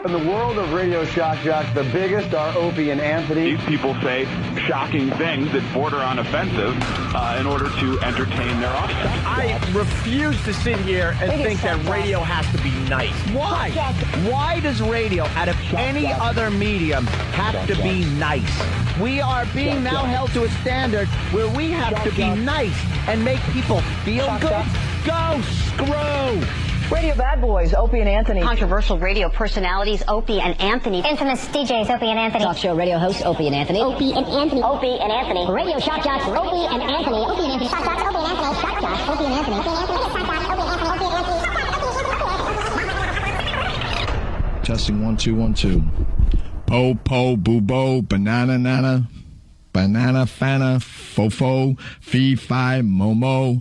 In the world of Radio Shock Jock, the biggest are Opie and Anthony. These people say shocking things that border on offensive in order to entertain their audience. I refuse to sit here and think that radio has to be nice. Why? Why does radio, out of any other medium, have to be nice? We are being now held to a standard where we have to be nice and make people feel good. Go screw! Radio Bad Boys, Opie and Anthony. Controversial radio personalities, Opie and Anthony. Infamous DJs, Opie and Anthony. Talk show radio hosts, Opie and Anthony. Opie and Anthony. Opie and Anthony. Radio Shock Jocks, Opie and Anthony. Opie and Anthony. Shock Jocks, Opie and Anthony. Shock Jocks, Opie and Anthony. Opie and Anthony. Shock Jocks, Opie and Anthony. Opie and Anthony. Testing 1 2 1 2. Po po boo bo banana nana banana fana fofo fee fi momo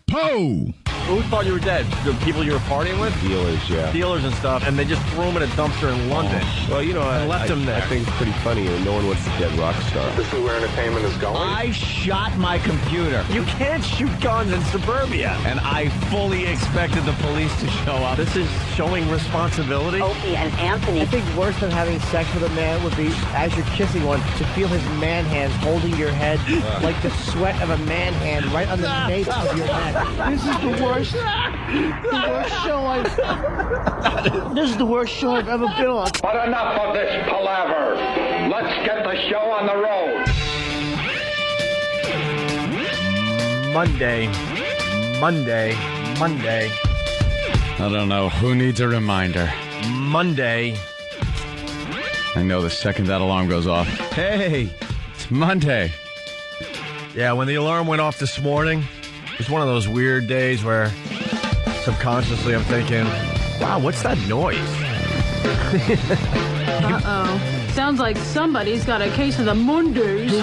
po. Who thought you were dead? The people you were partying with? Dealers, yeah. Dealers and stuff, and they just threw him in a dumpster in London. Well, you know, I left him there. I think it's pretty funny. No one wants a dead rock star. This is where entertainment is going. I shot my computer. You can't shoot guns in suburbia. And I fully expected the police to show up. This is showing responsibility. Opie and Anthony. I think worse than having sex with a man would be, as you're kissing one, to feel his man hands holding your head like the sweat of a man hand right on the nape of your neck. This is the worst. The worst show This is the worst show I've ever been on. But enough of this palaver. Let's get the show on the road. Monday. I don't know. Who needs a reminder? Monday. I know the second that alarm goes off. Hey, it's Monday. Yeah, when the alarm went off this morning, it was one of those weird days where subconsciously I'm thinking, wow, what's that noise? Uh-oh. Sounds like somebody's got a case of the Mondays. You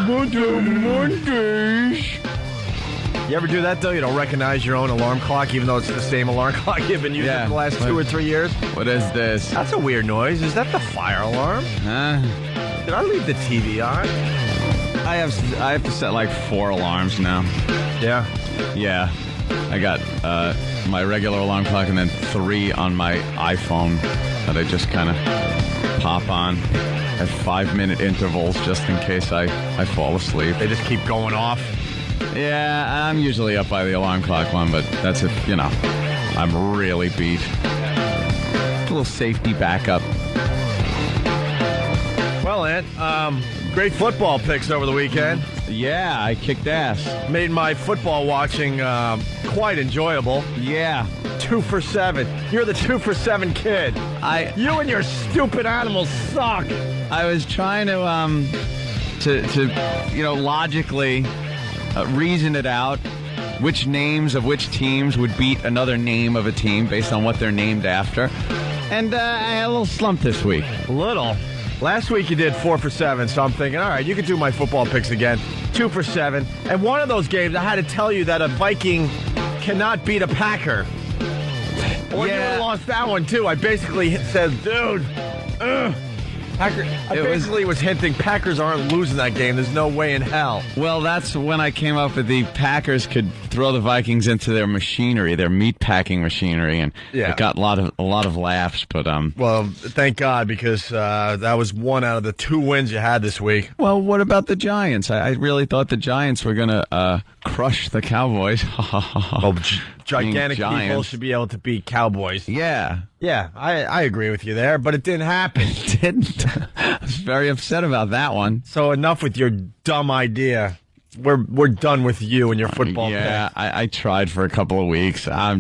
ever do that, though? You don't recognize your own alarm clock, even though it's the same alarm clock you've been using for the last 2 or 3 years? What is this? That's a weird noise. Is that the fire alarm? Did I leave the TV on? I have to set like 4 alarms now. Yeah? Yeah. I got my regular alarm clock and then 3 on my iPhone that I just kind of pop on at 5-minute intervals just in case I fall asleep. They just keep going off? Yeah, I'm usually up by the alarm clock one, but that's if, I'm really beat. A little safety backup. Well, Ant, great football picks over the weekend. Yeah, I kicked ass. Made my football watching quite enjoyable. Yeah. 2 for 7. You're the 2 for 7 kid. You and your stupid animals suck. I was trying to logically reason it out, which names of which teams would beat another name of a team based on what they're named after. And I had a little slump this week. A little? Last week you did 4 for 7, so I'm thinking, all right, you could do my football picks again. 2 for 7. And one of those games, I had to tell you that a Viking cannot beat a Packer. Or you would have lost that one, too. I basically said, dude, I basically was hinting Packers aren't losing that game. There's no way in hell. Well, that's when I came up with the Packers could throw the Vikings into their machinery, their meat packing machinery, and it got a lot of laughs. But well, thank God, because that was 1 out of the 2 wins you had this week. Well, what about the Giants? I really thought the Giants were going to crush the Cowboys. Well, gigantic people should be able to beat Cowboys. Yeah. Yeah, I agree with you there, but it didn't happen. It didn't. I was very upset about that one. So enough with your dumb idea. We're done with you and your football. Yeah, I tried for a couple of weeks. I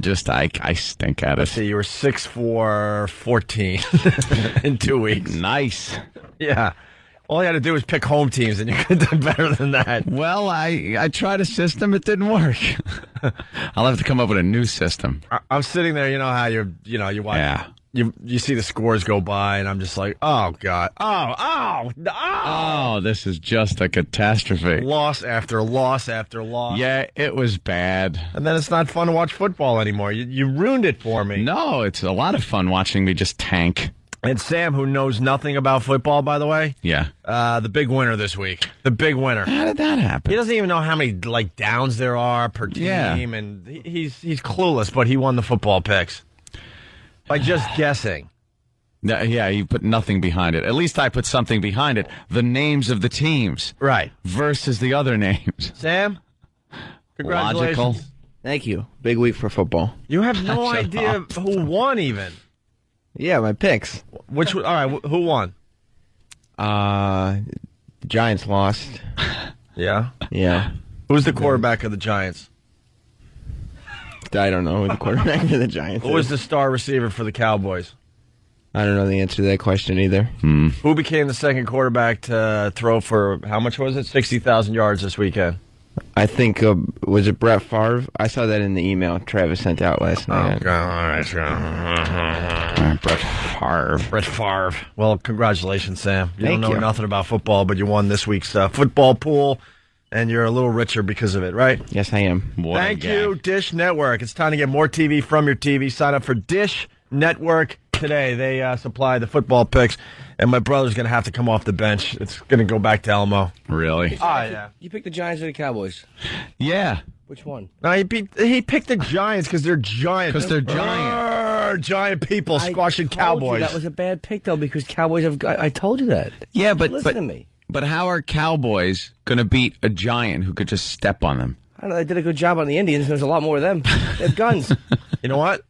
stink at it. Let's see, you were 6 for 14 in 2 weeks. Nice. Yeah. All you had to do was pick home teams, and you could have done better than that. Well, I tried a system. It didn't work. I'll have to come up with a new system. I'm sitting there. You know how you watch. Yeah. You see the scores go by, and I'm just like, oh, God. Oh, this is just a catastrophe. Loss after loss after loss. Yeah, it was bad. And then it's not fun to watch football anymore. You ruined it for me. No, it's a lot of fun watching me just tank. And Sam, who knows nothing about football, by the way. Yeah. The big winner this week. The big winner. How did that happen? He doesn't even know how many downs there are per team, and he's clueless, but he won the football picks by just guessing. Yeah, you put nothing behind it. At least I put something behind it. The names of the teams. Right. Versus the other names. Sam, congratulations. Logical. Thank you. Big week for football. You have no idea who won even. Yeah, my picks. Which? All right, who won? The Giants lost. Yeah? Yeah. Who's the quarterback of the Giants? I don't know who the quarterback of the Giants Who was the star receiver for the Cowboys? I don't know the answer to that question either. Who became the second quarterback to throw for, how much was it? 60,000 yards this weekend. I think, was it Brett Favre? I saw that in the email Travis sent out last night. Brett Favre. Well, congratulations, Sam. You Thank don't know you. nothing about football, but you won this week's football pool, and you're a little richer because of it, right? Yes, I am. Thank you, Dish Network. It's time to get more TV from your TV. Sign up for Dish Network today. They supply the football picks, and my brother's going to have to come off the bench. It's going to go back to Elmo. Really? Yeah. You picked the Giants or the Cowboys? Yeah. Which one? No, he picked the Giants because they're giant. Because they're giant. Giant people squashing Cowboys. That was a bad pick, though, because Cowboys have... I told you that. Yeah, but Listen to me. But how are Cowboys going to beat a giant who could just step on them? I don't know. They did a good job on the Indians. There's a lot more of them. They have guns. You know what?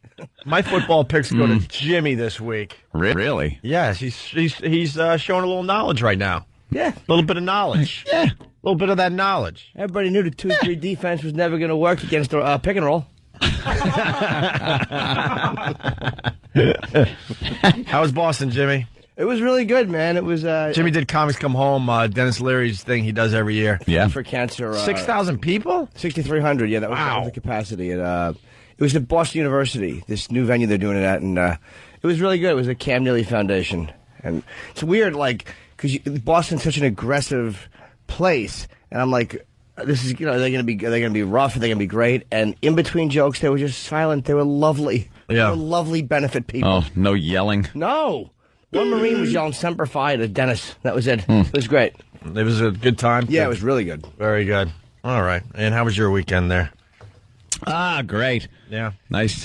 My football picks go to Jimmy this week. Really? Yes, he's showing a little knowledge right now. Yeah. A little bit of knowledge. Yeah. A little bit of that knowledge. Everybody knew the 2-3 defense was never going to work against a pick and roll. How was Boston, Jimmy? It was really good, man. It was Jimmy did Comics Come Home, Dennis Leary's thing he does every year. Yeah. for cancer. 6,000 people? 6,300. Yeah, that was the capacity. And, it was at Boston University, this new venue they're doing it at, and it was really good. It was the Cam Neely Foundation, and it's weird, like, because Boston's such an aggressive place, and I'm like, this is, are they gonna be rough? Are they gonna be great? And in between jokes, they were just silent. They were lovely. Yeah. They were lovely benefit people. Oh, no yelling. No. One Marine was yelling Semper Fi to Dennis. That was it. It was great. It was a good time? Yeah, it was really good. Very good. All right. And how was your weekend there? Great. Yeah. Nice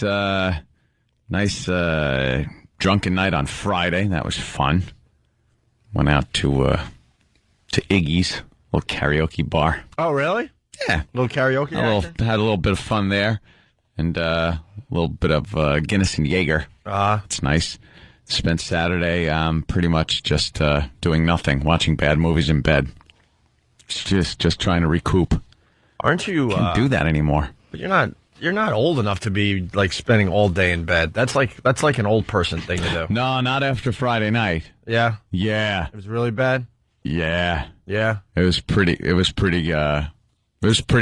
drunken night on Friday. That was fun. Went out to Iggy's, little karaoke bar. Oh, really? Yeah. Little karaoke Had a little bit of fun there. And a little bit of Guinness and Jaeger. It's nice. Spent Saturday pretty much just doing nothing, watching bad movies in bed. Just trying to recoup. Aren't you? Can't do that anymore. But you're not old enough to be like spending all day in bed. That's like an old person thing to do. No, not after Friday night. Yeah. Yeah. It was really bad. Yeah. Yeah. It was pretty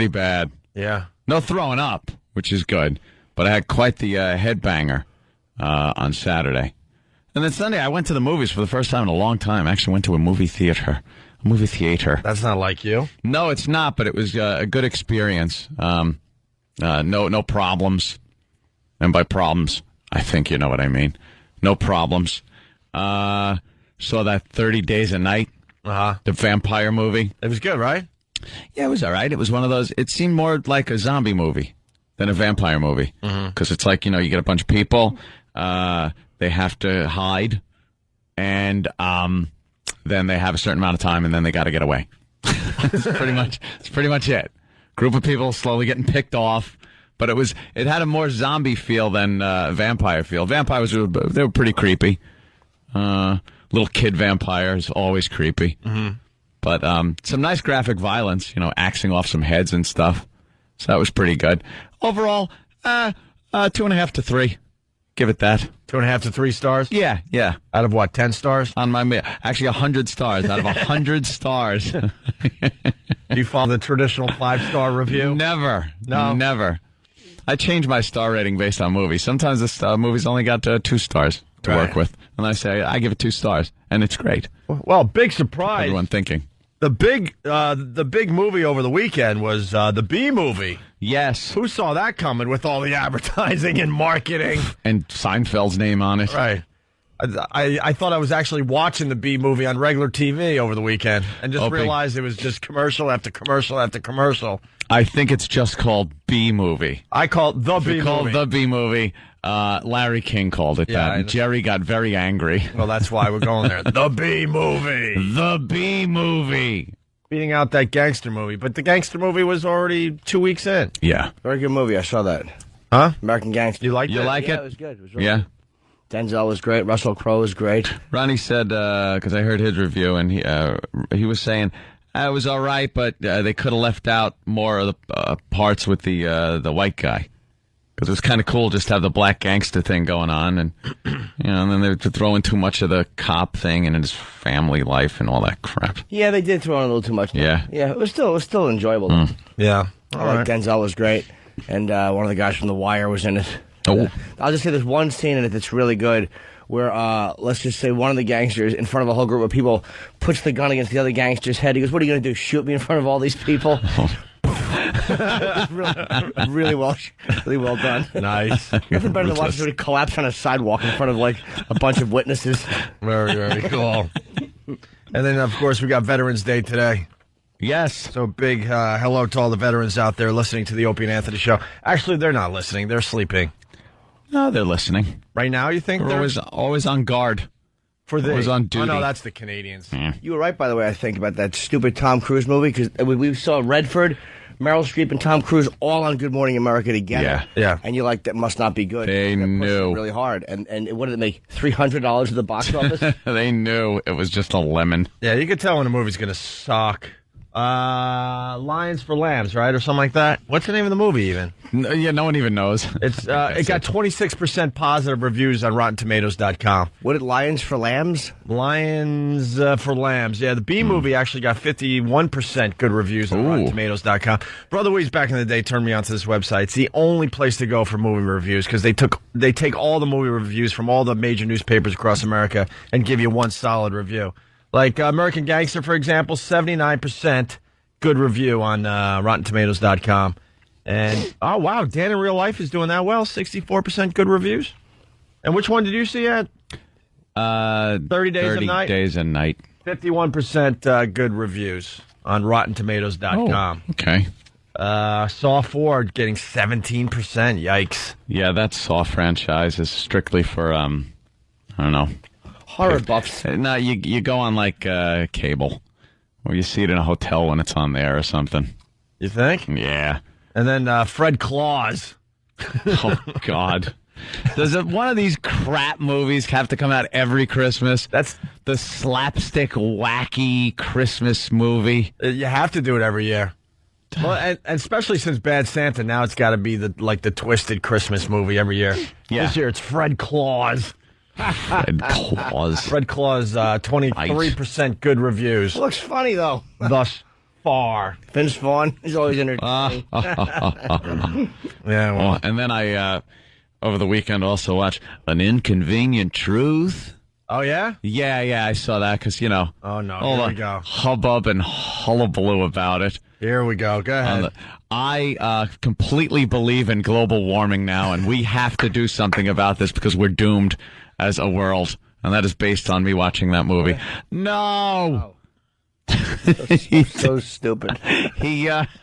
bad. Yeah. No throwing up, which is good. But I had quite the headbanger on Saturday. And then Sunday, I went to the movies for the first time in a long time. I actually went to a movie theater. That's not like you. No, it's not, but it was a good experience. No problems. And by problems, I think you know what I mean. No problems. Saw that 30 Days a Night, the vampire movie. It was good, right? Yeah, it was all right. It was one of those, it seemed more like a zombie movie than a vampire movie. Because it's like, you get a bunch of people, they have to hide, and then they have a certain amount of time, and then they got to get away. It's pretty much it. Group of people slowly getting picked off, but it had a more zombie feel than vampire feel. Vampires they were pretty creepy. Little kid vampires, always creepy. But some nice graphic violence, axing off some heads and stuff. So that was pretty good. Overall, 2.5 to 3. Give it that. 2.5 to 3 stars? Yeah. Out of what, 10 stars? On my actually 100 stars out of 100 stars. Do you follow the traditional 5-star review? Never. No? Never. I change my star rating based on movies. Sometimes the movies only got 2 stars to work with. And I say, I give it 2 stars. And it's great. Well, big surprise. Everyone thinking. The big movie over the weekend was the Bee Movie. Yes. Who saw that coming with all the advertising and marketing? And Seinfeld's name on it. Right. I thought I was actually watching the Bee Movie on regular TV over the weekend and just realized it was just commercial after commercial after commercial. I think it's just called Bee Movie. I call it the Bee Movie. Called the Bee Movie. Larry King called it that. And Jerry got very angry. Well, that's why we're going there. The B movie. The B movie. Beating out that gangster movie. But the gangster movie was already 2 weeks in. Yeah. Very good movie. I saw that. Huh? American Gangster. You liked it? You like Yeah, it? it was good. It was really Yeah. good. Denzel was great. Russell Crowe was great. Ronnie said, because I heard his review, and he was saying it was all right, but they could have left out more of the parts with the white guy. Because it was kind of cool just to have the black gangster thing going on, and and then they were throwing too much of the cop thing and his family life and all that crap. Yeah, they did throw in a little too much. Yeah. Yeah, it was still enjoyable. Though. Yeah. I like Denzel was great, and one of the guys from The Wire was in it. Oh. I'll just say there's one scene in it that's really good where, let's just say one of the gangsters in front of a whole group of people puts the gun against the other gangster's head. He goes, "What are you going to do, shoot me in front of all these people?" really well done. Nice. Nothing better than watching somebody collapse on a sidewalk in front of like a bunch of witnesses. Very, very cool. And then, of course, we got Veterans Day today. Yes. So big hello to all the veterans out there listening to the Opie and Anthony show. Actually, they're not listening. They're sleeping. No, they're listening. Right now, you think They're they're always on guard. always on duty. Oh, no, that's the Canadians. Yeah. You were right, by the way, I think, about that stupid Tom Cruise movie, because we saw Redford, Meryl Streep, and Tom Cruise all on Good Morning America together. Yeah. Yeah. And you're like, that must not be good. They That knew. pushed it really hard. And what did it make? $300 at the box office? They knew it was just a lemon. Yeah, you can tell when a movie's going to suck. Lions for Lambs, right? Or something like that. What's the name of the movie even? No one even knows. It's it got 26% positive reviews on RottenTomatoes.com. What did Lions for Lambs? Lions for Lambs. Yeah, the B movie actually got 51% good reviews on RottenTomatoes.com. Brother Weeds back in the day turned me onto this website. It's the only place to go for movie reviews because they take all the movie reviews from all the major newspapers across America and give you one solid review. Like American Gangster, for example, 79% good review on RottenTomatoes.com. And, oh, wow, Dan in Real Life is doing that well, 64% good reviews. And which one did you see at? 30 Days a Night? 30 Days a Night. 51% good reviews on RottenTomatoes.com. Oh, okay. Saw 4 getting 17%. Yikes. Yeah, that Saw franchise is strictly for, I don't know. Horror buffs. No, you go on like cable, or you see it in a hotel when it's on there or something. You think? Yeah. And then Fred Claus. Oh, God. Does one of these crap movies have to come out every Christmas? That's the slapstick, wacky Christmas movie. You have to do it every year. Well, and especially since Bad Santa, now it's got to be the twisted Christmas movie every year. Yeah. This year it's Fred Claus. Fred Claus. Fred Claus, 23% good reviews. Looks funny, though. Thus far. Vince Vaughn, he's always entertaining. Yeah, well. And then I, over the weekend, also watched An Inconvenient Truth. Oh, yeah? Yeah, I saw that because, Oh, no, all here the we go. hubbub and hullabaloo about it. Here we go. Go ahead. I completely believe in global warming now, and we have to do something about this because we're doomed as a world. And that is based on me watching that movie. No! So stupid. He, What?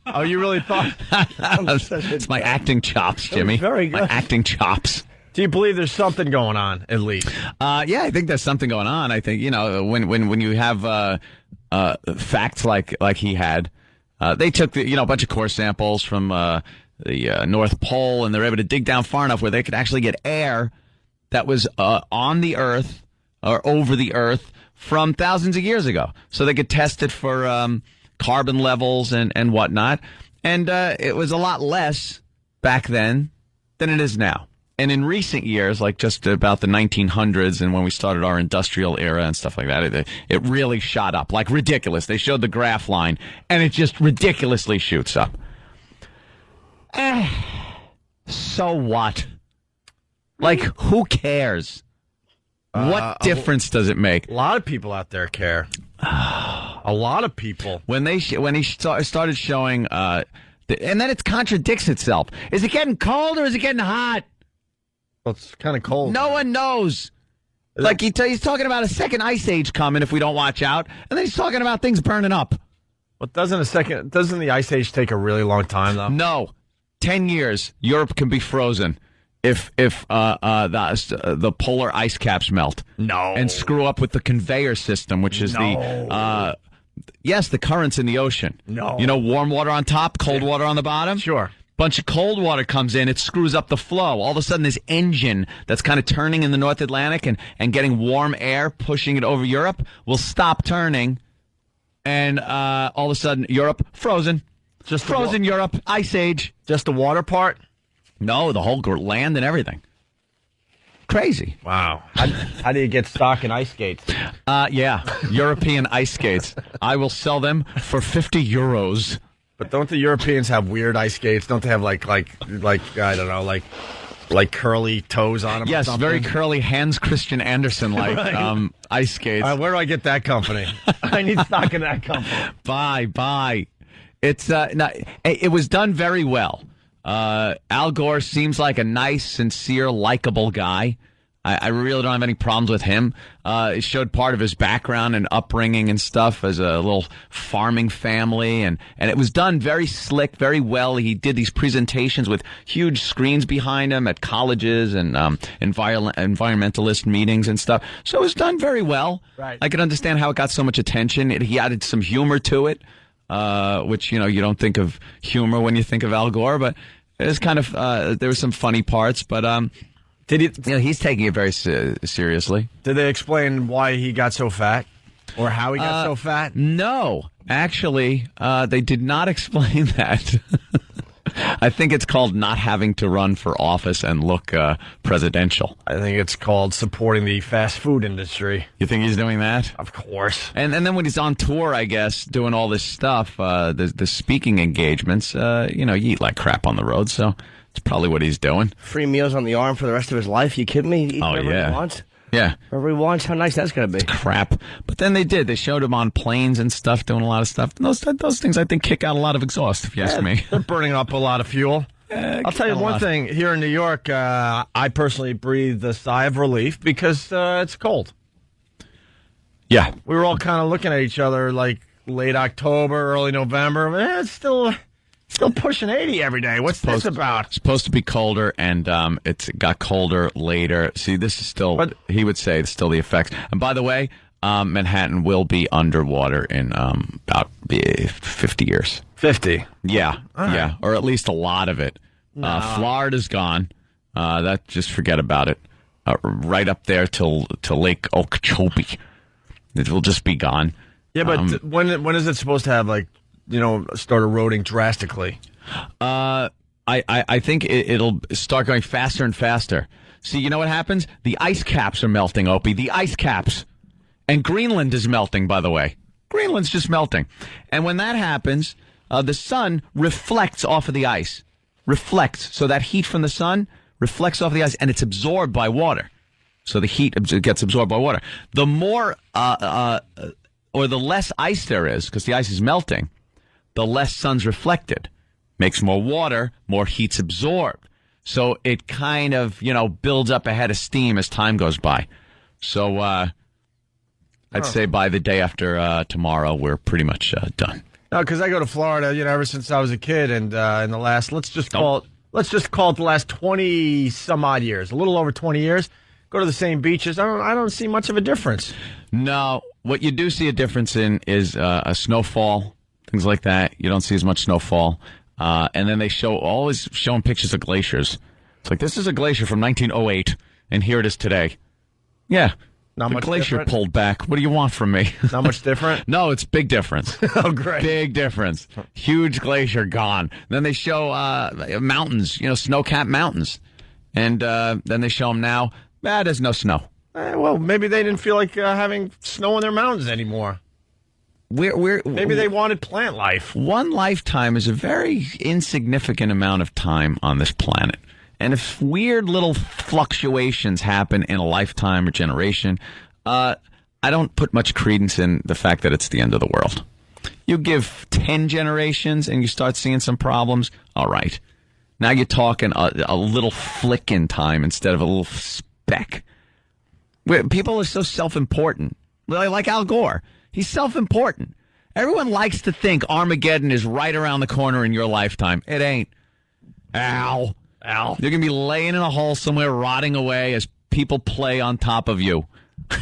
Oh, you really thought? It's my acting chops, Jimmy. Very good. My acting chops. Do you believe there's something going on, at least? Yeah, I think there's something going on. I think, when you have facts like he had, they took a bunch of core samples from the North Pole, and they're able to dig down far enough where they could actually get air that was on the Earth or over the Earth from thousands of years ago. So they could test it for carbon levels and whatnot. And it was a lot less back then than it is now. And in recent years, like just about the 1900s and when we started our industrial era and stuff like that, it really shot up. Like ridiculous. They showed the graph line, and it just ridiculously shoots up. So what? Like, who cares? What difference does it make? A lot of people out there care. A lot of people. When he started showing, and then it contradicts itself. Is it getting cold or is it getting hot? Well, it's kind of cold. No one knows. Like he's talking about a second ice age coming if we don't watch out, and then he's talking about things burning up. Well, doesn't the ice age take a really long time though? No, 10 years, Europe can be frozen if the polar ice caps melt. No. And screw up with the conveyor system, which is the currents in the ocean. No. You know, warm water on top, cold water on the bottom? Sure. Bunch of cold water comes in, it screws up the flow. All of a sudden, this engine that's kind of turning in the North Atlantic and getting warm air, pushing it over Europe, will stop turning. And all of a sudden, Europe, frozen. Just frozen Europe, ice age. Just the water part? No, the whole land and everything. Crazy. Wow. How do you get stock in ice skates? European ice skates. I will sell them for 50 euros. But don't the Europeans have weird ice skates? Don't they have like I don't know, like curly toes on them? Yes, or very curly Hans Christian Andersen like Right. Ice skates. All right, where do I get that company? I need stock in that company. Buy. It's it was done very well. Al Gore seems like a nice, sincere, likable guy. I really don't have any problems with him. It showed part of his background and upbringing and stuff as a little farming family, and it was done very slick, very well. He did these presentations with huge screens behind him at colleges and environmentalist meetings and stuff. So it was done very well. Right. I can understand how it got so much attention. He added some humor to it, which, you know, you don't think of humor when you think of Al Gore, but it was kind of there were some funny parts, but he's taking it very seriously. Did they explain why he got so fat? Or how he got so fat? No. Actually, they did not explain that. I think it's called not having to run for office and look presidential. I think it's called supporting the fast food industry. You think he's doing that? Of course. And then when he's on tour, I guess, doing all this stuff, the speaking engagements, you eat like crap on the road, so it's probably what he's doing. Free meals on the arm for the rest of his life. You kidding me? Eat whatever he wants. Yeah. Whatever he wants. How nice that's going to be. Crap. But then they showed him on planes and stuff, doing a lot of stuff. And those things, I think, kick out a lot of exhaust, if you ask me. They're burning up a lot of fuel. I'll tell you one thing. Here in New York, I personally breathed a sigh of relief because it's cold. Yeah. We were all kind of looking at each other like late October, early November. It's still pushing 80 every day. What's this about? It's supposed to be colder, and it got colder later. See, this is still, he would say, it's still the effects. And by the way, Manhattan will be underwater in about 50 years. 50? Yeah, yeah, or at least a lot of it. No. Florida's gone. Just forget about it. Right up there till Lake Okeechobee. It will just be gone. Yeah, but when is it supposed to have, start eroding drastically? I think it'll start going faster and faster. See, you know what happens? The ice caps are melting, Opie. The ice caps. And Greenland is melting, by the way. Greenland's just melting. And when that happens, the sun reflects off of the ice. Reflects. So that heat from the sun reflects off the ice, and it's absorbed by water. So the heat gets absorbed by water. The more, or the less ice there is, because the ice is melting, the less sun's reflected. Makes more water, more heat's absorbed. So it kind of, builds up a head of steam as time goes by. So I'd say by the day after tomorrow, we're pretty much done. No, because I go to Florida, ever since I was a kid, and in the last, let's just call it the last 20 some odd years, a little over 20 years. Go to the same beaches. I don't see much of a difference. No, what you do see a difference in is a snowfall, things like that. You don't see as much snowfall. And then they always showing pictures of glaciers. It's like, this is a glacier from 1908, and here it is today. Yeah. Not much glacier different? pulled back. What do you want from me? Not much different? No, it's big difference. Oh, great. Big difference. Huge glacier gone. Then they show mountains, snow-capped mountains. And then they show them now. There's no snow. Well, maybe they didn't feel like having snow in their mountains anymore. Maybe they wanted plant life. One lifetime is a very insignificant amount of time on this planet. And if weird little fluctuations happen in a lifetime or generation, I don't put much credence in the fact that it's the end of the world. You give 10 generations and you start seeing some problems, all right. Now you're talking a little flick in time instead of a little speck. People are so self-important. Like Al Gore. He's self-important. Everyone likes to think Armageddon is right around the corner in your lifetime. It ain't. Al. You're going to be laying in a hole somewhere, rotting away as people play on top of you.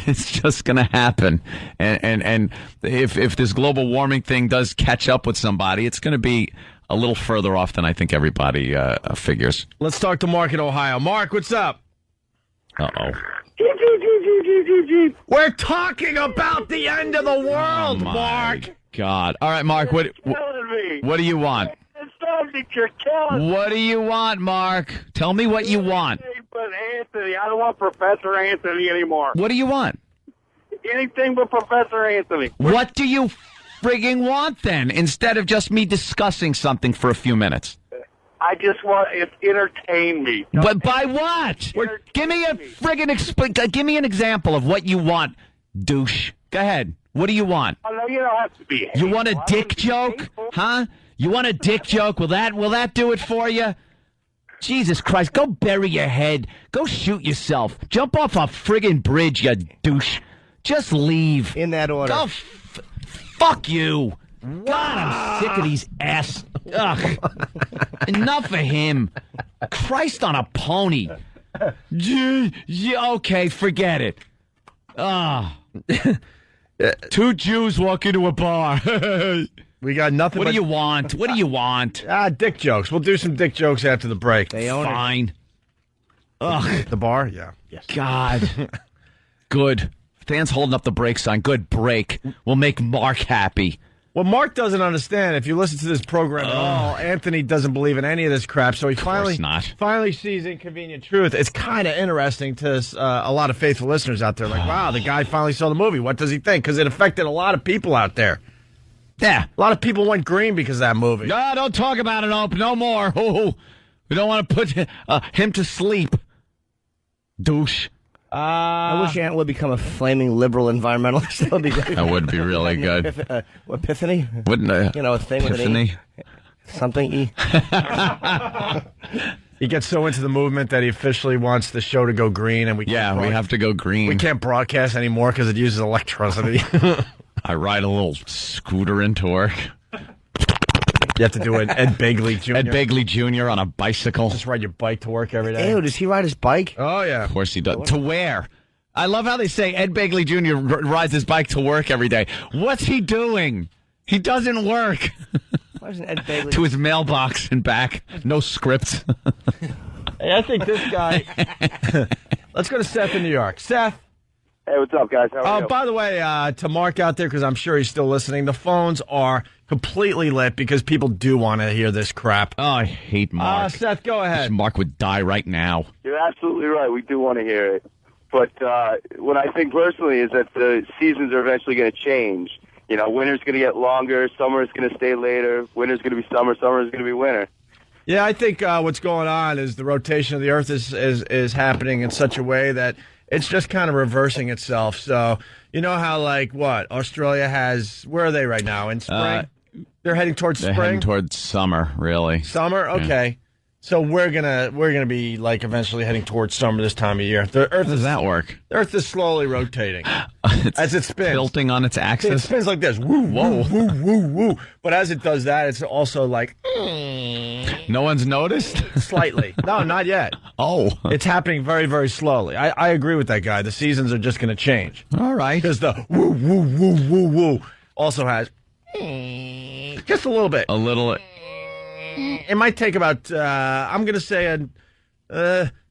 It's just going to happen. And if this global warming thing does catch up with somebody, it's going to be a little further off than I think everybody figures. Let's talk to Mark in Ohio. Mark, what's up? Uh-oh. We're talking about the end of the world, Mark. God. All right, Mark, what do you want? You're killing What do you want, Mark? Tell me what you want. but Anthony. I don't want Professor Anthony anymore. What do you want? Anything but Professor Anthony. What do you frigging want, then, instead of just me discussing something for a few minutes? I just want it entertain me. But by what? Give me a friggin' give me an example of what you want, douche. Go ahead. What do you want? Oh, no, you don't have to be. You want a dick joke? Huh? You want a dick joke? Will that do it for you? Jesus Christ, go bury your head. Go shoot yourself. Jump off a friggin' bridge, you douche. Just leave. In that order. Go fuck you. God, I'm sick of these ass. Ugh. Enough of him. Christ on a pony. Okay, forget it. Two Jews walk into a bar. We got nothing. What do you want? What do you want? Dick jokes. We'll do some dick jokes after the break. They own Fine. Ugh. The bar? Yeah. Yes. God. Good. Fans holding up the break sign. Good break. We'll make Mark happy. What Mark doesn't understand, if you listen to this program at all, Anthony doesn't believe in any of this crap, so he finally sees Inconvenient Truth. It's kind of interesting to a lot of faithful listeners out there. Like, wow, the guy finally saw the movie. What does he think? Because it affected a lot of people out there. Yeah. A lot of people went green because of that movie. No, don't talk about it, Ope. No more. Oh, we don't want to put him to sleep. Douche. I wish Ant would become a flaming liberal environmentalist. That would be great. That would be really good. Epiphany? Wouldn't a thing Epiphany? with an E? Something E. He gets so into the movement that he officially wants the show to go green, and we have to go green. We can't broadcast anymore because it uses electricity. I ride a little scooter into work. You have to do an Ed Begley Jr. Ed Begley Jr. on a bicycle. Just ride your bike to work every day. Ew, does he ride his bike? Oh, yeah. Of course he does. To where? I love how they say Ed Begley Jr. rides his bike to work every day. What's he doing? He doesn't work. Why isn't Ed Begley... To his mailbox and back. No scripts. Hey, I think this guy... Let's go to Seth in New York. Seth. Hey, what's up, guys? How are you? By the way, to Mark out there, because I'm sure he's still listening, the phones are completely lit because people do want to hear this crap. Oh, I hate Mark. Seth, go ahead. Mark would die right now. You're absolutely right. We do want to hear it. But what I think personally is that the seasons are eventually going to change. You know, winter's going to get longer, summer is going to stay later, winter's going to be summer, summer is going to be winter. Yeah, I think what's going on is the rotation of the Earth is happening in such a way that it's just kind of reversing itself. So, you know how, like, what? Australia has, where are they right now? In spring? They're heading towards spring? They're heading towards summer, really. Summer? Okay. Yeah. So we're gonna be, like, eventually heading towards summer this time of year. The Earth How does that work? The Earth is slowly rotating as it spins. Tilting on its axis? It spins like this. Woo, whoa, woo, woo, woo. But as it does that, it's also like... No one's noticed? Slightly. No, not yet. Oh. It's happening very, very slowly. I agree with that guy. The seasons are just going to change. All right. Because the woo, woo, woo, woo, woo also has just a little bit. A little. It might take about, I'm going to say,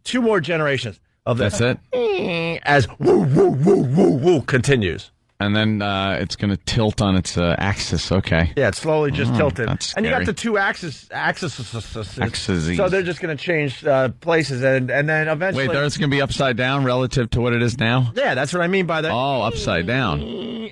2 more generations of this. That's it? As woo, woo, woo, woo, woo continues. And then it's going to tilt on its axis. Okay. Yeah, it's slowly just tilted. That's and you got scary. the 2 axes. Axes. So they're just going to change places, and then eventually. Wait, there's going to be upside down relative to what it is now? Yeah, that's what I mean by that. Oh, upside down.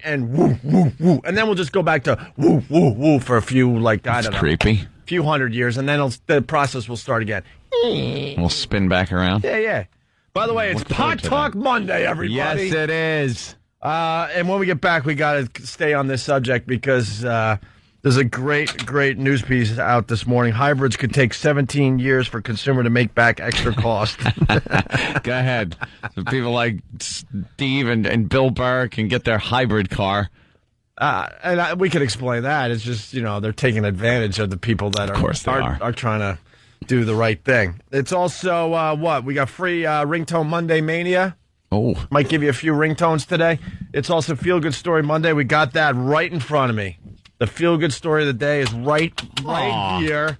And woo, woo, woo. And then we'll just go back to woo, woo, woo for a few, like, I That's don't know. creepy. Few hundred years, and then the process will start again. We'll spin back around. Yeah. By the way, it's Pot Talk Monday, everybody. Yes, it is. And when we get back, we got to stay on this subject because there's a great news piece out this morning. Hybrids could take 17 years for consumer to make back extra cost. Go ahead. So people like Steve and Bill Burr can get their hybrid car. We could explain that. It's just, they're taking advantage of the people that Of course they are trying to do the right thing. It's also, what? We got free Ringtone Monday Mania. Oh. Might give you a few ringtones today. It's also Feel Good Story Monday. We got that right in front of me. The Feel Good Story of the day is right here.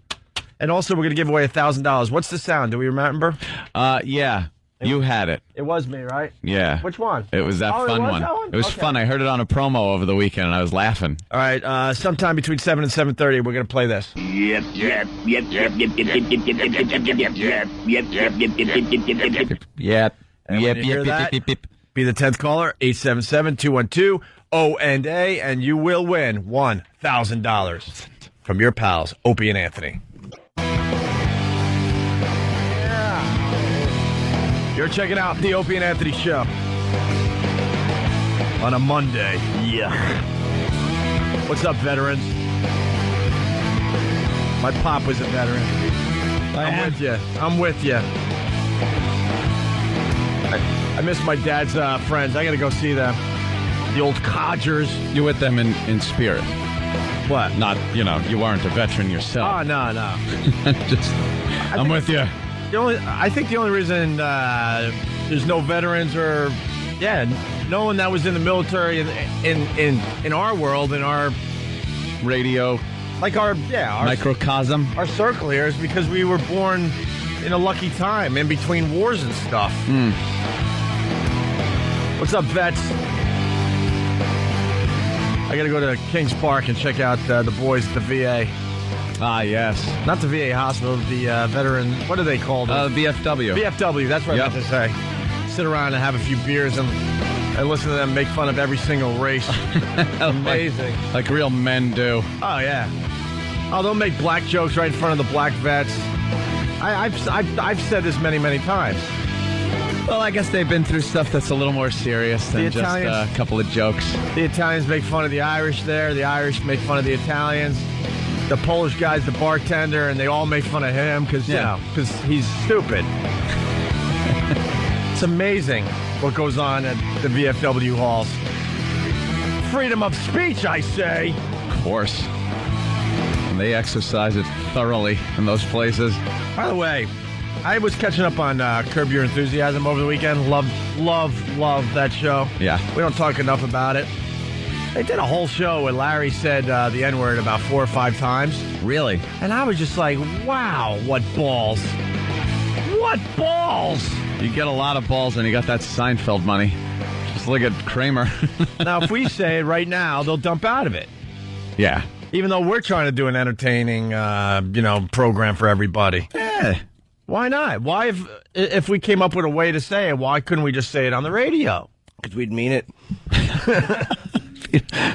And also, we're going to give away $1,000. What's the sound? Do we remember? Yeah. You had it. It was me, right? Yeah. Which one? It was that fun one. It was fun. I heard it on a promo over the weekend, and I was laughing. All right. Sometime between 7 and 7:30, we're going to play this. Yep. Be the 10th caller, 877-212-ONA, and you will win $1,000 from your pals, Opie and Anthony. You're checking out the Opie and Anthony Show on a Monday. Yeah. What's up, veterans? My pop was a veteran. I'm with you. I miss my dad's friends. I got to go see them. The old codgers. You're with them in spirit. What? Not, you weren't a veteran yourself. Oh, no. I'm with you. I think the only reason there's no veterans or, no one that was in the military in our world, in our radio, like our microcosm, our circle here, is because we were born in a lucky time in between wars and stuff. What's up, vets? I got to go to Kings Park and check out the boys at the VA. Ah, yes. Not the VA hospital, the veteran, what are they called? VFW. VFW, that's what I meant to say. Sit around and have a few beers and listen to them make fun of every single race. Amazing. Like real men do. Oh, yeah. Oh, they'll make black jokes right in front of the black vets. I've said this many, many times. Well, I guess they've been through stuff that's a little more serious than just a couple of jokes. The Italians make fun of the Irish there. The Irish make fun of the Italians. The Polish guy's the bartender, and they all make fun of him because he's stupid. It's amazing what goes on at the VFW halls. Freedom of speech, I say. Of course. And they exercise it thoroughly in those places. By the way, I was catching up on Curb Your Enthusiasm over the weekend. Love that show. Yeah. We don't talk enough about it. They did a whole show where Larry said the N-word about 4 or 5 times. Really? And I was just like, wow, what balls. What balls? You get a lot of balls and you got that Seinfeld money. Just look at Kramer. Now, if we say it right now, they'll dump out of it. Yeah. Even though we're trying to do an entertaining, program for everybody. Yeah. Why not? Why, if we came up with a way to say it, why couldn't we just say it on the radio? Because we'd mean it.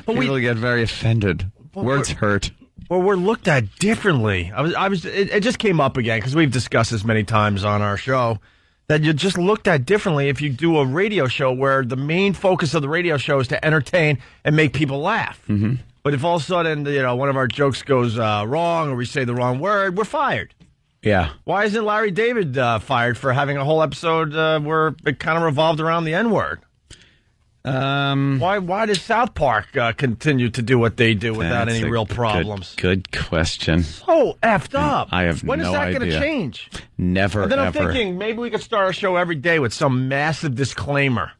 People get very offended. Words hurt. Well, we're looked at differently. It just came up again because we've discussed this many times on our show that you're just looked at differently if you do a radio show where the main focus of the radio show is to entertain and make people laugh. Mm-hmm. But if all of a sudden, one of our jokes goes wrong or we say the wrong word, we're fired. Yeah. Why isn't Larry David fired for having a whole episode where it kind of revolved around the N-word? Why does South Park continue to do what they do without any real problems? Good question. So effed up. I have no idea. When is that going to change? Never, and then ever. I'm thinking maybe we could start our show every day with some massive disclaimer.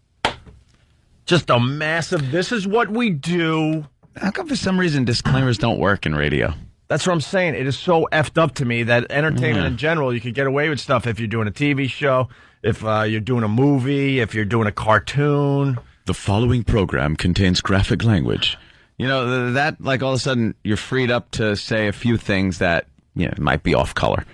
Just a massive, this is what we do. How come for some reason disclaimers don't work in radio? That's what I'm saying. It is so effed up to me that entertainment in general, you could get away with stuff if you're doing a TV show, if you're doing a movie, if you're doing a cartoon. The following program contains graphic language. That like all of a sudden you're freed up to say a few things that might be off color.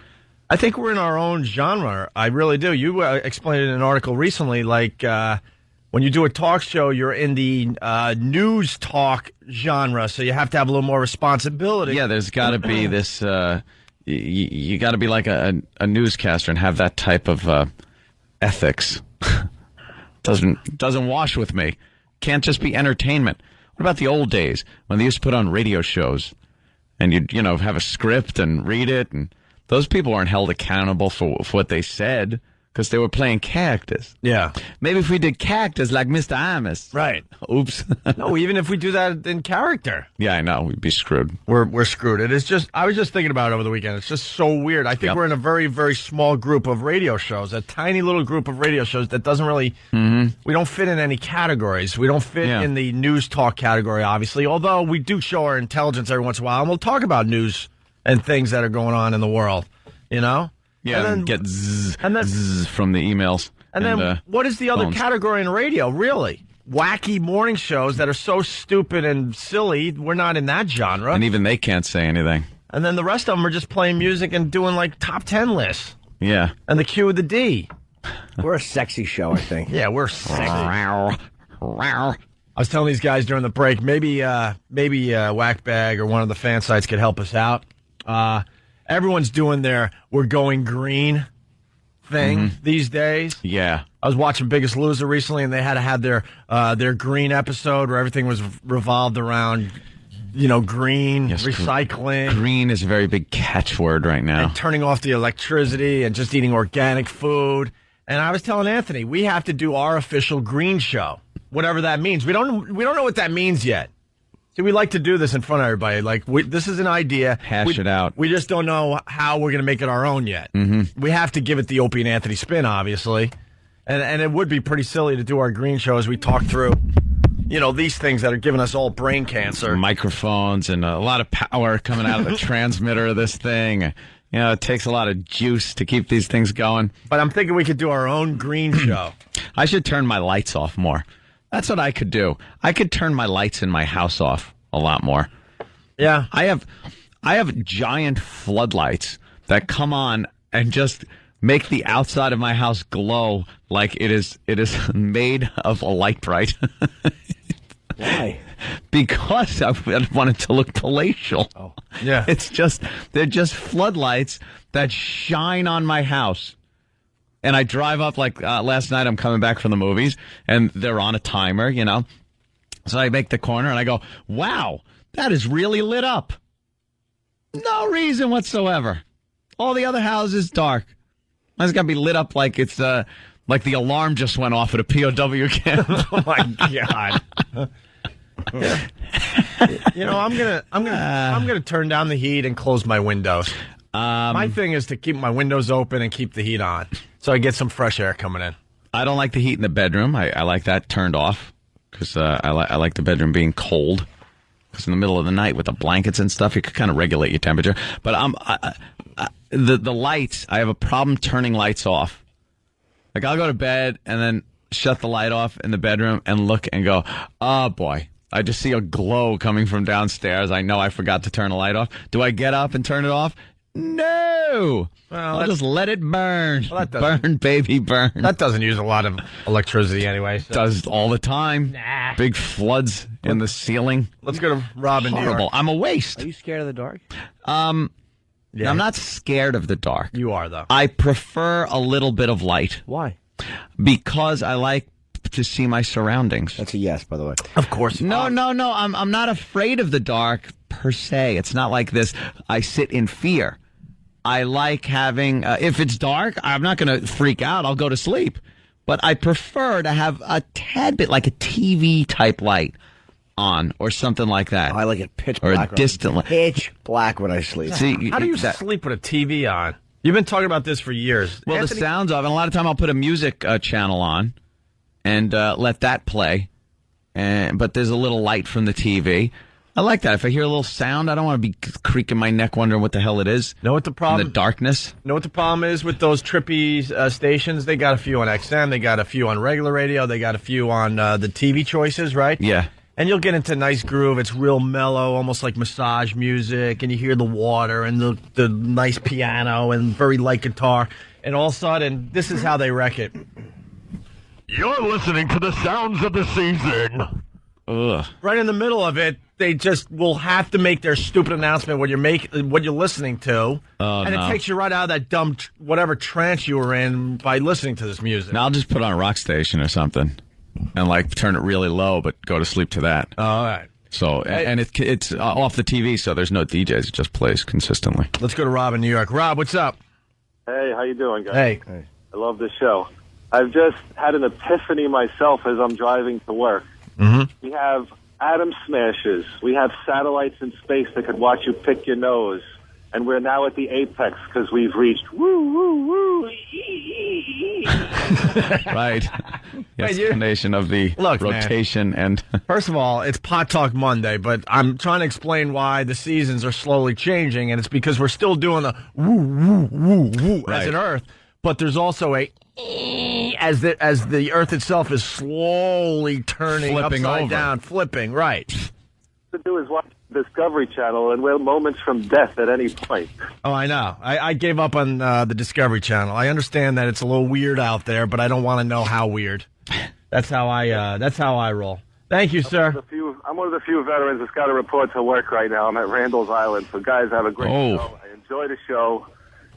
I think we're in our own genre. I really do. You explained it in an article recently, like when you do a talk show, you're in the news talk genre, so you have to have a little more responsibility. Yeah, there's got to be this. You got to be like a newscaster and have that type of ethics. Doesn't wash with me. Can't just be entertainment. What about the old days when they used to put on radio shows and you'd have a script and read it, and those people aren't held accountable for what they said because they were playing characters. Yeah. Maybe if we did characters like Mr. Amos. Right. Oops. No, even if we do that in character. Yeah, I know. We'd be screwed. We're screwed. It is just, I was just thinking about it over the weekend. It's just so weird. I think we're in a very, very small group of radio shows, a tiny little group of radio shows that doesn't really, we don't fit in any categories. We don't fit in the news talk category, obviously, although we do show our intelligence every once in a while, and we'll talk about news and things that are going on in the world, you know? Yeah, and get zzz from the emails. And then what is the other phones. category in radio, really? Wacky morning shows that are so stupid and silly. We're not in that genre. And even they can't say anything. And then the rest of them are just playing music and doing like top 10 lists. Yeah. And the Q with the D. We're a sexy show, I think. Yeah, we're sexy. I was telling these guys during the break, maybe Whackbag or one of the fan sites could help us out. Everyone's doing their "we're going green" thing these days. Yeah. I was watching Biggest Loser recently, and they had to have their green episode where everything was revolved around, green, recycling. Green is a very big catchword right now. And turning off the electricity and just eating organic food. And I was telling Anthony, we have to do our official green show, whatever that means. We don't know what that means yet. See, we like to do this in front of everybody. Like, this is an idea. Hash it out. We just don't know how we're going to make it our own yet. We have to give it the Opie and Anthony spin, obviously. And it would be pretty silly to do our green show as we talk through, these things that are giving us all brain cancer. Microphones and a lot of power coming out of the transmitter of this thing. It takes a lot of juice to keep these things going. But I'm thinking we could do our own green show. I should turn my lights off more. That's what I could do. I could turn my lights in my house off a lot more. Yeah. I have giant floodlights that come on and just make the outside of my house glow like it is made of a light bright. Why? Because I want it to look palatial. Oh. Yeah. They're just floodlights that shine on my house. And I drive up, like last night I'm coming back from the movies, and they're on a timer, So I make the corner, and I go, wow, that is really lit up. No reason whatsoever. All the other houses dark. Mine's got to be lit up like it's like the alarm just went off at a POW camp. Oh, my God. I'm gonna turn down the heat and close my windows. My thing is to keep my windows open and keep the heat on, so I get some fresh air coming in. I don't like the heat in the bedroom. I like that turned off because I like the bedroom being cold. Because in the middle of the night with the blankets and stuff, you could kind of regulate your temperature. But the lights, I have a problem turning lights off. Like I'll go to bed and then shut the light off in the bedroom and look and go, oh boy. I just see a glow coming from downstairs. I know I forgot to turn the light off. Do I get up and turn it off? No. Well, I'll just let it burn. Well, burn, baby, burn. That doesn't use a lot of electricity anyway. So. Does all the time. Nah. Big floods in the ceiling. Let's go to Rob in New Horrible. York. I'm a waste. Are you scared of the dark? Yeah. I'm not scared of the dark. You are, though. I prefer a little bit of light. Why? Because I like to see my surroundings. That's a yes, by the way. Of course. No. I'm not afraid of the dark per se. It's not like this. I sit in fear. I like having, if it's dark, I'm not going to freak out. I'll go to sleep. But I prefer to have a tad bit like a TV type light on or something like that. I like it pitch or black. Or a distant light. Pitch black when I sleep. See, how do you sleep with a TV on? You've been talking about this for years. Well, Anthony? the sounds of it. And a lot of time I'll put a music channel on and let that play. But there's a little light from the TV. I like that. If I hear a little sound, I don't want to be creaking my neck wondering what the hell it is. Know what the problem? In the darkness. Know what the problem is with those trippy stations? They got a few on XM. They got a few on regular radio. They got a few on the TV choices, right? Yeah. And you'll get into nice groove. It's real mellow, almost like massage music. And you hear the water and the nice piano and very light guitar. And all of a sudden, this is how they wreck it. You're listening to the sounds of the season. Ugh. Right in the middle of it, they just will have to make their stupid announcement what you're listening to, and it takes you right out of that dumb whatever trance you were in by listening to this music. Now I'll just put on a rock station or something, and like turn it really low, but go to sleep to that. All right. So and it's off the TV, so there's no DJs. It just plays consistently. Let's go to Rob in New York. Rob, what's up? Hey, how you doing, guys? Hey. I love the show. I've just had an epiphany myself as I'm driving to work. Mm-hmm. We have atom smashes. We have satellites in space that could watch you pick your nose. And we're now at the apex because we've reached woo, woo, woo. Right. The explanation of the rotation and... First of all, it's Pot Talk Monday, but I'm trying to explain why the seasons are slowly changing, and it's because we're still doing the woo, woo, woo, woo as an Earth, but there's also a as the Earth itself is slowly turning Flipping upside over. down, flipping, right. To do is watch Discovery Channel, and we're moments from death at any point. Oh, I know. I gave up on the Discovery Channel. I understand that it's a little weird out there, but I don't want to know how weird. That's how I roll. Thank you, sir. I'm one of the few veterans that's got to report to work right now. I'm at Randall's Island. So, guys, have a great show. I enjoy the show.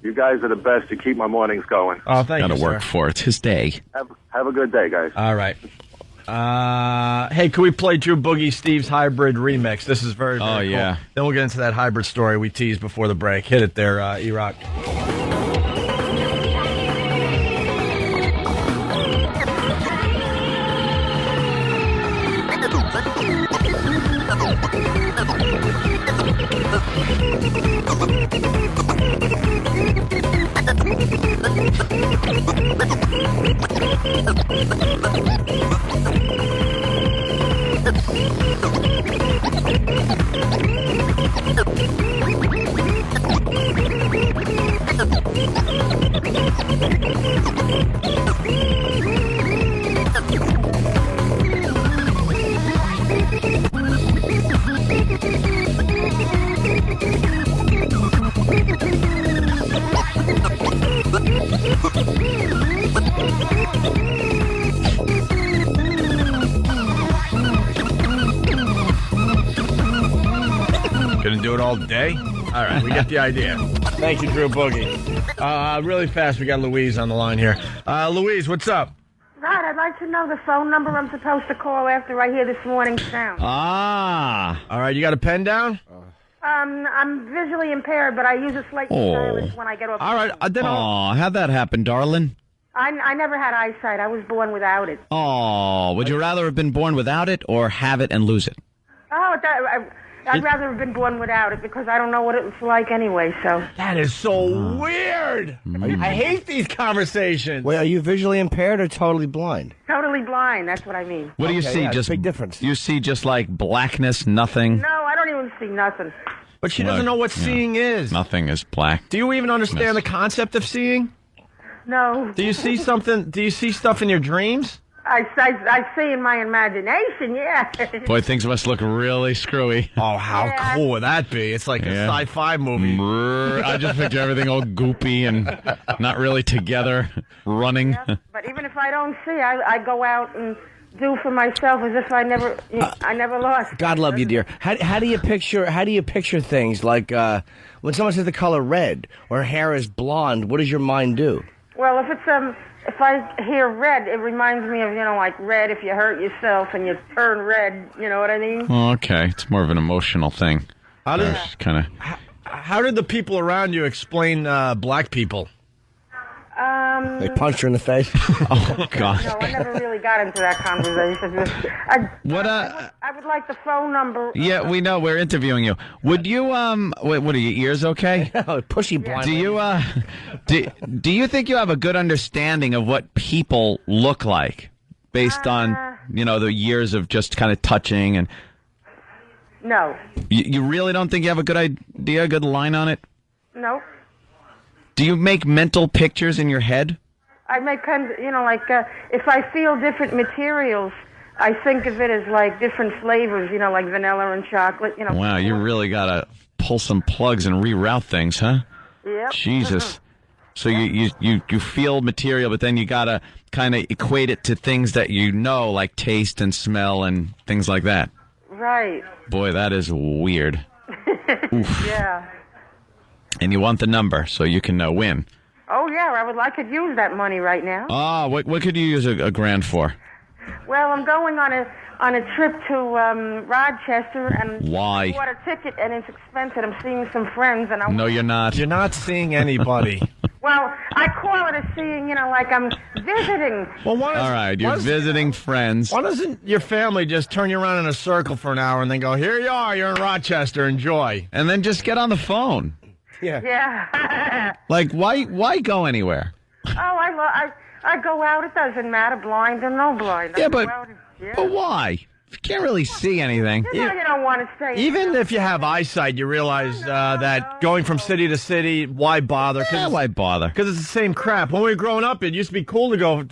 You guys are the best to keep my mornings going. Oh, thank you, Gotta work for it. It's his day. Have a good day, guys. All right. Hey, can we play Drew Boogie Steve's hybrid remix? This is very, very cool. yeah. Then we'll get into that hybrid story we teased before the break. Hit it there, E-Rock. Gonna do it all day? All right, we get the idea. Thank you, Drew Boogie. Really fast, we got Louise on the line here. Louise, what's up? Right, I'd like to know the phone number I'm supposed to call after I hear this morning's sound. All right, you got a pen down? I'm visually impaired, but I use a slate stylus when I get off. All right, then how'd that happen, darling? I never had eyesight. I was born without it. Oh, would you rather have been born without it or have it and lose it? Oh, I'd rather have been born without it because I don't know what it was like anyway, so. That is so weird. I hate these conversations. Wait, are you visually impaired or totally blind? Totally blind, that's what I mean. What do you see? Yeah, just big difference. You see just like blackness, nothing? No, I don't even see nothing. But she doesn't know what seeing is. Nothing is black. Do you even understand the concept of seeing? No. Do you see something? Do you see stuff in your dreams? I see in my imagination, yeah. Boy, things must look really screwy. Oh, how cool would that be? It's like a sci-fi movie. I just picture everything all goopy and not really together, running. Yeah, but even if I don't see, I go out and do for myself as if I never lost. God love you, dear. How do you picture things like when someone says the color red or hair is blonde? What does your mind do? Well, if I hear red, it reminds me of, like red if you hurt yourself and you turn red, you know what I mean? Okay, it's more of an emotional thing. How did the people around you explain black people? They punched her in the face. Oh, God. No, I never really got into that conversation. I would like the phone number. Yeah, we know. We're interviewing you. Would you, what are your ears okay? Pushy blind. Do you, do you think you have a good understanding of what people look like based on, the years of just kind of touching and... No. You really don't think you have a good idea, a good line on it? No. Do you make mental pictures in your head? I make if I feel different materials, I think of it as like different flavors, like vanilla and chocolate, Wow, you really got to pull some plugs and reroute things, huh? Yep. Jesus. So you feel material, but then you got to kind of equate it to things that like taste and smell and things like that. Right. Boy, that is weird. Oof. Yeah. And you want the number so you can win. Oh, yeah, I could use that money right now. Oh, what could you use a grand for? Well, I'm going on a trip to Rochester, and why? I bought a ticket, and it's expensive. I'm seeing some friends, and No, you're not. You're not seeing anybody. Well, I call it a seeing, like I'm visiting. Well, All right, you're visiting friends. Why doesn't your family just turn you around in a circle for an hour and then go, here you are, you're in Rochester, enjoy. And then just get on the phone. Yeah. Like, why go anywhere? I go out. It doesn't matter, blind or no blind. I Yeah, go but out and- but why? You can't really see anything. You don't want to stay. Even if you have eyesight, you realize that going from city to city, why bother? Why bother? Because it's the same crap. When we were growing up, it used to be cool to go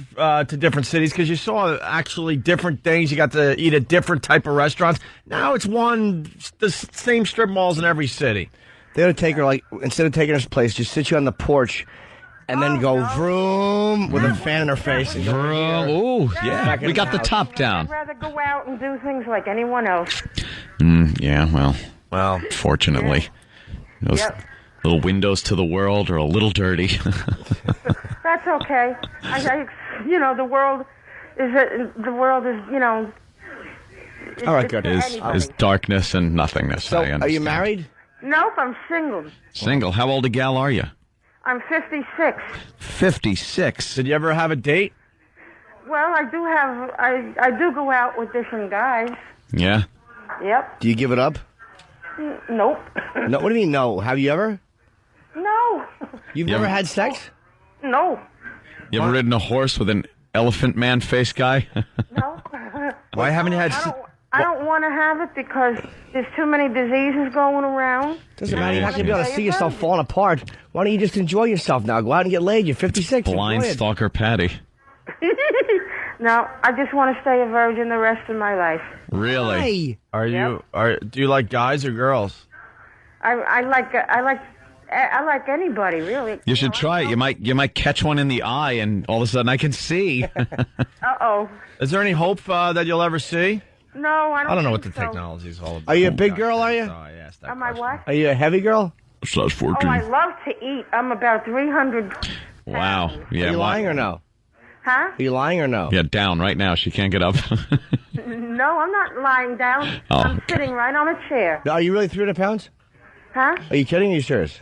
to different cities because you saw actually different things. You got to eat at different type of restaurants. Now it's the same strip malls in every city. They ought to take her, instead of taking her to place, just sit you on the porch and then go vroom with a fan in her face. And Vroom. Ooh, yeah. We got the top down. I'd rather go out and do things like anyone else. Yeah, well, fortunately. Those little windows to the world are a little dirty. That's okay. The world is, All right, good. Is darkness and nothingness. So, I understand. are you married? Nope, I'm single. Single. How old a gal are you? I'm 56. 56. Did you ever have a date? Well, I do go out with different guys. Yeah. Yep. Do you give it up? Nope. No. What do you mean, no? Have you ever? No. You've never had sex? No. You ever ridden a horse with an elephant man face guy? No. Why haven't you had I don't want to have it because there's too many diseases going around. Doesn't matter. You're not going to be able to see yourself falling apart. Why don't you just enjoy yourself now? Go out and get laid. You're 56. Blind Enjoy it. stalker Patty. No, I just want to stay a virgin the rest of my life. Really? Hey. Do you like guys or girls? I like anybody, really. You should try it. You might catch one in the eye, and all of a sudden I can see. Uh-oh. Is there any hope that you'll ever see? No, I don't. I don't know what the think so. technology is all about. Are you a big girl, are you? Am I what? Are you a heavy girl? Slash 14. Oh, I love to eat. I'm about 300. Wow. Yeah. Are you lying or no? Huh? Are you lying or no? Yeah, down right now. She can't get up. No, I'm not lying down. Oh, I'm sitting right on a chair. Are you really 300 pounds? Huh? Are you kidding? Are you serious?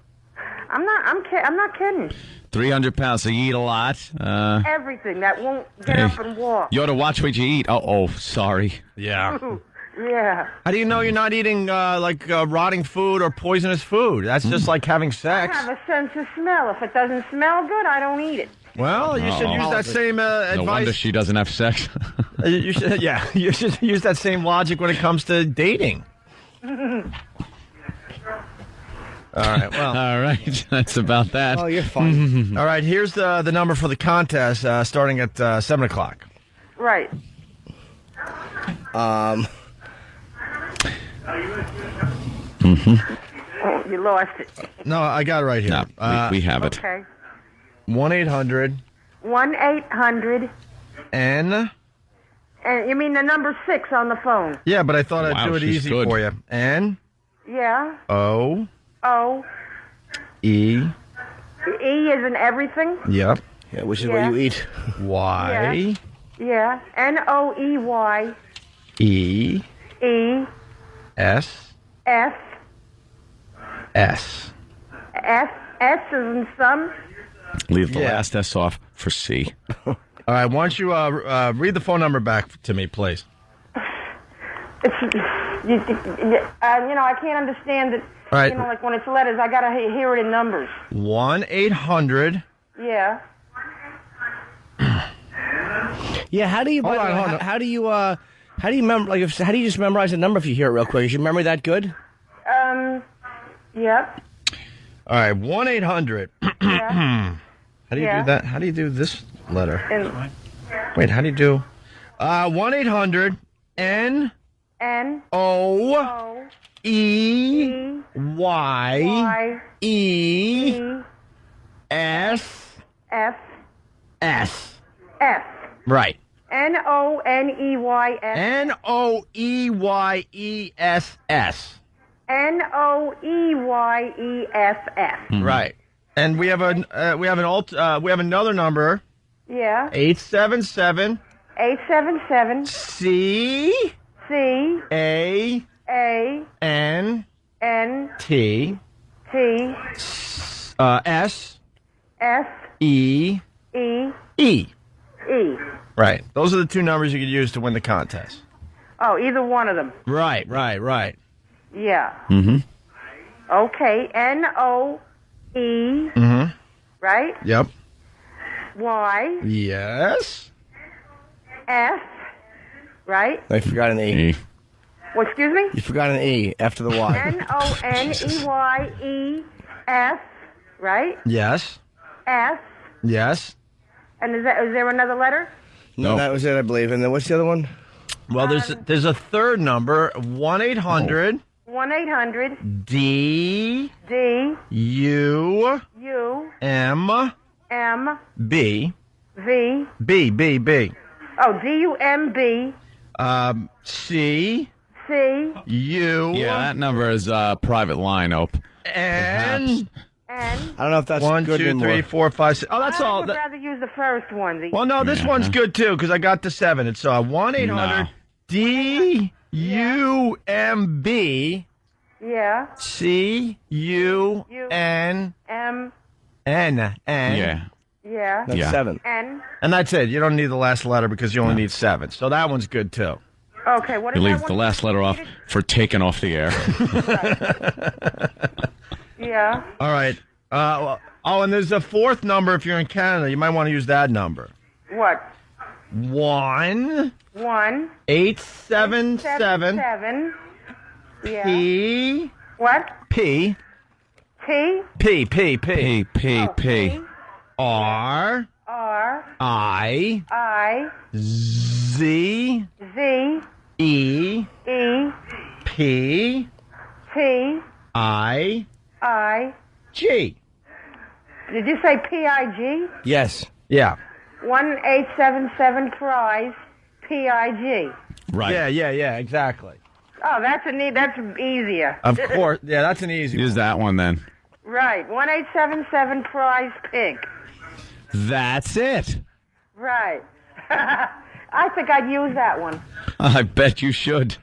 I'm not kidding. 300 pounds. So you eat a lot. Everything that won't get up and walk. You ought to watch what you eat. Oh, sorry. Yeah. Yeah. How do you know you're not eating rotting food or poisonous food? That's just like having sex. I have a sense of smell. If it doesn't smell good, I don't eat it. Well, you should use that same advice. No wonder she doesn't have sex. You should use that same logic when it comes to dating. All right, well. All right, that's about that. Oh, you're fine. All right, here's the number for the contest starting at 7 o'clock. Right. Mm-hmm. Oh, you lost it. No, I got it right here. No, we have it. Okay. 1-800. 1-800. N. And you mean the number 6 on the phone? Yeah, but I thought I'd Wow, do it she's easy good. for you. N. Yeah. O. O. E. E is in everything? Yep. Yeah, which is where you eat. Y. Yeah. Noey. E. E. S. F. S. F. S is in some. Leave the last S off for C. All right, why don't you read the phone number back to me, please? I can't understand it. All right. Like when it's letters, I gotta hear it in numbers. 1-800. Yeah. Yeah, how do you? Hold on. How do you? How do you remember? How do you just memorize a number if you hear it real quick? Is your memory that good? Yep. All right, 1-800. Yeah. How do you do that? How do you do this letter? And Wait, how do you do? 1-800 N. N. O. O. E. Y. Y. E. E. S. F. S. F. Right. Noneys. Noeyess. Noeyess. Right. And we have another number. Yeah. 877 877 C C A A N N T T S S S E E E. E. Right. Those are the two numbers you could use to win the contest. Oh, either one of them. Right. Yeah. Mm-hmm. Okay. NOE. Mm-hmm. Right. Yep. Y. Yes. F. Right. I forgot an E. Well, excuse me. You forgot an E after the Y. NONEYE F. Right. Yes. F. Yes. And is there another letter? No, that was it, I believe. And then what's the other one? Well, there's a third number, 1-800 1-800 D D U U M M B V B. Oh, DUMB C C U. Yeah, that number is private line, Ope. N. And I don't know if that's 1, good 2, anymore. 3, 4, 5, 6. Oh, that's I all. would rather use the first one. Well, no, this one's good too because I got the 7. It's 1-800 DUMB Yeah. CUNN. M. Yeah. Yeah. That's 7. N. And that's it. You don't need the last letter because you only need 7. So that one's good too. Okay. What You is leave that the one? last letter off for taking off the air. Yeah. All right. And there's a fourth number if you're in Canada. You might want to use that number. What? 1 1 877 7. Yeah. P What? P T P R R I I Z Z E E P T I I. G. Did you say PIG? Yes. Yeah. 1877 prize PIG. Right. Yeah, exactly. Oh, that's easier. Of course. Yeah, that's an easy one. Use that one then. Right. 1877 prize pig. That's it. Right. I think I'd use that one. I bet you should.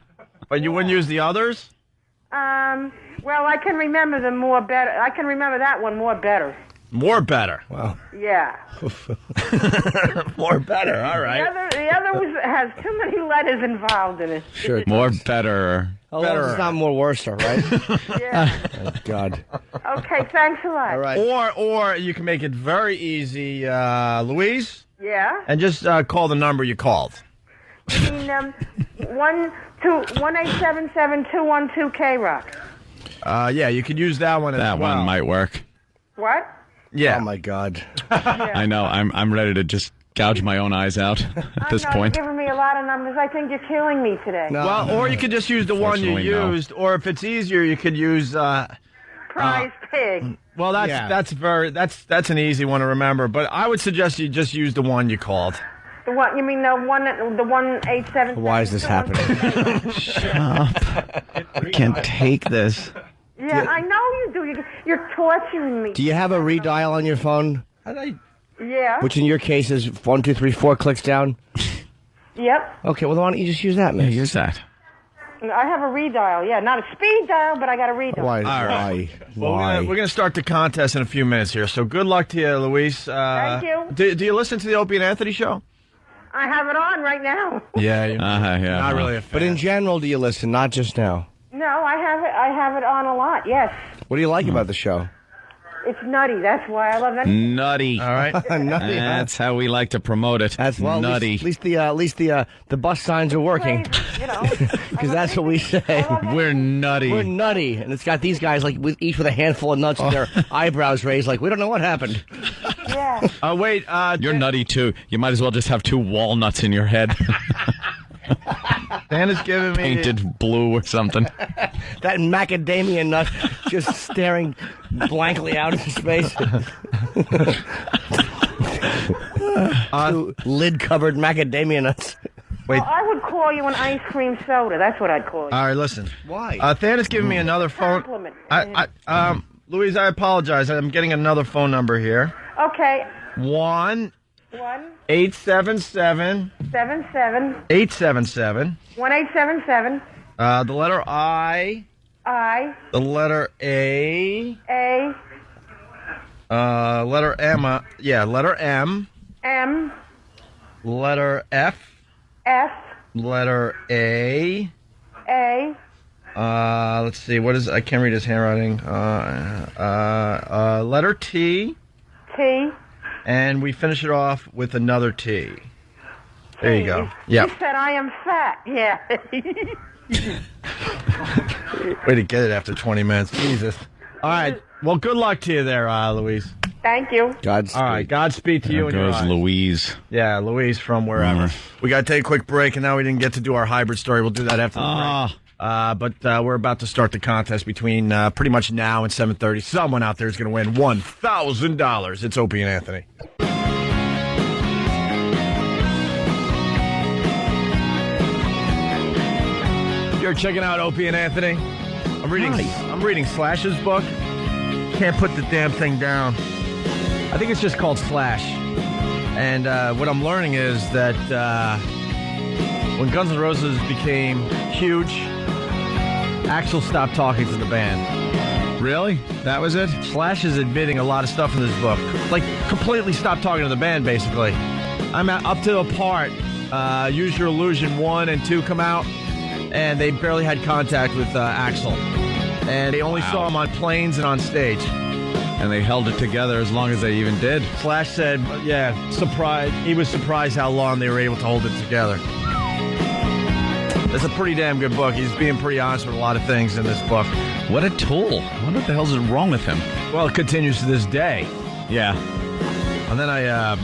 But you wouldn't use the others? Well, I can remember them more better. I can remember that one more better. More better. Wow. Yeah. More better. All right. The other has too many letters involved in it. Sure. More better. Oh, it's not more worse, right? Yeah. Oh, God. Okay, thanks a lot. All right. Or you can make it very easy, Louise, Yeah? and just call the number you called. I mean, 1-877-212 K-Rock. Yeah, you could use that one as That well. one might work. What? Yeah. Oh, my God. I know. I'm ready to just gouge my own eyes out at this I know, point. You're giving me a lot of numbers. I think you're killing me today. No. Well, or you could just use the one you Unfortunately, no. used, or if it's easier, you could use. Prize pig. Well, that's an easy one to remember. But I would suggest you just use the one you called. The one? You mean the 1877? Why is this happening? Shut up. I can't take this. Yeah, I know you do. You're torturing me. Do you have a redial on your phone? Yeah. Which in your case is 1, 2, 3, 4 clicks down? Yep. Okay, well, why don't you just use that, man? Use that. I have a redial. Yeah, not a speed dial, but I got a redial. Why? All right. Well, Why? we're gonna start the contest in a few minutes here. So good luck to you, Luis. Thank you. Do you listen to the Opie and Anthony show? I have it on right now. Yeah. You're not really a fan. But in general, do you listen? Not just now. No, I have it on a lot. Yes. What do you like about the show? It's nutty. That's why I love it. Nutty. All right. Nutty. That's how we like to promote it. That's well, nutty. At least the bus signs are working. You know. Because that's what we say. We're nutty. We're nutty, and it's got these guys like each with a handful of nuts and their eyebrows raised, like we don't know what happened. Yeah. Wait. You're nutty too. You might as well just have 2 walnuts in your head. Dan is giving me Painted blue or something. That macadamia nut just staring blankly out into space. 2 lid-covered macadamia nuts. Wait. Well, I would call you an ice cream soda. That's what I'd call you. All right, listen. Why? Than is giving me another phone. Compliment. Louise, I apologize. I'm getting another phone number here. Okay. 1 1 877 77 877. 1877 The letter I. I The letter A. A Letter M. Letter M. M. Letter F. F. Letter A. A. Let's see. What is? I can't read his handwriting. Letter T. T. And we finish it off with another T. There you go. Yeah. You said I am fat. Yeah. Way to get it after 20 minutes. Jesus. All right. Well, good luck to you there, Louise. Thank you. Godspeed. All right. Godspeed to you and your goes eyes. Louise. Yeah, Louise from wherever. We got to take a quick break, and now we didn't get to do our hybrid story. We'll do that after the break. But we're about to start the contest between pretty much now and 7:30. Someone out there is going to win $1,000. It's Opie and Anthony. You're checking out Opie and Anthony. I'm reading Slash's book. Can't put the damn thing down. I think it's just called Slash. And what I'm learning is that when Guns N' Roses became huge, Axl stopped talking to the band. Really? That was it? Slash is admitting a lot of stuff in this book. Like, completely stopped talking to the band, basically. I'm up to the part, Use Your Illusion 1 and 2 come out, and they barely had contact with Axl. And they only saw him on planes and on stage. And they held it together as long as they even did. Slash said, surprised. He was surprised how long they were able to hold it together. It's a pretty damn good book. He's being pretty honest with a lot of things in this book. What a tool. What the hell's wrong with him? Well, it continues to this day. Yeah. And then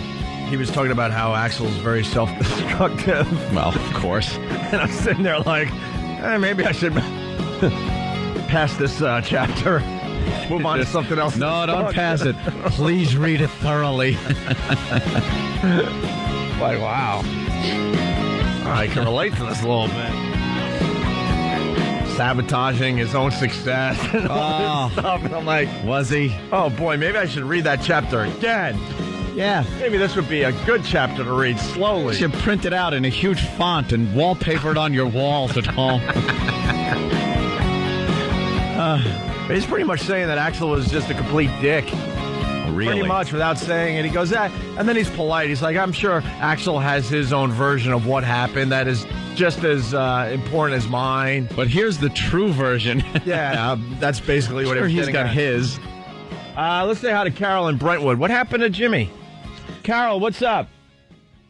he was talking about how Axl's very self-destructive. Well, of course. And I'm sitting there like, maybe I should pass this chapter. Move on to something else. No, don't pass it. Please read it thoroughly. Like, wow. I can relate to this a little bit. Sabotaging his own success and all this stuff. And I'm like, was he? Oh, boy, maybe I should read that chapter again. Yeah. Maybe this would be a good chapter to read slowly. You should print it out in a huge font and wallpaper it on your walls at home. He's pretty much saying that Axl was just a complete dick. Really? Pretty much, without saying it. He goes, and then he's polite. He's like, I'm sure Axl has his own version of what happened that is just as important as mine. But here's the true version. Yeah, that's basically what he's got his. Let's say hi to Carol in Brentwood. What happened to Jimmy? Carol, what's up?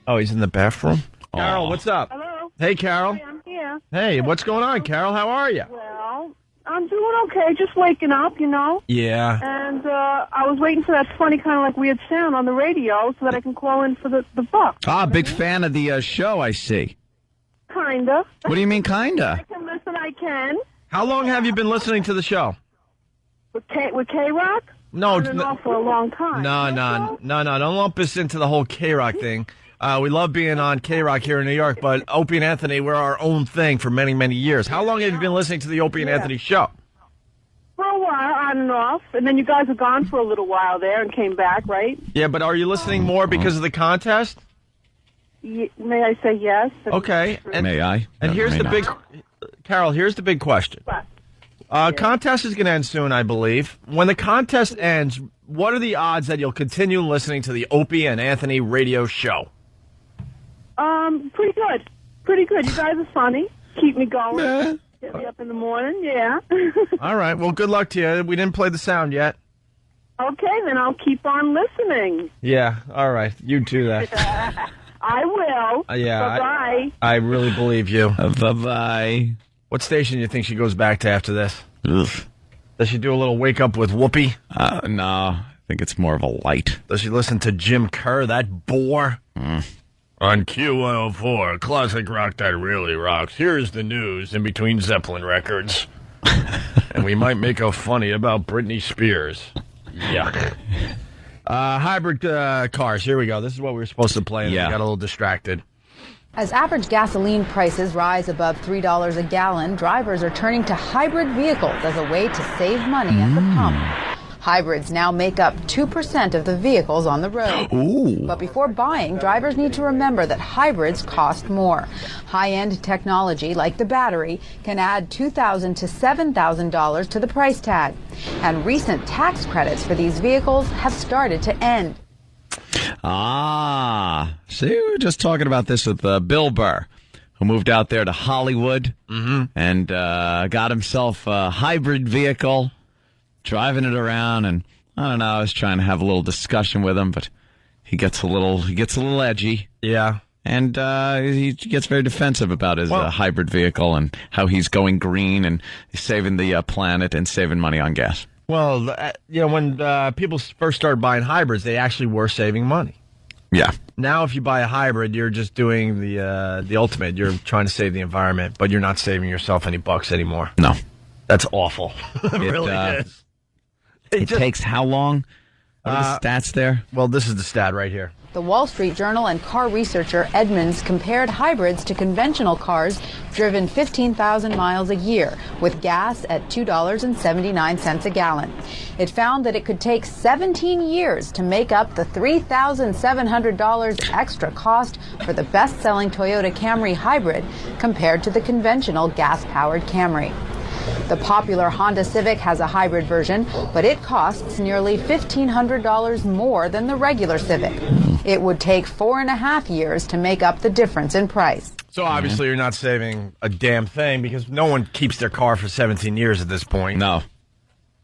Oh, he's in the bathroom? Carol, what's up? Hello. Hey, Carol. Hey, I'm here. Hey, what's going on, Carol? How are you? Well, I'm doing okay. Just waking up, you know. Yeah. And I was waiting for that funny kind of like weird sound on the radio so that I can call in for the book. Big fan of the show, I see. Kinda. What do you mean, kinda? I can listen, I can. How long have you been listening to the show? With K-Rock? No, On and off for a long time. No. Don't lump us into the whole K-Rock thing. We love being on K-Rock here in New York, but Opie and Anthony, we're our own thing for many, many years. How long have you been listening to the Opie and Anthony show? For a while, on and off. And then you guys were gone for a little while there and came back, right? Yeah, but are you listening more because of the contest? May I say yes? Okay. And, may I? And here's the big... Carol, here's the big question. What? Contest is going to end soon, I believe. When the contest ends, what are the odds that you'll continue listening to the Opie and Anthony radio show? Pretty good. Pretty good. You guys are funny. Keep me going. Get me up in the morning, yeah. All right. Well, good luck to you. We didn't play the sound yet. Okay, then I'll keep on listening. Yeah. All right. You do that. I will. Yeah. Bye-bye. I really believe you. Bye-bye. What station do you think she goes back to after this? Ugh. Does she do a little wake up with Whoopi? No. I think it's more of a light. Does she listen to Jim Kerr, that bore? On Q104, classic rock that really rocks. Here's the news in between Zeppelin records. And we might make a funny about Britney Spears. Yuck. Hybrid cars. Here we go. This is what we were supposed to play, and we got a little distracted. As average gasoline prices rise above $3 a gallon, drivers are turning to hybrid vehicles as a way to save money at the pump. Hybrids now make up 2% of the vehicles on the road. Ooh. But before buying, drivers need to remember that hybrids cost more. High-end technology, like the battery, can add $2,000 to $7,000 to the price tag. And recent tax credits for these vehicles have started to end. See, we were just talking about this with Bill Burr, who moved out there to Hollywood and got himself a hybrid vehicle, driving it around, and I don't know, I was trying to have a little discussion with him, but he gets a little edgy. Yeah. And he gets very defensive about his hybrid vehicle and how he's going green and saving the planet and saving money on gas. Well, when people first started buying hybrids, they actually were saving money. Yeah. Now, if you buy a hybrid, you're just doing the ultimate. You're trying to save the environment, but you're not saving yourself any bucks anymore. No. That's awful. It really is. It takes how long? What are the stats there? Well, this is the stat right here. The Wall Street Journal and car researcher Edmunds compared hybrids to conventional cars driven 15,000 miles a year, with gas at $2.79 a gallon. It found that it could take 17 years to make up the $3,700 extra cost for the best-selling Toyota Camry hybrid compared to the conventional gas-powered Camry. The popular Honda Civic has a hybrid version, but it costs nearly $1,500 more than the regular Civic. It would take 4.5 years to make up the difference in price. So obviously you're not saving a damn thing because no one keeps their car for 17 years at this point. No.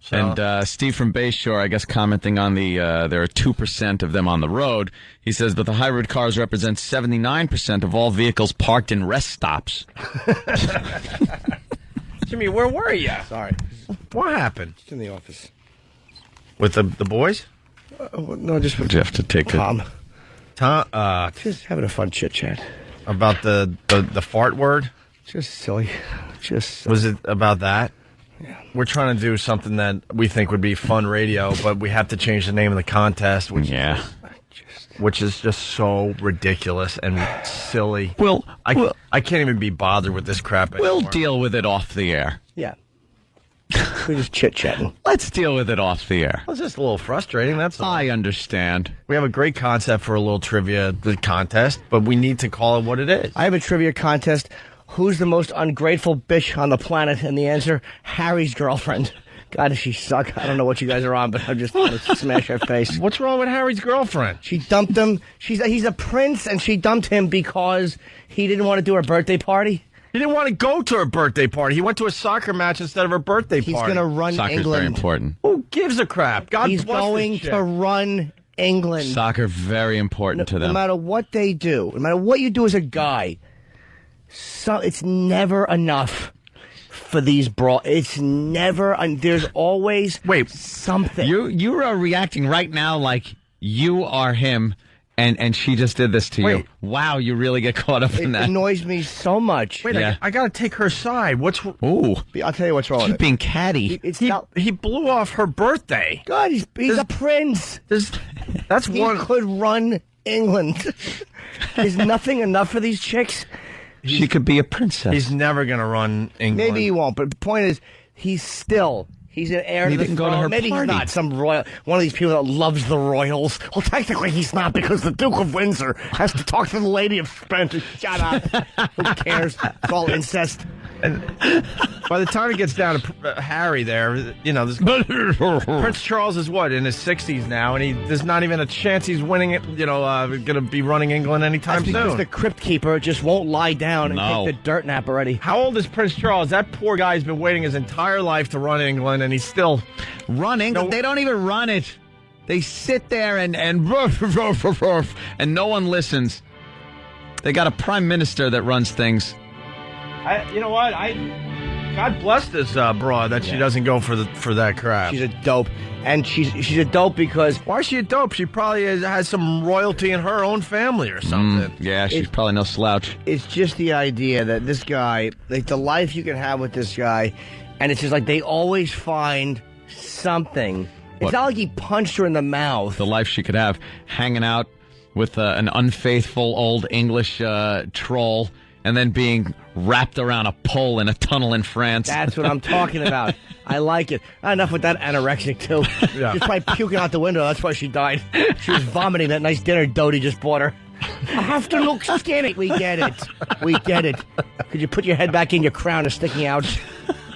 So. And Steve from Bayshore, I guess, commenting on there are 2% of them on the road. He says, but the hybrid cars represent 79% of all vehicles parked in rest stops. Jimmy, where were you? Sorry. What happened? Just in the office. With the boys? No, just with you have to take Tom. Tom, just having a fun chit chat about the fart word. Just silly. Was it about that? Yeah. We're trying to do something that we think would be fun radio, but we have to change the name of the contest, which is just so ridiculous and silly. I can't even be bothered with this crap anymore. We'll deal with it off the air. Yeah. We're just chit-chatting. Let's deal with it off the air. It's just a little frustrating, that's all. I understand. We have a great concept for a little trivia contest, but we need to call it what it is. I have a trivia contest. Who's the most ungrateful bitch on the planet? And the answer, Harry's girlfriend. God, does she suck? I don't know what you guys are on, but I'm just going to smash her face. What's wrong with Harry's girlfriend? She dumped him. He's a prince, and she dumped him because he didn't want to do her birthday party. He didn't want to go to her birthday party. He went to a soccer match instead of her birthday party. He's going to run Soccer's England. Very important. Who gives a crap? He's going to run England. Soccer, very important to them. No matter what they do, no matter what you do as a guy, it's never enough for these It's never. There's always something. You are reacting right now like you are him, and she just did this to you. Wow, you really get caught up in that. It annoys me so much. Wait, I got to take her side. Ooh. I'll tell you what's wrong with it. Being catty. He blew off her birthday. God, he's a prince. That's he could run England. Is nothing enough for these chicks? She could be a princess. He's never going to run England. Maybe he won't, but the point is, he's an heir to the throne. Go to her Maybe party. He's not some royal, one of these people that loves the royals. Well, technically he's not because the Duke of Windsor has to talk to the Lady of Spencer. Shut up. Who cares? It's all incest. And by the time it gets down to Harry there, this Prince Charles is in his 60s now, and there's not even a chance he's winning it, going to be running England anytime soon. Because the crypt keeper just won't lie down and take the dirt nap already. How old is Prince Charles? That poor guy's been waiting his entire life to run England, and he's still running. They don't even run it. They sit there and no one listens. They got a prime minister that runs things. You know what? God bless this broad that she doesn't go for that crap. She's a dope, and she's a dope because why is she a dope? She probably has some royalty in her own family or something. Yeah, she's probably no slouch. It's just the idea that this guy, like the life you can have with this guy, and it's just like they always find something. It's not like he punched her in the mouth. The life she could have, hanging out with an unfaithful old English troll and then being wrapped around a pole in a tunnel in France. That's what I'm talking about. I like it. Enough with that anorexic, too. Yeah. She's probably puking out the window. That's why she died. She was vomiting that nice dinner Dodie just bought her. I have to look skinny. We get it. We get it. Could you put your head back in? Your crown is sticking out.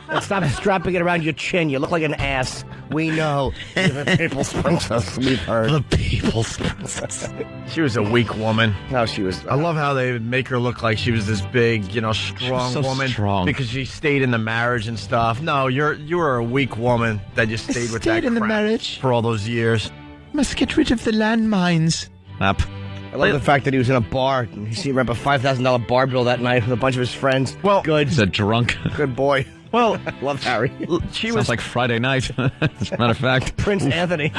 And stop strapping it around your chin. You look like an ass. We know. You're the people's princess. We've heard. The people's princess. She was a weak woman. No, she was. I love how they would make her look like she was this big, strong so woman. strong. Because she stayed in the marriage and stuff. No, you were a weak woman that just stayed with that in the crap marriage. for all those years. Must get rid of the landmines. Up. I love the fact that he was in a bar. And he rep a $5,000 bar bill that night with a bunch of his friends. Well, good. He's a drunk. Good boy. Well, love Harry. She Sounds like Friday night, as a matter of fact. Prince Anthony.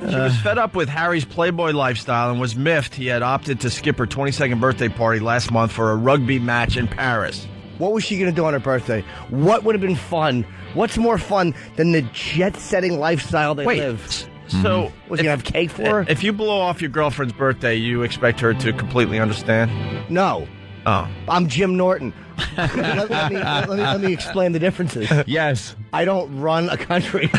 She was fed up with Harry's Playboy lifestyle and was miffed he had opted to skip her 22nd birthday party last month for a rugby match in Paris. What was she going to do on her birthday? What would have been fun? What's more fun than the jet-setting lifestyle they live? So, was he going to have cake for her? If you blow off your girlfriend's birthday, you expect her to completely understand? No. Oh. I'm Jim Norton. let me explain the differences. Yes. I don't run a country.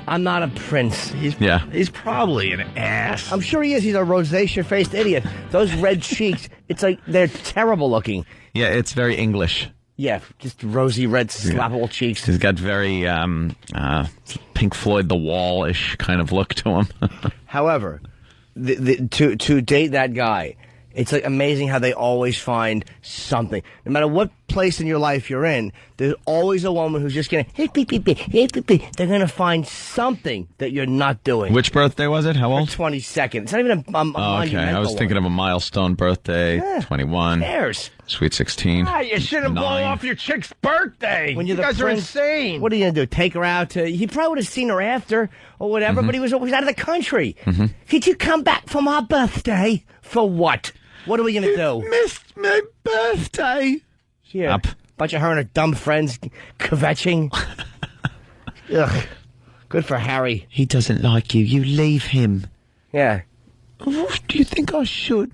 I'm not a prince. He's probably an ass. I'm sure he is. He's a rosacea-faced idiot. Those red cheeks, it's like they're terrible looking. Yeah, it's very English. Yeah, just rosy red slappable cheeks. He's got very Pink Floyd The Wall-ish kind of look to him. However, to date that guy, it's like amazing how they always find something. No matter what place in your life you're in, there's always a woman who's just going to, they're going to find something that you're not doing. Which birthday was it? How old? 22nd. It's not even a okay, monumental I was thinking of a milestone birthday. Yeah. 21. Who cares? Sweet 16. You shouldn't blow 9. off your chick's birthday. When you guys are insane. What are you going to do? Take her out to... He probably would have seen her after or whatever, but he was always out of the country. Did you come back for my birthday? For what? What are we going to do? Missed my birthday. Yeah. Bunch of her and her dumb friends kvetching. Ugh. Good for Harry. He doesn't like you. You leave him. Yeah. Oh, do you think I should?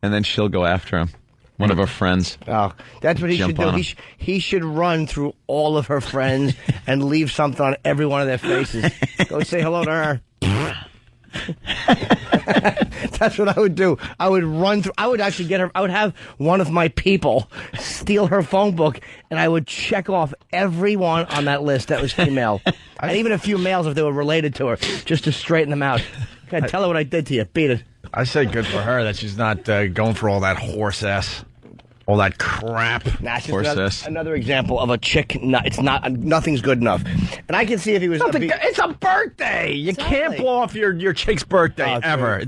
And then she'll go after him. One of her friends. Oh, that's what he should do. He should run through all of her friends and leave something on every one of their faces. Go say hello to her. That's what I would do. I would run through. I would actually get her. I would have one of my people steal her phone book, and I would check off everyone on that list that was female, and even a few males if they were related to her, just to straighten them out. God, tell her what I did to you. Beat it. I say good for her that she's not going for all that horse ass. All that crap. Nah, another example of a chick. Nothing's good enough. And I can see if he was. It's a birthday. You can't blow off your chick's birthday ever.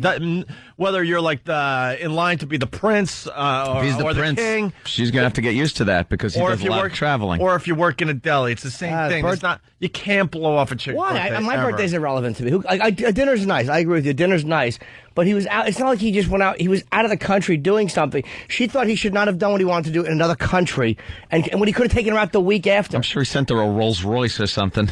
Whether you're like in line to be the prince or, He's the or prince. the king. She's going to have to get used to that because he does a lot of traveling. Or if you work in a deli, it's the same thing. It's not. You can't blow off a chick's birthday. My ever. birthday's irrelevant to me. Dinner's nice. I agree with you. Dinner's nice. But he was out. It's not like he just went out. He was out of the country doing something. She thought he should not have done what he wanted to do in another country. And when he could have taken her out the week after. I'm sure he sent her a Rolls Royce or something.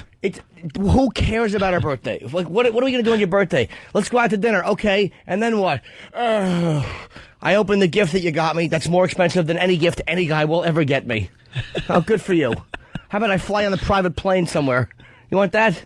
Who cares about her birthday? Like, what are we going to do on your birthday? Let's go out to dinner. Okay. And then what? I opened the gift that you got me. That's more expensive than any gift any guy will ever get me. Oh, good for you. How about I fly on the private plane somewhere? You want that?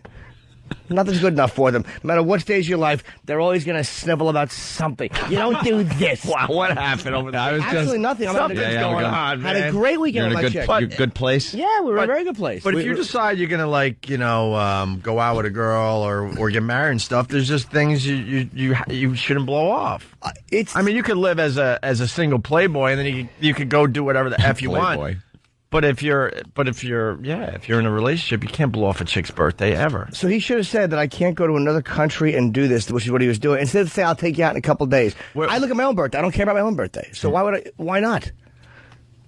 Nothing's good enough for them. No matter what stage of your life, they're always going to snivel about something. You don't do this. Wow, what happened over there? Absolutely nothing. Something's going on, man. Had a great weekend with my chick. Good place? Yeah, we were in a very good place. But if you decide you're going to, go out with a girl or get married and stuff, there's just things you shouldn't blow off. You could live as a single playboy, and then you could go do whatever the F you want. But if you're in a relationship, you can't blow off a chick's birthday ever. So he should have said that I can't go to another country and do this, which is what he was doing. Instead of saying I'll take you out in a couple of days. I look at my own birthday. I don't care about my own birthday. So why not?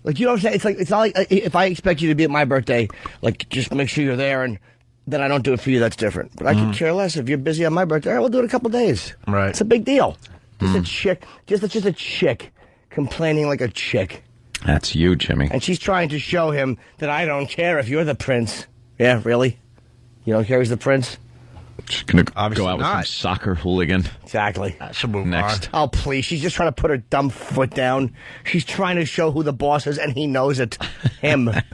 Like, you know what I'm saying? It's not like if I expect you to be at my birthday, like, just make sure you're there, and then I don't do it for you. That's different. But I could care less if you're busy on my birthday. All right, we'll do it in a couple of days. Right. It's a big deal. Just a chick, just a chick complaining like a chick. That's you, Jimmy. And she's trying to show him that I don't care if you're the prince. Yeah, really? You don't care he's the prince? Just going to Obviously go out with not. some soccer hooligan. Exactly. She'll move Next. Oh, please. She's just trying to put her dumb foot down. She's trying to show who the boss is, and he knows it. Him. That's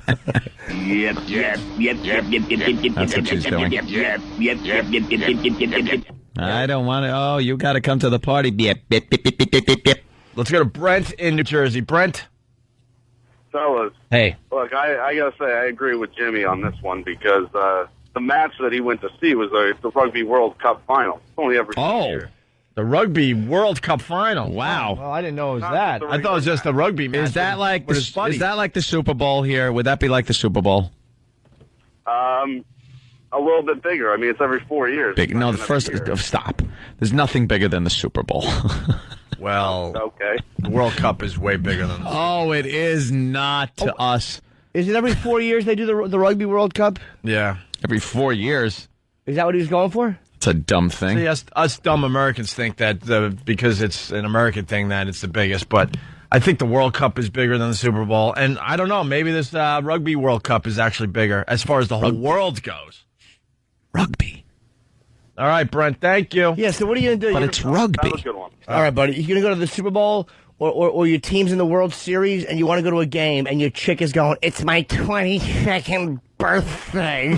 what she's doing. I don't want to. Oh, you got to come to the party. Let's go to Brent in New Jersey. Brent? Fellas, Hey. look, I gotta say, I agree with Jimmy on this one because the match that he went to see was the Rugby World Cup final. It's only every year. The Rugby World Cup final. Wow. Well, I didn't know it was that. I thought it was just the rugby match. Is that like with his buddies. is that like the Super Bowl here? Would that be like the Super Bowl? A little bit bigger. I mean, it's every 4 years. Big? No, the first. Stop. There's nothing bigger than the Super Bowl. Well, okay. The World Cup is way bigger than the Oh, it is not to us. Is it every 4 years they do the Rugby World Cup? Yeah. Every 4 years. Is that what he was going for? It's a dumb thing. See, us dumb Americans think that because it's an American thing that it's the biggest, but I think the World Cup is bigger than the Super Bowl, and I don't know, maybe this Rugby World Cup is actually bigger as far as the whole world goes. Rugby. All right, Brent, thank you. Yeah, so what are you going to do? But it's rugby. That was a good one. All right, buddy. You're going to go to the Super Bowl or your team's in the World Series and you want to go to a game and your chick is going, it's my 22nd birthday.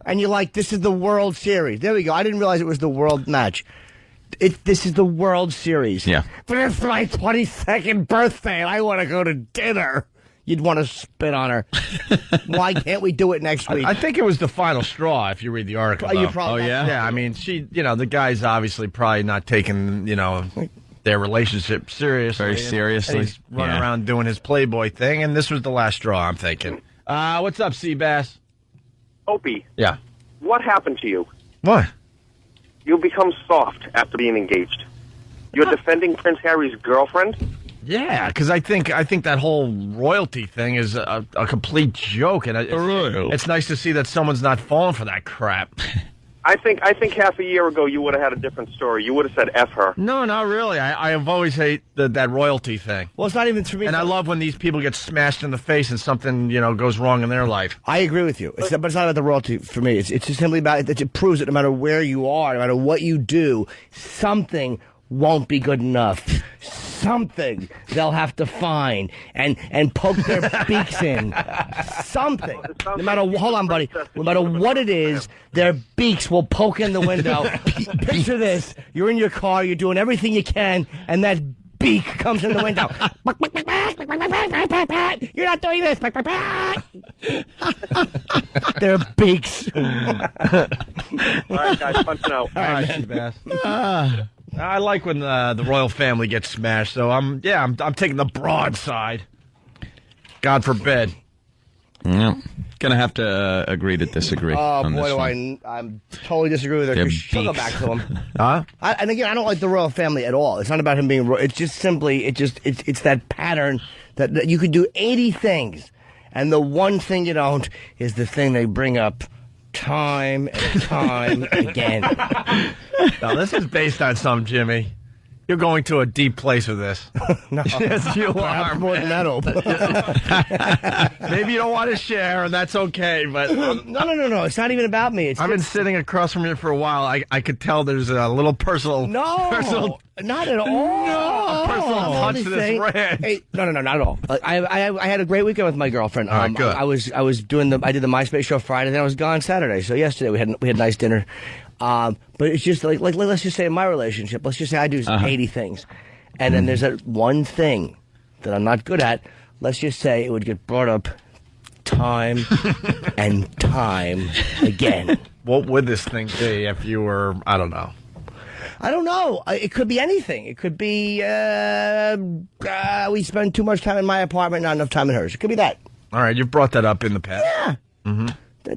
And you're like, this is the World Series. There we go. I didn't realize it was the World match. This is the World Series. Yeah. But it's my 22nd birthday and I want to go to dinner. You'd want to spit on her. Why can't we do it next week? I think it was the final straw, if you read the article. Oh, you though. probably- Yeah, I mean, the guy's obviously probably not taking, their relationship seriously. Very seriously. And he's running Yeah. around doing his Playboy thing, and this was the last straw, I'm thinking. What's up, Seabass? Opie, Yeah. what happened to you? What? You become soft after being engaged. You're defending Prince Harry's girlfriend? Yeah, because I think that whole royalty thing is a complete joke, and it's nice to see that someone's not falling for that crap. I think half a year ago you would have had a different story. You would have said F her. No, not really. I have always hated that royalty thing. Well, it's not even for me. And I love when these people get smashed in the face and something, goes wrong in their life. I agree with you. But it's not about the royalty for me. It's just simply about it. It proves that no matter where you are, no matter what you do, something won't be good enough. Something they'll have to find and poke their beaks in. Something. No matter, hold on, buddy. No matter what it is, their beaks will poke in the window. Picture this. You're in your car, you're doing everything you can, and that beak comes in the window. You're not doing this. Their beaks. All right, guys, punching out. All right, Seabass. I like when the royal family gets smashed, so I'm taking the broad side. God forbid. Yeah. Gonna have to agree to disagree. Oh, on boy, this do one. I'm totally disagree with her. Their 'Cause she'll go beaks. back to him. Huh? And again, I don't like the royal family at all. It's not about him being royal. It's just simply, it's that pattern that you could do 80 things, and the one thing you don't is the thing they bring up time and time again. Now, this is based on some, Jimmy. You're going to a deep place with this. No. Yes, you Perhaps are. more than that, Hope. Maybe you don't want to share, and that's okay, but... No. It's not even about me. I've been sitting across from you for a while. I could tell there's a little personal... No, not at all. No, personal touch to this rant. Hey, no, not at all. I had a great weekend with my girlfriend. All right, good. I was doing I did the MySpace show Friday, then I was gone Saturday. So yesterday we had nice dinner. But it's just like let's just say in my relationship, let's just say I do 80 things, and then there's that one thing that I'm not good at. Let's just say it would get brought up time and time again. What would this thing be if you were, I don't know. I don't know. It could be anything. It could be we spend too much time in my apartment, not enough time in hers. It could be that. All right, you've brought that up in the past. Yeah. Mm-hmm.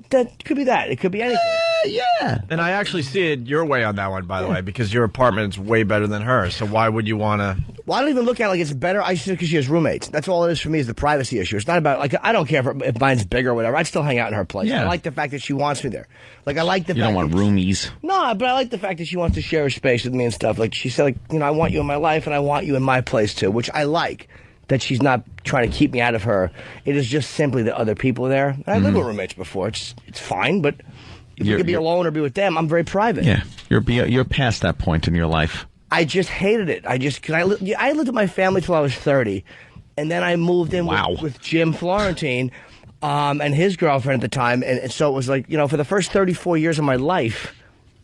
That could be that. It could be anything. Yeah. And I actually see it your way on that one, by the way, because your apartment's way better than hers. So why would you want to... Well, I don't even look at it like it's better. I just because she has roommates. That's all it is for me is the privacy issue. It's not about, I don't care if mine's bigger or whatever. I'd still hang out in her place. Yeah. I like the fact that she wants me there. I like the fact You don't want that roomies. No, but I like the fact that she wants to share her space with me and stuff. Like, she said, I want you in my life and I want you in my place too, which I like. That she's not trying to keep me out of her. It is just simply that other people are there. And I lived with roommates before. It's fine, but if you could be alone or be with them, I'm very private. Yeah, you're past that point in your life. I just hated it. I lived with my family till I was 30, and then I moved in with Jim Florentine and his girlfriend at the time, and so it was like, for the first 34 years of my life,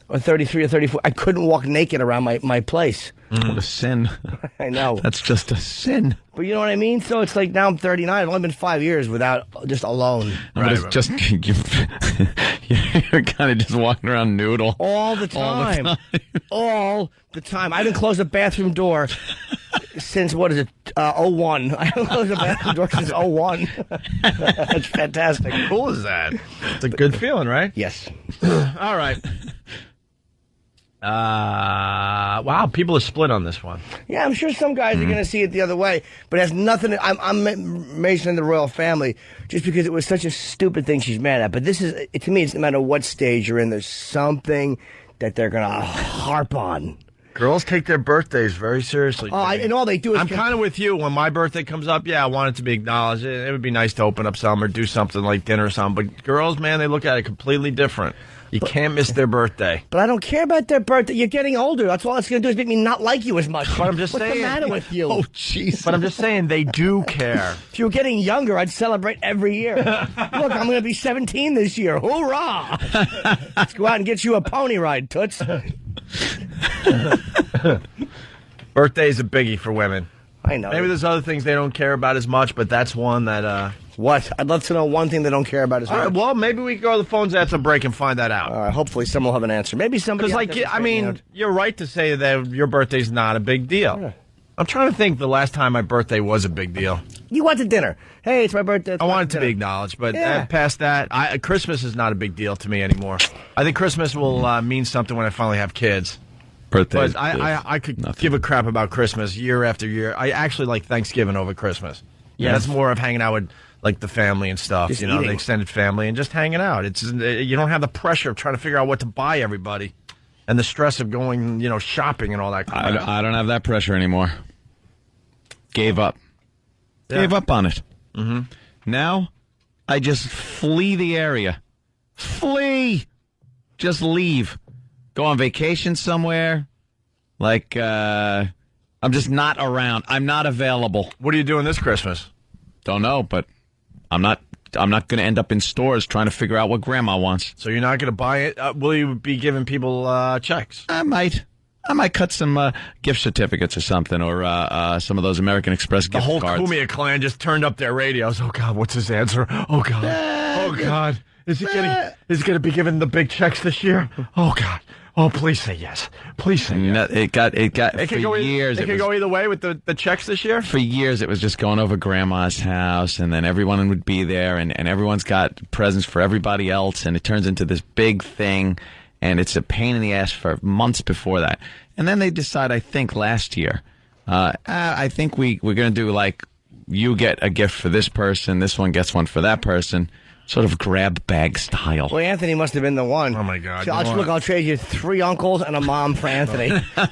or 33 or 34, I couldn't walk naked around my place. What a sin. I know. That's just a sin. But you know what I mean? So it's like now I'm 39. I've only been 5 years without, just alone. But it's just, you're kind of just walking around noodle. All the time. All the time. I haven't closed a bathroom door since, 01. I haven't closed a bathroom door since 01. That's fantastic. How cool is that? It's a good feeling, right? Yes. All right. Wow, people are split on this one. Yeah, I'm sure some guys are going to see it the other way, but it has nothing. I'm mentioning the royal family just because it was such a stupid thing she's mad at. But this is, to me, it's no matter what stage you're in, there's something that they're going to harp on. Girls take their birthdays very seriously. And all they do is... I'm kind of with you. When my birthday comes up, I want it to be acknowledged. It would be nice to open up some or do something like dinner or something. But girls, man, they look at it completely different. You can't miss their birthday. But I don't care about their birthday. You're getting older. That's all it's going to do is make me not like you as much. But I'm just saying. What's the matter with you? Oh, jeez. But I'm just saying they do care. If you were getting younger, I'd celebrate every year. Look, I'm going to be 17 this year. Hoorah! Let's go out and get you a pony ride, Toots. Birthday's a biggie for women. I know. Maybe there's other things they don't care about as much, but that's one that... What? I'd love to know one thing they don't care about as much. All right, well, maybe we can go to the phones after the break and find that out. All right, hopefully someone will have an answer. Maybe somebody... Because, you're right to say that your birthday's not a big deal. Yeah. I'm trying to think the last time my birthday was a big deal. You went to dinner. Hey, it's my birthday. I want it to be acknowledged, but past that, Christmas is not a big deal to me anymore. I think Christmas will mean something when I finally have kids. Birthdays. But I could give a crap about Christmas year after year. I actually like Thanksgiving over Christmas. Yeah, that's more of hanging out with the family and stuff, just the extended family, and just hanging out. It's you don't have the pressure of trying to figure out what to buy everybody, and the stress of going, shopping and all that. I don't have that pressure anymore. Gave up. Yeah. Gave up on it. Mm-hmm. Now, I just flee the area. Flee. Just leave. Go on vacation somewhere. I'm just not around. I'm not available. What are you doing this Christmas? Don't know, but I'm not going to end up in stores trying to figure out what Grandma wants. So you're not going to buy it? Will you be giving people checks? I might cut some gift certificates or something, or some of those American Express gift cards. The whole Cumia clan just turned up their radios. Oh, God, what's his answer? Oh, God. Oh, God. Is he going to be giving the big checks this year? Oh, God. Oh, please say yes. Please say yes. No, it got for years. It could go either way with the checks this year? For years, it was just going over Grandma's house, and then everyone would be there, and everyone's got presents for everybody else, and it turns into this big thing, and it's a pain in the ass for months before that. And then they decide, I think, last year, I think we're going to do you get a gift for this person, this one gets one for that person. Sort of grab bag style. Well, Anthony must have been the one. Oh, my God. So I'll trade you 3 uncles and a mom for Anthony.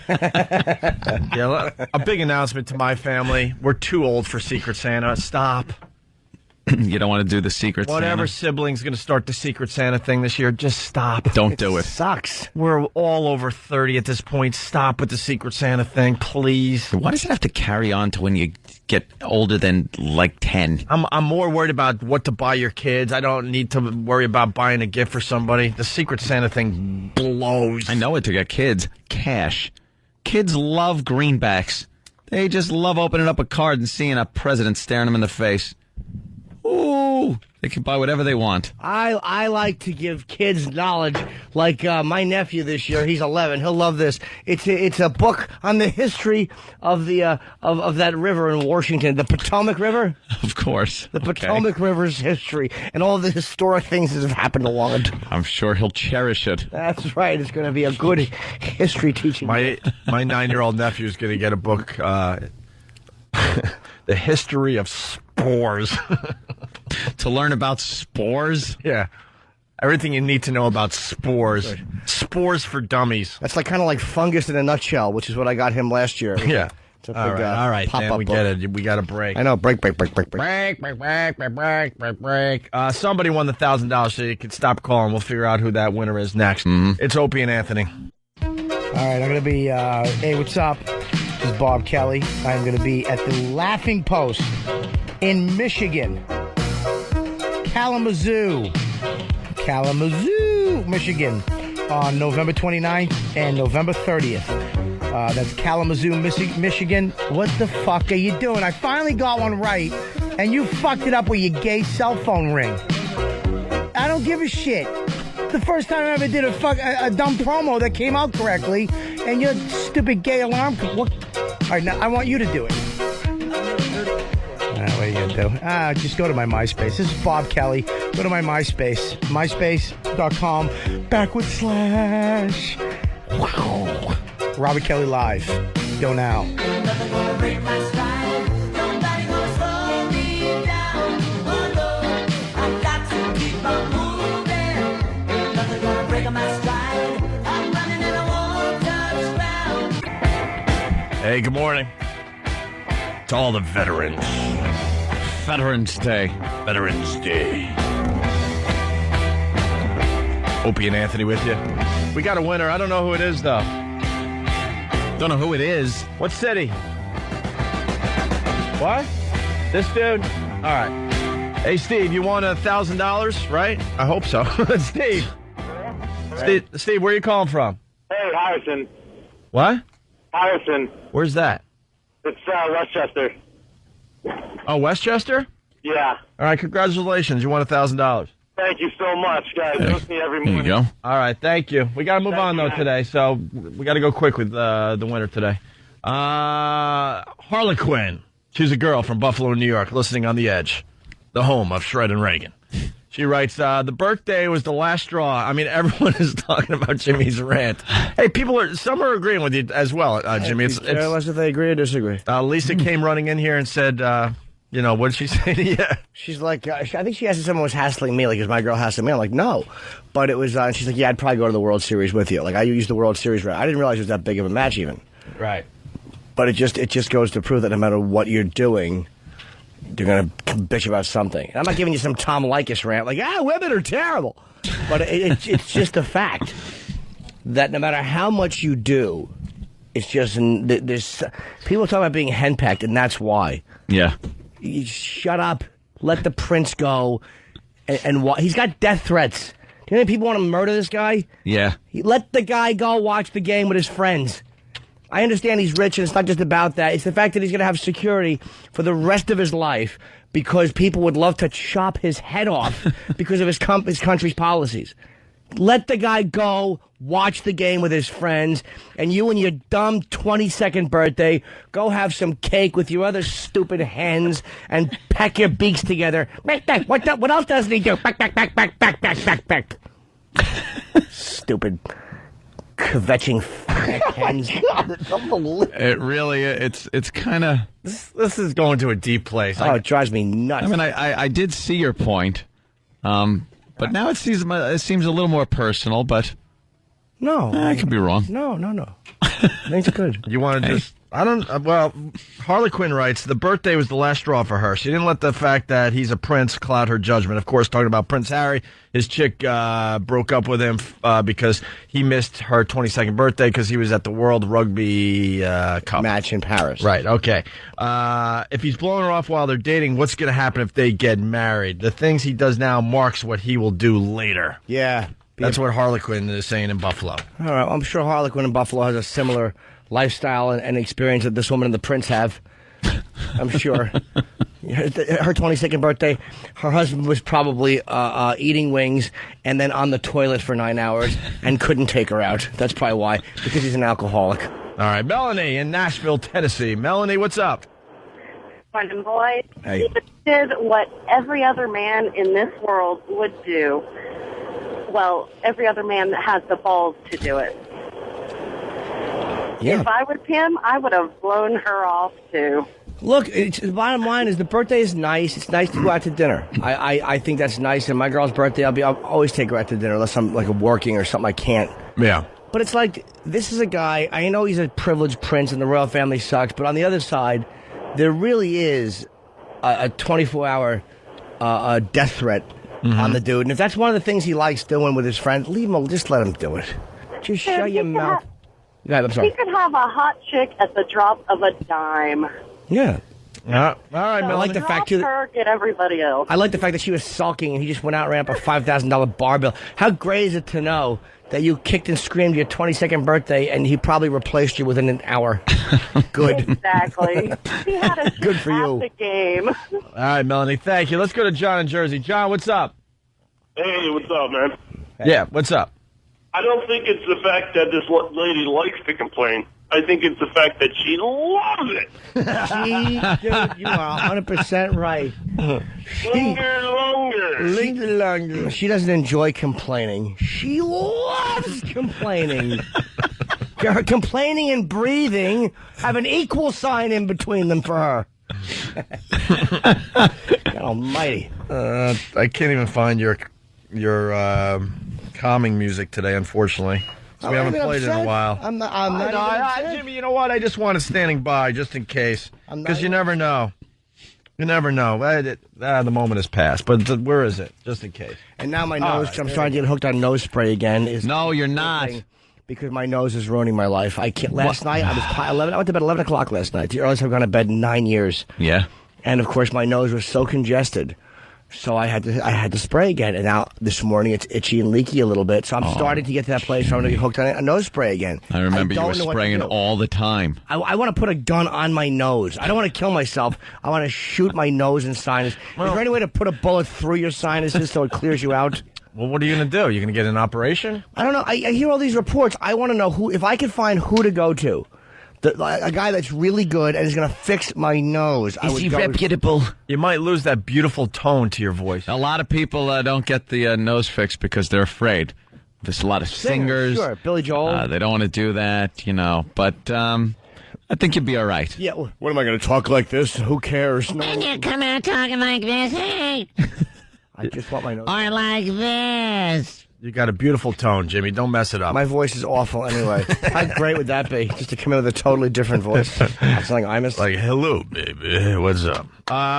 A big announcement to my family. We're too old for Secret Santa. Stop. You don't want to do the Secret Santa? Whatever sibling's going to start the Secret Santa thing this year, just stop. Don't do it. Sucks. We're all over 30 at this point. Stop with the Secret Santa thing, please. Why does it have to carry on to when you get older than 10? I'm more worried about what to buy your kids. I don't need to worry about buying a gift for somebody. The Secret Santa thing blows. I know it to get kids. Cash. Kids love greenbacks. They just love opening up a card and seeing a president staring them in the face. Ooh, they can buy whatever they want. I like to give kids knowledge. Like my nephew this year, he's 11. He'll love this. It's a book on the history of the of that river in Washington, the Potomac River. Of course, the Potomac River's history and all the historic things that have happened along it. I'm sure he'll cherish it. That's right. It's going to be a good history teaching. My 9-year-old nephew is going to get a book, The History of Spores. To learn about spores? Yeah. Everything you need to know about spores. Right. Spores for dummies. That's kind of like fungus in a nutshell, which is what I got him last year. Yeah. It's a All big, right, all right, Dan, pop-up we book. get it. We got a break. I know. Break. Break. Somebody won the $1,000, so you can stop calling. We'll figure out who that winner is next. It's Opie and Anthony. All right, I'm going to be, hey, what's up? This is Bob Kelly. I'm going to be at the Laughing Post in Michigan. Kalamazoo, Michigan, on November 29th and November 30th. That's Kalamazoo, Michigan. What the fuck are you doing? I finally got one right, and you fucked it up with your gay cell phone ring. I don't give a shit. The first time I ever did a dumb promo that came out correctly, and your stupid gay alarm. What? All right, now I want you to do it. What are you going to do? Just go to my MySpace. This is Bob Kelly. Go to my MySpace. MySpace.com/. Wow. Robert Kelly Live. Go now. Hey, good morning to all the veterans. Veterans Day. Veterans Day. Opie and Anthony with you. We got a winner. I don't know who it is, though. Don't know who it is. What city? What? This dude? All right. Hey, Steve, you won $1,000, right? I hope so. Steve. Steve, where are you calling from? Hey, Harrison. What? Harrison. Where's that? It's Westchester. Oh, Westchester? Yeah. All right, congratulations. You won $1,000. Thank you so much, guys. I listen to you every morning. There you go. All right, thank you. We got to move on, though, today, so we got to go quick with the winner today. Harlequin. She's a girl from Buffalo, New York, listening on The Edge, the home of Shred and Reagan. She writes, the birthday was the last straw. I mean, everyone is talking about Jimmy's rant. Hey, some are agreeing with you as well, Jimmy. It's if they agree or disagree. Lisa came running in here and said, what did she say to you? She's like, I think she asked if someone was hassling me, like, is my girl hassling me? I'm like, no. But it was, she's like, yeah, I'd probably go to the World Series with you. Like, I used the World Series rant. I didn't realize it was that big of a match even. Right. But it just goes to prove that no matter what you're doing, you're going to bitch about something. And I'm not giving you some Tom Likas rant, like, women are terrible. But it's just a fact that no matter how much you do, it's just, there's people talk about being henpecked, and that's why. Yeah. You shut up. Let the prince go. And he's got death threats. Do you know people want to murder this guy? Yeah. Let the guy go watch the game with his friends. I understand he's rich, and it's not just about that. It's the fact that he's going to have security for the rest of his life because people would love to chop his head off because of his country's policies. Let the guy go, watch the game with his friends, and you and your dumb 22nd birthday, go have some cake with your other stupid hens and peck your beaks together. What else doesn't he do? Back. Stupid kvetching hens. God, it's unbelievable. It really, it's kind of... This is going to a deep place. Oh, it drives me nuts. I mean, I did see your point, but now it seems a little more personal, but... No. I could be wrong. No. I think it's good. You want to just... Harlequin writes, the birthday was the last straw for her. She didn't let the fact that he's a prince cloud her judgment. Of course, talking about Prince Harry, his chick broke up with him because he missed her 22nd birthday because he was at the World Rugby Cup match in Paris. Right, okay. If he's blowing her off while they're dating, what's going to happen if they get married? The things he does now marks what he will do later. Yeah. That's what Harlequin is saying in Buffalo. All right, I'm sure Harlequin in Buffalo has a similar lifestyle and experience that this woman and the prince have. I'm sure. Her 22nd birthday, her husband was probably eating wings and then on the toilet for 9 hours and couldn't take her out. That's probably why, because he's an alcoholic. All right, Melanie in Nashville, Tennessee. Melanie, what's up? Brendan Boyd, Hey. he did what every other man in this world would do. Well, every other man that has the balls to do it. Yeah. If I was him, I would have blown her off, too. Look, the bottom line is the birthday is nice. It's nice to go out to dinner. I think that's nice. And my girl's birthday, I'll always take her out to dinner unless I'm like working or something I can't. Yeah. But it's like, this is a guy, I know he's a privileged prince and the royal family sucks, but on the other side, there really is a 24-hour death threat on the dude. And if that's one of the things he likes doing with his friends, leave him, just let him do it. Just shut your mouth. Yeah, I'm sorry. He could have a hot chick at the drop of a dime. Yeah. All right, So I like the fact too. her, get everybody else. I like the fact that she was sulking and he just went out and ran up a $5,000 bar bill. How great is it to know that you kicked and screamed your 22nd birthday and he probably replaced you within an hour? Good. Exactly. He had a Good for you. fantastic game. All right, Melanie, thank you. Let's go to John in Jersey. John, what's up? Hey, what's up, man? Yeah, what's up? I don't think it's the fact that this lady likes to complain. I think it's the fact that she loves it. Dude, you are 100% right. Longer. She doesn't enjoy complaining. She loves complaining. Her complaining and breathing have an equal sign in between them for her. God almighty. I can't even find your calming music today, unfortunately. So we haven't played it in a while. I'm not even upset. Jimmy, you know what? I just want it standing by just in case. Because you never know. You never know. The moment has passed. But where is it? Just in case. And now my nose, I'm starting to get hooked on nose spray again. No, you're not. Because my nose is ruining my life. I can't. Last night, I went to bed 11 o'clock last night. The earliest I've gone to bed in 9 years. Yeah. And, of course, my nose was so congested. So I had to spray again, and now this morning it's itchy and leaky a little bit. So I'm starting to get to that place where I'm going to get hooked on a nose spray again. I remember you were spraying all the time. I want to put a gun on my nose. I don't want to kill myself. I want to shoot my nose and sinus. Is there any way to put a bullet through your sinuses so it clears you out? Well, what are you going to do? You're going to get an operation? I don't know. I hear all these reports. I want to know if I could find who to go to. A guy that's really good and is going to fix my nose. Is he reputable? You might lose that beautiful tone to your voice. A lot of people don't get the nose fixed because they're afraid. There's a lot of singers. Sure, Billy Joel. They don't want to do that, But I think you'd be all right. Yeah. What am I going to talk like this? Who cares? No. And you come out talking like this, hey? I just want my nose. Or like this. You got a beautiful tone, Jimmy. Don't mess it up. My voice is awful anyway. How great would that be? Just to come in with a totally different voice. Sound like Imus. Like, hello, baby. What's up?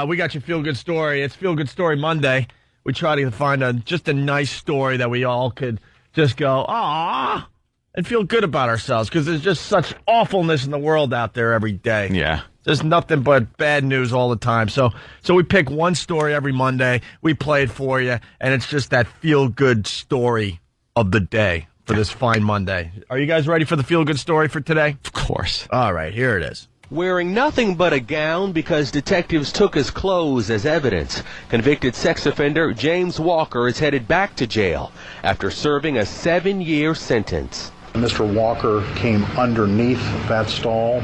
We got your Feel Good Story. It's Feel Good Story Monday. We try to find just a nice story that we all could just go, ah, and feel good about ourselves because there's just such awfulness in the world out there every day. Yeah. There's nothing but bad news all the time. So we pick one story every Monday. We play it for you, and it's just that feel-good story of the day for this fine Monday. Are you guys ready for the feel-good story for today? Of course. All right, here it is. Wearing nothing but a gown because detectives took his clothes as evidence. Convicted sex offender James Walker is headed back to jail after serving a 7-year sentence. Mr. Walker came underneath that stall,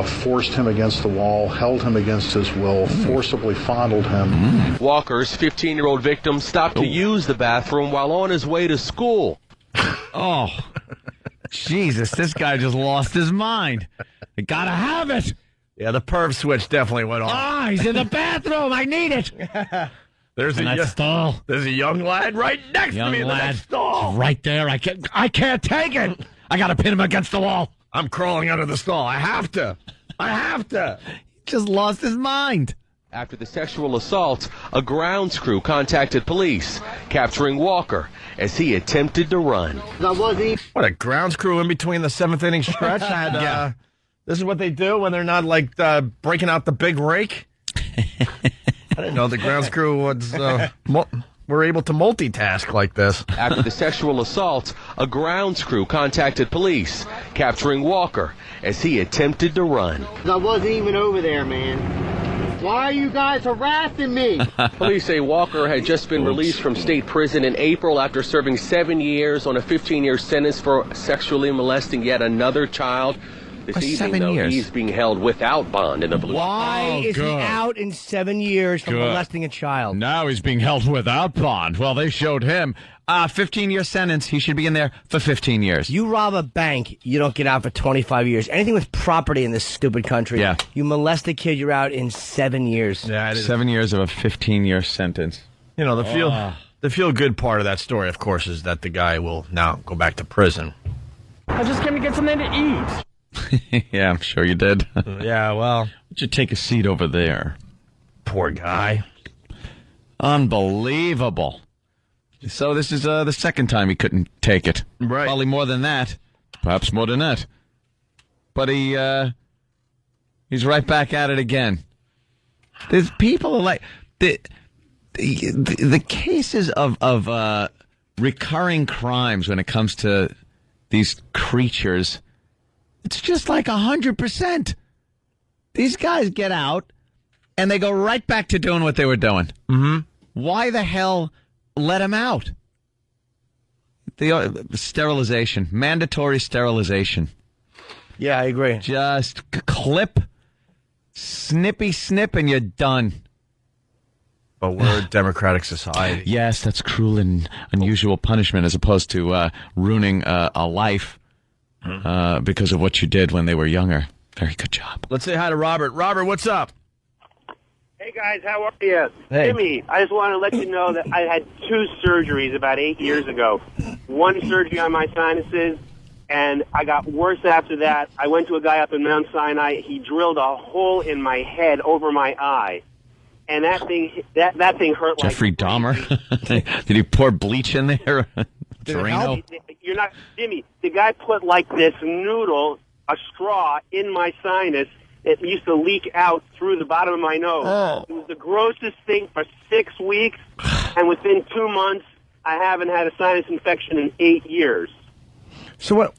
forced him against the wall, held him against his will, forcibly fondled him. Walker's 15-year-old victim stopped to use the bathroom while on his way to school. Oh, Jesus, this guy just lost his mind. You gotta have it. Yeah, the perv switch definitely went off. He's in the bathroom. I need it. There's a stall. There's a young lad right next to me in the next stall. Right there. I can't take it. I got to pin him against the wall. I'm crawling under the stall. I have to. He just lost his mind. After the sexual assault, a grounds crew contacted police, capturing Walker as he attempted to run. What, a grounds crew in between the 7th inning stretch? Yeah. This is what they do when they're not, breaking out the big rake? I didn't know the grounds crew was were able to multitask like this. After the sexual assault, a grounds crew contacted police, capturing Walker as he attempted to run. I wasn't even over there, man. Why are you guys harassing me? Police say Walker had just been released from state prison in April after serving 7 years on a 15-year sentence for sexually molesting yet another child. This evening, though, he's being held without bond in the Blue. Why is he out in 7 years from molesting a child? Now he's being held without bond. Well, they showed him 15-year sentence. He should be in there for 15 years. You rob a bank, you don't get out for 25 years. Anything with property in this stupid country. Yeah. You molest a kid, you're out in 7 years. Yeah, it is. 7 years of a 15-year sentence. You know, the feel good part of that story, of course, is that the guy will now go back to prison. I just came to get something to eat. Yeah, I'm sure you did. Yeah, well. Why don't you take a seat over there? Poor guy. Unbelievable. So this is the second time he couldn't take it. Right. Probably more than that. Perhaps more than that. But he's right back at it again. There's people are like the cases of recurring crimes when it comes to these creatures. It's just like 100%. These guys get out and they go right back to doing what they were doing. Mm-hmm. Why the hell let them out? The sterilization, mandatory sterilization. Yeah, I agree. Just clip, snippy snip, and you're done. But we're a democratic society. Yes, that's cruel and unusual punishment as opposed to ruining a life because of what you did when they were younger. Very good job. Let's say hi to Robert. Robert, what's up? Hey, guys, how are you? Hey. Jimmy, I just want to let you know that I had 2 surgeries about 8 years ago. One surgery on my sinuses, and I got worse after that. I went to a guy up in Mount Sinai. He drilled a hole in my head over my eye. And that thing hurt like Jeffrey Dahmer? Did he pour bleach in there? Drano? You're not, Jimmy, the guy put like this noodle, a straw, in my sinus. It used to leak out through the bottom of my nose. Oh. It was the grossest thing for 6 weeks, and within 2 months, I haven't had a sinus infection in 8 years. So what?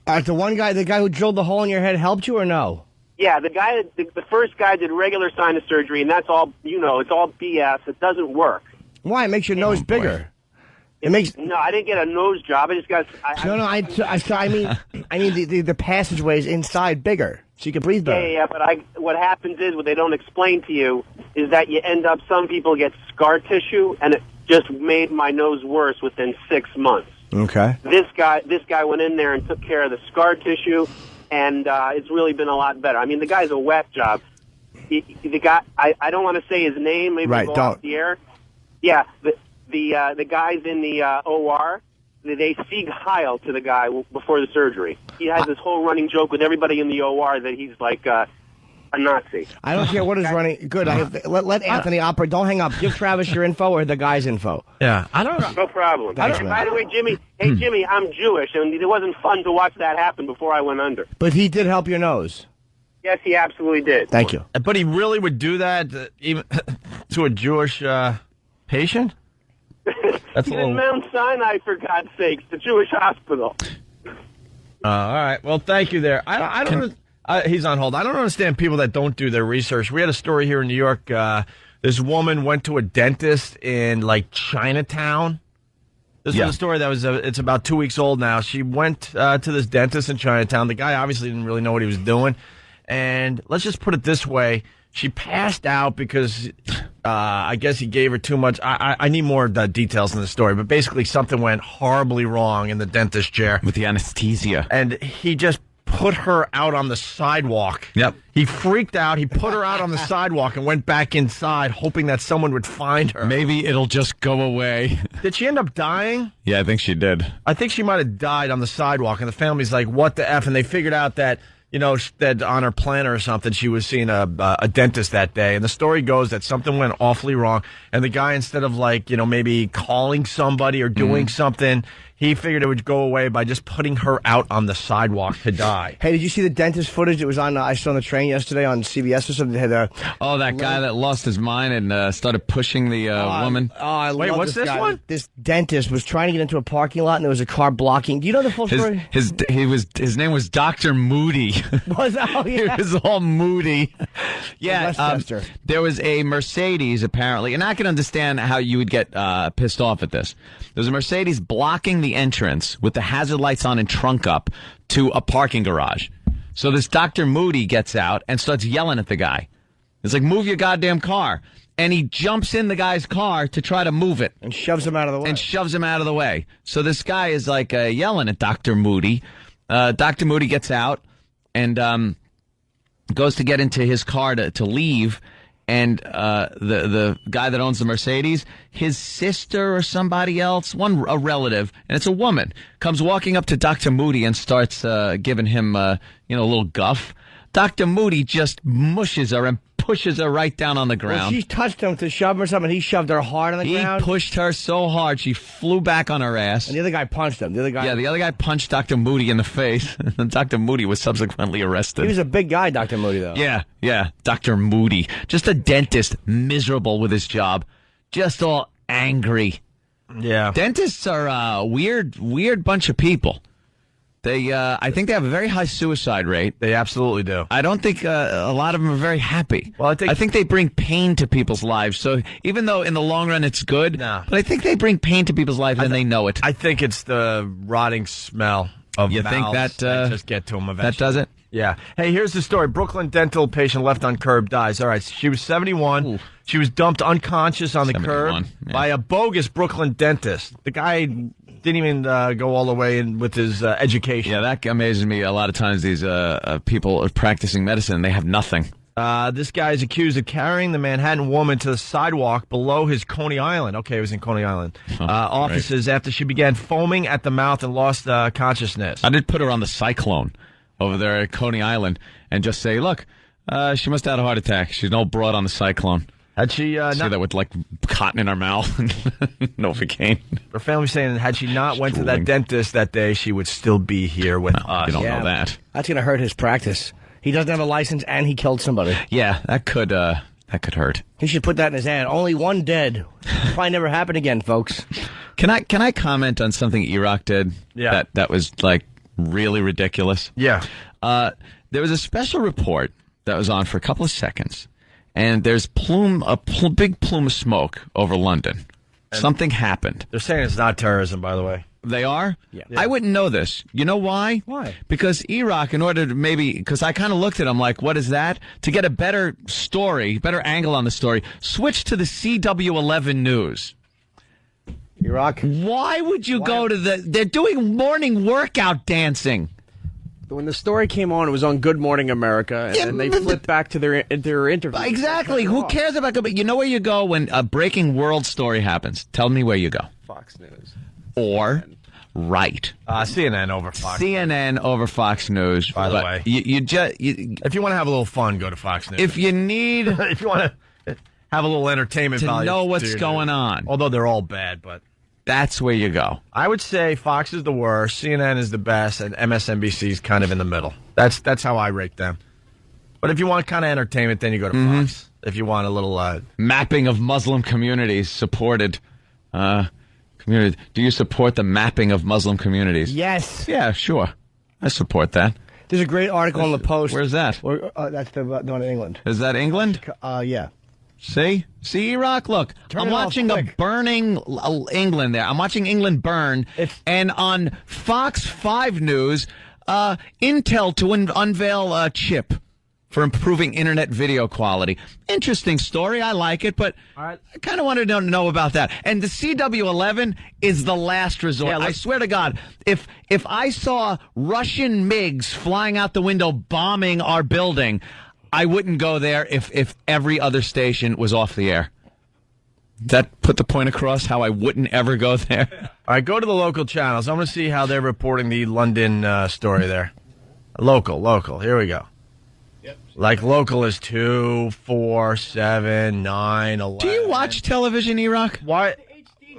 The guy who drilled the hole in your head helped you or no? Yeah, the first guy did regular sinus surgery, and that's all, it's all BS. It doesn't work. Why? It makes your nose bigger. No, I didn't get a nose job. I just got. I mean the passageways inside bigger, so you can breathe better. Yeah, but what happens is, what they don't explain to you is that you end up, some people get scar tissue, and it just made my nose worse within 6 months. Okay. This guy went in there and took care of the scar tissue, and it's really been a lot better. I mean, the guy's a whack job. The guy, I don't want to say his name, maybe right, we'll go off the air. Yeah, the guys in the OR, they Sieg Heil to the guy before the surgery. He has this whole running joke with everybody in the OR that he's like a Nazi. I don't care what is running. Good. Let Anthony operate. Don't hang up. Give Travis your info or the guy's info. Yeah, I don't know. No problem. Thanks, By the way, Jimmy, Jimmy, I'm Jewish, and it wasn't fun to watch that happen before I went under. But he did help your nose. Yes, he absolutely did. Thank you. But he really would do that even to a Jewish patient? That's in Mount Sinai, for God's sakes, the Jewish hospital. All right. Well, thank you there. I don't. He's on hold. I don't understand people that don't do their research. We had a story here in New York. This woman went to a dentist in like Chinatown. This is a story that was. It's about 2 weeks old now. She went to this dentist in Chinatown. The guy obviously didn't really know what he was doing, and let's just put it this way: she passed out because I guess he gave her too much. I need more details in the story, but basically something went horribly wrong in the dentist chair with the anesthesia, and he just put her out on the sidewalk. Yep. He freaked out. He put her out on the sidewalk and went back inside, hoping that someone would find her. Maybe it'll just go away. Did she end up dying? Yeah, I think she did. I think she might have died on the sidewalk, and the family's like, what the F? And they figured out that, that on her planner or something, she was seeing a dentist that day. And the story goes that something went awfully wrong, and the guy, instead of maybe calling somebody or doing something, he figured it would go away by just putting her out on the sidewalk to die. Hey, did you see the dentist footage? It was on. I saw on the train yesterday on CBS or something. They had that guy that lost his mind and started pushing the woman. Wait, what's this guy. one? This dentist was trying to get into a parking lot, and there was a car blocking. Do you know the full story? His name was Dr. Moody. He was all moody. Yeah, there was a Mercedes apparently, and I can understand how you would get pissed off at this. There was a Mercedes blocking the entrance with the hazard lights on and trunk up to a parking garage. So this Dr. Moody gets out and starts yelling at the guy. It's like, move your goddamn car. And he jumps in the guy's car to try to move it. And shoves him out of the way. So this guy is like yelling at Dr. Moody. Dr. Moody gets out and goes to get into his car to leave. and the guy that owns the Mercedes, his sister or somebody else, a relative, and it's a woman, comes walking up to Dr. Moody and starts giving him a little guff. Dr. Moody just mushes her and pushes her right down on the ground. Well, she touched him to shove him or something. He shoved her hard on the ground. He pushed her so hard she flew back on her ass. And the other guy punched him. The other guy punched Dr. Moody in the face. And Dr. Moody was subsequently arrested. He was a big guy, Dr. Moody, though. Yeah, Dr. Moody. Just a dentist, miserable with his job. Just all angry. Yeah. Dentists are a weird bunch of people. I think they have a very high suicide rate. They absolutely do. I don't think a lot of them are very happy. Well, I think they bring pain to people's lives. So even though in the long run it's good, but I think they bring pain to people's lives and they know it. I think it's the rotting smell of You mouths think that just get to them eventually. That does it? Yeah. Hey, here's the story. Brooklyn dental patient left on curb dies. All right, she was 71. Ooh. She was dumped unconscious on the curb by a bogus Brooklyn dentist. The guy didn't even go all the way in with his education. Yeah, that amazes me. A lot of times these people are practicing medicine, they have nothing. This guy is accused of carrying the Manhattan woman to the sidewalk below his Coney Island. Okay, it was in Coney Island. Offices after she began foaming at the mouth and lost consciousness. I did put her on the Cyclone over there at Coney Island and just say, look, she must have had a heart attack. She's an old broad on the Cyclone. Had she say that with like cotton in her mouth, Novocaine. Her family saying had she not went to that dentist that day, she would still be here with us. You don't know that. That's going to hurt his practice. He doesn't have a license and he killed somebody. Yeah, that could hurt. He should put that in his hand. Only one dead. Probably never happen again, folks. Can I comment on something E-Rock did? Yeah. That was like really ridiculous. Yeah. There was a special report that was on for a couple of seconds. And there's a big plume of smoke over London. And something happened. They're saying it's not terrorism, by the way. They are? Yeah. I wouldn't know this. You know why? Why? Because E-Rock, in order to because I kind of looked at him like, what is that? To get a better story, better angle on the story, switch to the CW11 News. E-Rock? Why would you go to they're doing morning workout dancing. When the story came on, it was on Good Morning America, and then they flipped back to their interview. Exactly. Who cares about Good? You know where you go when a breaking world story happens? Tell me where you go. Fox News. Or, right. CNN over Fox. CNN over Fox News. By the way. If you want to have a little fun, go to Fox News. If you need... if you want to have a little entertainment to value. know what's going on. Although they're all bad, but... That's where you go. I would say Fox is the worst, CNN is the best, and MSNBC is kind of in the middle. That's how I rate them. But if you want kind of entertainment, then you go to Fox. If you want a little... mapping of Muslim communities supported. Community. Do you support the mapping of Muslim communities? Yes. Yeah, sure. I support that. There's a great article in the Post. Where's that? That's the one in England. Is that England? Yeah. See, E-Rock, look, I'm watching a burning England there. I'm watching England burn. And on Fox 5 News, Intel to unveil a chip for improving internet video quality. Interesting story. I like it, but I kind of wanted to know about that. And the CW11 is the last resort. Yeah, I swear to God, if I saw Russian MiGs flying out the window bombing our building, I wouldn't go there if every other station was off the air. That put the point across how I wouldn't ever go there. All right, go to the local channels. I want to see how they're reporting the London story there. Local. Here we go. Yep. Like local is 2, 4, 7, 9, 11. Do you watch television, E-Rock? Why?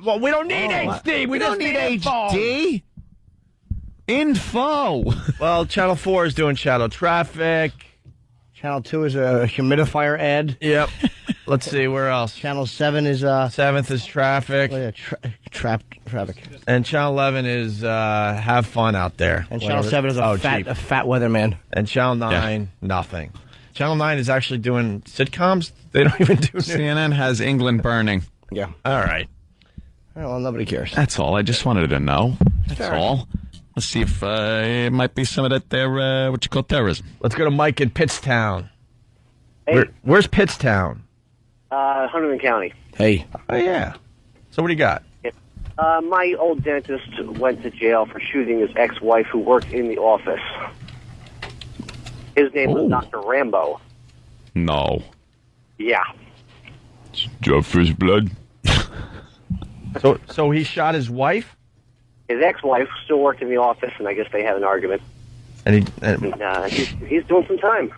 Well, we don't need HD. We don't need HD. Info. Well, Channel 4 is doing shadow traffic. Channel 2 is a humidifier ad. Yep. Let's see, where else? Channel 7 is... 7th is traffic. Oh, yeah, traffic. And Channel 11 is have fun out there. And Channel 7 is a fat weatherman. And Channel 9, nothing. Channel 9 is actually doing sitcoms. They don't even do... CNN has England burning. Yeah. All right. Well, nobody cares. That's all. I just wanted to know. That's all. Let's see if it might be some of that there, what you call terrorism. Let's go to Mike in Pittstown. Hey. Where's Pittstown? Huntington County. Hey. Oh, yeah. So what do you got? My old dentist went to jail for shooting his ex-wife who worked in the office. His name was Dr. Rambo. No. Yeah. Draw first blood. So he shot his wife? His ex-wife still worked in the office, and I guess they had an argument. And he's doing some time.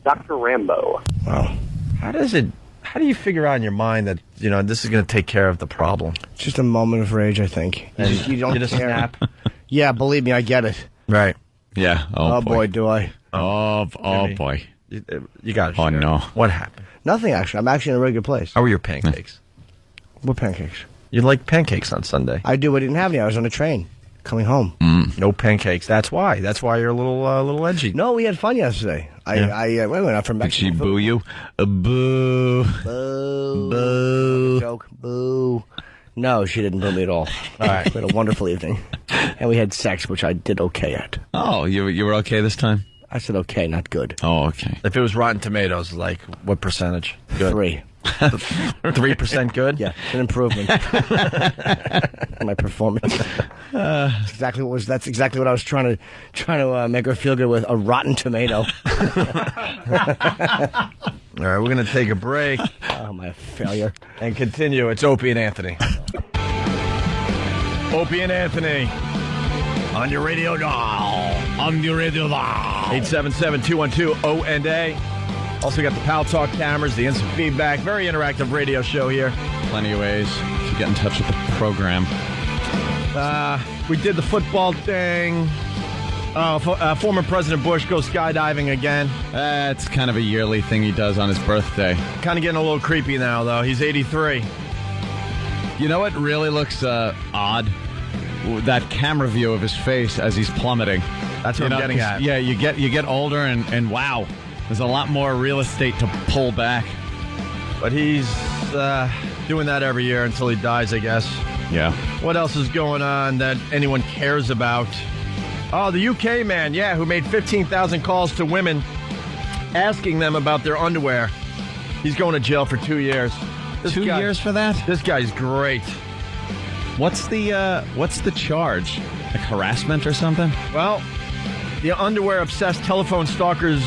Dr. Rambo. Wow. How do you figure out in your mind that, this is going to take care of the problem? It's just a moment of rage, I think. And you don't just care. snap? Yeah, believe me, I get it. Right. Yeah. Oh boy, do I. Oh boy. You got it. Oh, no. What happened? Nothing, actually. I'm actually in a really good place. How were your pancakes? What pancakes? You like pancakes on Sunday. I do. I didn't have any. I was on a train coming home. No pancakes. That's why. That's why you're a little edgy. No, we had fun yesterday. I went out from Mexico. Did she boo you? Boo. Boo. Boo. Joke. Boo. No, she didn't boo me at all. All right. We had a wonderful evening. And we had sex, which I did okay at. Oh, you were okay this time? I said okay, not good. Oh, okay. If it was Rotten Tomatoes, like, what percentage? Good. 3. 3% good? Yeah, it's an improvement. My performance. That's exactly what I was trying to make her feel good with, a rotten tomato. All right, we're going to take a break. Oh, my failure. And continue. It's Opie and Anthony. Opie and Anthony. On your radio dial. On your radio dial. 877-212-O&A. Also got the Pal Talk cameras, the instant feedback. Very interactive radio show here. Plenty of ways to get in touch with the program. We did the football thing. Former President Bush goes skydiving again. It's kind of a yearly thing he does on his birthday. Kind of getting a little creepy now, though. He's 83. You know what really looks odd? That camera view of his face as he's plummeting. That's what I'm getting at. Yeah, you get older and wow, there's a lot more real estate to pull back. But he's doing that every year until he dies, I guess. Yeah. What else is going on that anyone cares about? Oh, the UK man, who made 15,000 calls to women asking them about their underwear. He's going to jail for 2 years. 2 years for that? This guy's great. What's the charge? Like harassment or something? Well, the underwear-obsessed telephone stalker's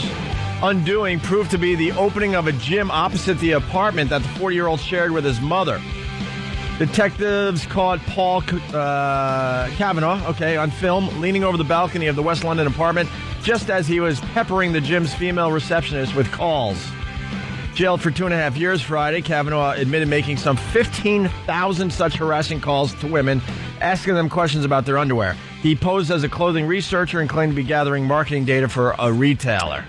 undoing proved to be the opening of a gym opposite the apartment that the 40-year-old shared with his mother. Detectives caught Paul Kavanaugh, on film, leaning over the balcony of the West London apartment just as he was peppering the gym's female receptionist with calls. Jailed for 2.5 years Friday, Kavanaugh admitted making some 15,000 such harassing calls to women, asking them questions about their underwear. He posed as a clothing researcher and claimed to be gathering marketing data for a retailer.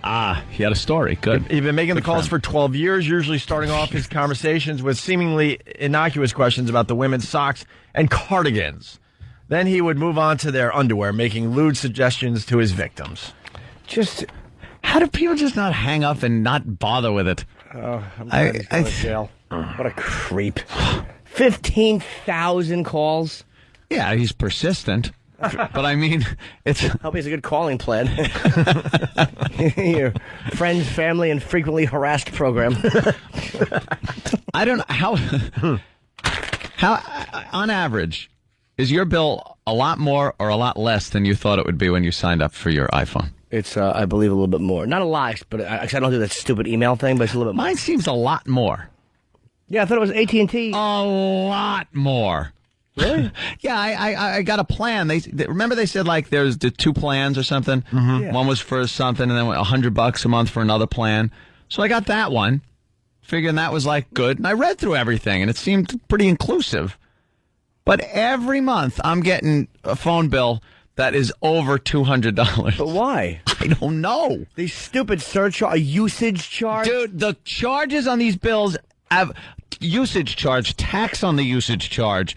He had a story. Good. He'd been making the calls for 12 years, usually starting off his conversations with seemingly innocuous questions about the women's socks and cardigans. Then he would move on to their underwear, making lewd suggestions to his victims. How do people just not hang up and not bother with it? Oh, I'm glad he's going to jail. What a creep. 15,000 calls? Yeah, he's persistent. But I mean, it's... Hope he has a good calling plan. Your friends, family, and frequently harassed program. I don't know how on average, is your bill a lot more or a lot less than you thought it would be when you signed up for your iPhone? It's, I believe, a little bit more. Not a lot, but I don't do that stupid email thing, but it's a little bit more. Mine seems a lot more. Yeah, I thought it was AT&T. A lot more. Really? Yeah, I got a plan. Remember they said like there's the 2 plans or something. Mm-hmm. Yeah. One was for something, and then $100 a month for another plan. So I got that one, figuring that was like good. And I read through everything, and it seemed pretty inclusive. But every month I'm getting a phone bill that is over $200. But why? I don't know. These stupid surcharge, usage charge? Dude, the charges on these bills have usage charge, tax on the usage charge,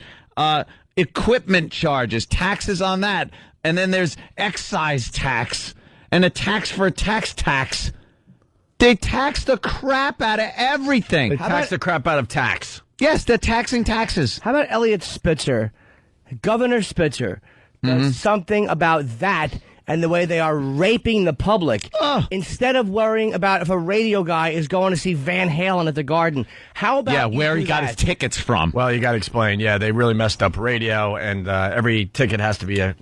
equipment charges, taxes on that, and then there's excise tax and a tax for a tax. They tax the crap out of everything. They tax the crap out of tax. Yes, they're taxing taxes. How about Elliot Spitzer, Governor Spitzer, does something about that and the way they are raping the public instead of worrying about if a radio guy is going to see Van Halen at the Garden? How about where he got his tickets from? Well, you got to explain. Yeah, they really messed up radio, and every ticket has to be a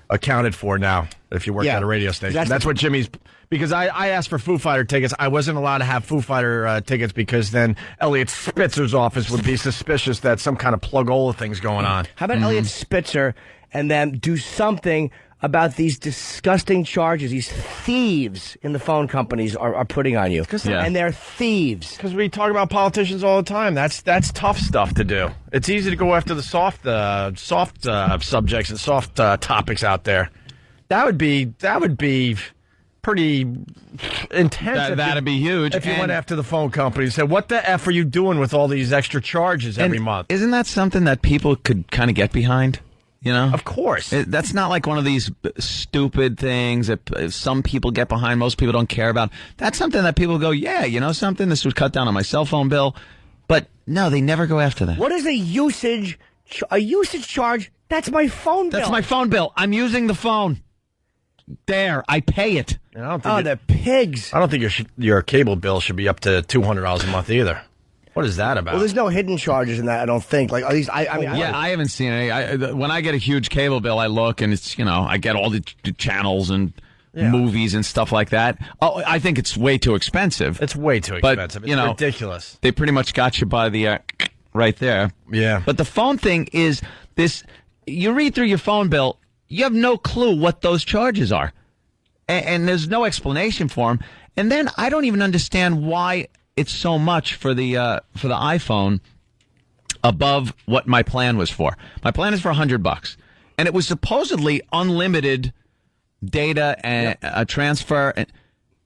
accounted for now if you work at a radio station. That's what Jimmy's... Because I asked for Foo Fighter tickets. I wasn't allowed to have Foo Fighter tickets because then Elliot Spitzer's office would be suspicious that some kind of plugola thing's going on. How about Elliot Spitzer and then do something about these disgusting charges these thieves in the phone companies are putting on you? And they're thieves. Because we talk about politicians all the time. That's tough stuff to do. It's easy to go after the soft subjects and soft topics out there. That would be pretty intense. That'd be huge. If you went after the phone company and said, what the F are you doing with all these extra charges every month? Isn't that something that people could kind of get behind? You know? Of course. That's not like one of these stupid things that some people get behind, most people don't care about. That's something that people go, yeah, you know something? This would cut down on my cell phone bill. But no, they never go after that. What is a usage charge? That's my phone bill. That's my phone bill. I'm using the phone. There, I pay it. They're pigs. I don't think your cable bill should be up to $200 a month either. What is that about? Well, there's no hidden charges in that, I don't think. Like, at least I haven't seen any. When I get a huge cable bill, I look and it's, I get all the channels and movies and stuff like that. Oh, I think it's way too expensive. It's way too expensive. It's ridiculous. They pretty much got you by the right there. Yeah. But the phone thing is this: you read through your phone bill, you have no clue what those charges are, and there's no explanation for them. And then I don't even understand why it's so much for the iPhone above what my plan was for. My plan is for $100, and it was supposedly unlimited data and a transfer. And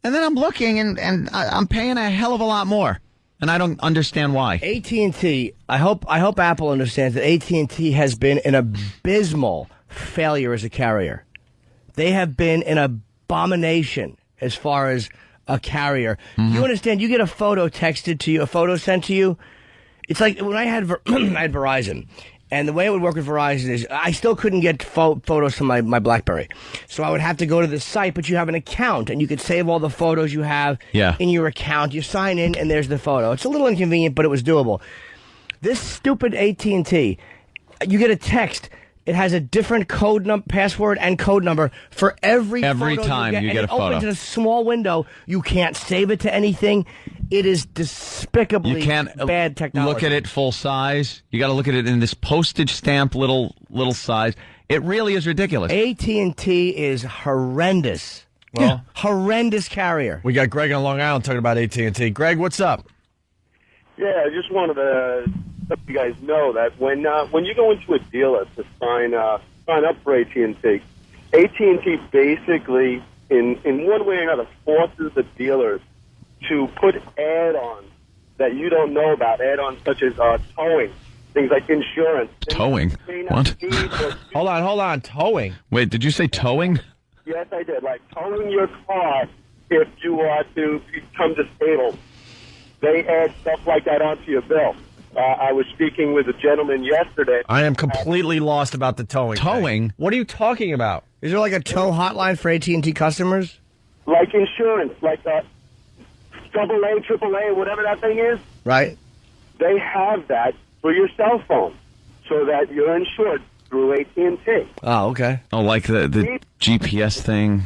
then I'm looking, and I'm paying a hell of a lot more, and I don't understand why. AT&T. I hope Apple understands that AT&T has been an abysmal failure as a carrier. They have been an abomination as far as a carrier. Mm-hmm. You understand? You get a photo texted to you, a photo sent to you. It's like when I had Verizon, and the way it would work with Verizon is I still couldn't get photos from my BlackBerry. So I would have to go to the site, but you have an account, and you could save all the photos you have in your account. You sign in, and there's the photo. It's a little inconvenient, but it was doable. This stupid AT&T, you get a text. It has a different password and code number for every photo time you get a photo. It opens in a small window. You can't save it to anything. It is despicably bad technology. Look at it full size. You got to look at it in this postage stamp little size. It really is ridiculous. AT&T is horrendous. Well, horrendous carrier. We got Greg on Long Island talking about AT&T. Greg, what's up? Yeah, I just wanted to let you guys know that when you go into a dealer to sign up for AT&T basically, in one way or another, forces the dealers to put add-ons that you don't know about, add-ons such as towing, things like insurance. Towing? What? Hold on. Towing? Wait, did you say towing? Yes, I did. Like towing your car if you are to become disabled. They add stuff like that onto your bill. I was speaking with a gentleman yesterday. I am completely lost about the towing. Towing? Thing. What are you talking about? Is there like a tow hotline for AT&T customers? Like insurance, like AA, AAA, whatever that thing is. Right. They have that for your cell phone so that you're insured through AT&T. Oh, okay. Oh, like the GPS thing?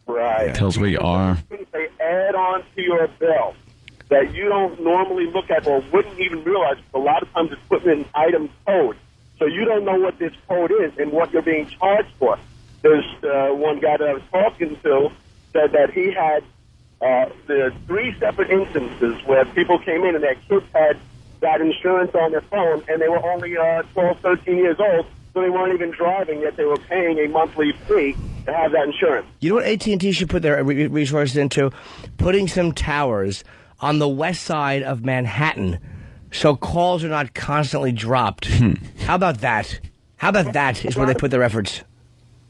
Right. It tells where you are. They add on to your bill that you don't normally look at or wouldn't even realize. A lot of times it's putting in an item code. So you don't know what this code is and what you're being charged for. There's one guy that I was talking to said that he had the 3 separate instances where people came in and their kids had that insurance on their phone and they were only 12, 13 years old, so they weren't even driving, yet they were paying a monthly fee to have that insurance. You know what AT&T should put their resources into? Putting some towers on the west side of Manhattan so calls are not constantly dropped. How about that? How about that is where they put their efforts?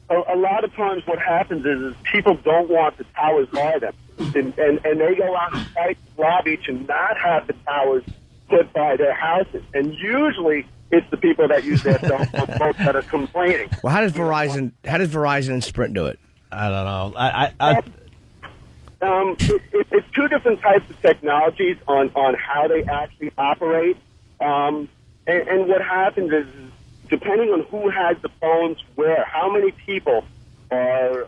A lot of times what happens is people don't want the towers by them. And they go out and fight the lobby to not have the towers put by their houses. And usually it's the people that use their cell phone that are complaining. Well, how does Verizon and Sprint do it? I don't know. It's 2 different types of technologies on how they actually operate. And what happens is depending on who has the phones where, how many people are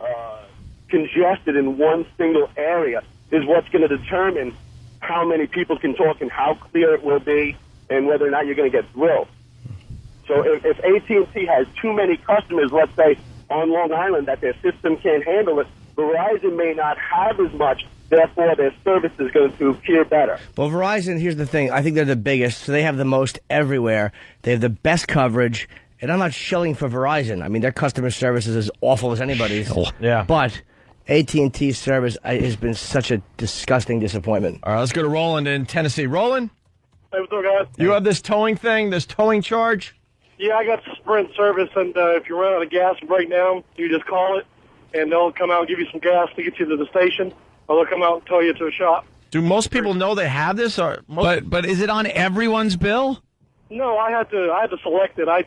congested in one single area is what's going to determine how many people can talk and how clear it will be and whether or not you're going to get drilled. So if AT&T has too many customers, let's say, on Long Island that their system can't handle it, Verizon may not have as much, therefore their service is going to appear better. Well, Verizon, here's the thing. I think they're the biggest, so they have the most everywhere. They have the best coverage, and I'm not shilling for Verizon. I mean, their customer service is as awful as anybody's. Yeah. But AT&T's service has been such a disgusting disappointment. All right, let's go to Roland in Tennessee. Roland? Hey, what's up, guys? You have this towing thing, this towing charge? Yeah, I got Sprint service, and if you run out of gas and break down, you just call it, and they'll come out and give you some gas to get you to the station, or they'll come out and tow you to a shop. Do most people know they have this? Or But is it on everyone's bill? No, I had to select it. I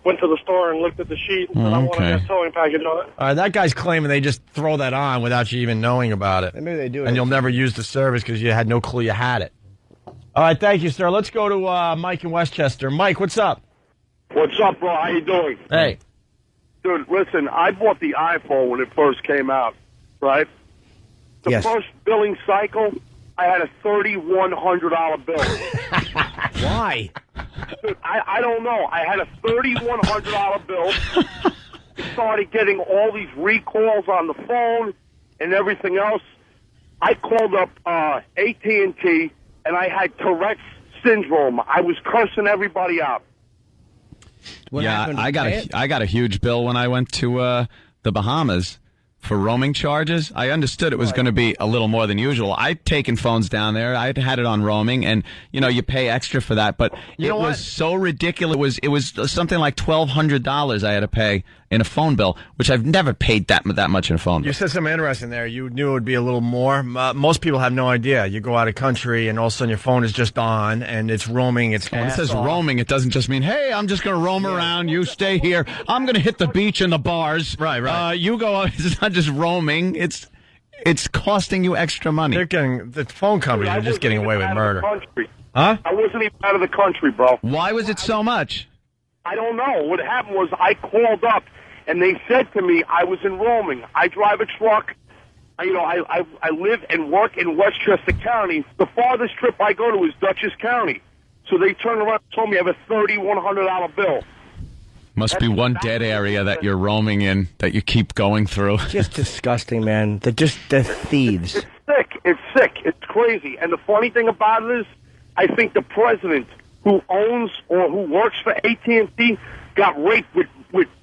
went to the store and looked at the sheet, and I wanted that towing package on it. All right, that guy's claiming they just throw that on without you even knowing about it. Maybe they do. And you'll never use the service because you had no clue you had it. All right, thank you, sir. Let's go to Mike in Westchester. Mike, what's up? What's up, bro? How you doing? Hey. Dude, listen, I bought the iPhone when it first came out, right? The first billing cycle, I had a $3,100 bill. Why? Dude, I don't know. I had a $3,100 bill. Started getting all these recalls on the phone and everything else. I called up AT&T, and I had Tourette's syndrome. I was cursing everybody out. I got a huge bill when I went to the Bahamas for roaming charges. I understood it was going to be a little more than usual. I'd taken phones down there. I'd had it on roaming, and you pay extra for that. But it was so ridiculous. It was something like $1,200 I had to pay in a phone bill, which I've never paid that much in a phone bill. You said something interesting there. You knew it would be a little more. Most people have no idea. You go out of country, and all of a sudden your phone is just on, and it's roaming. When it says roaming, it doesn't just mean, hey, I'm just going to roam around. You stay here. I'm going to hit the beach and the bars. Right. You go out. It's not just roaming. It's costing you extra money. The phone companies are just getting away with murder. Huh? I wasn't even out of the country, bro. Why was it so much? I don't know. What happened was I called up, and they said to me I was in roaming. I drive a truck. I live and work in Westchester County. The farthest trip I go to is Dutchess County. So they turned around and told me I have a $3,100 bill. Must be one dead area that you're roaming in that you keep going through. Just disgusting, man. They're thieves. It's sick. It's sick. It's crazy. And the funny thing about it is, I think the president who owns or who works for AT&T got raped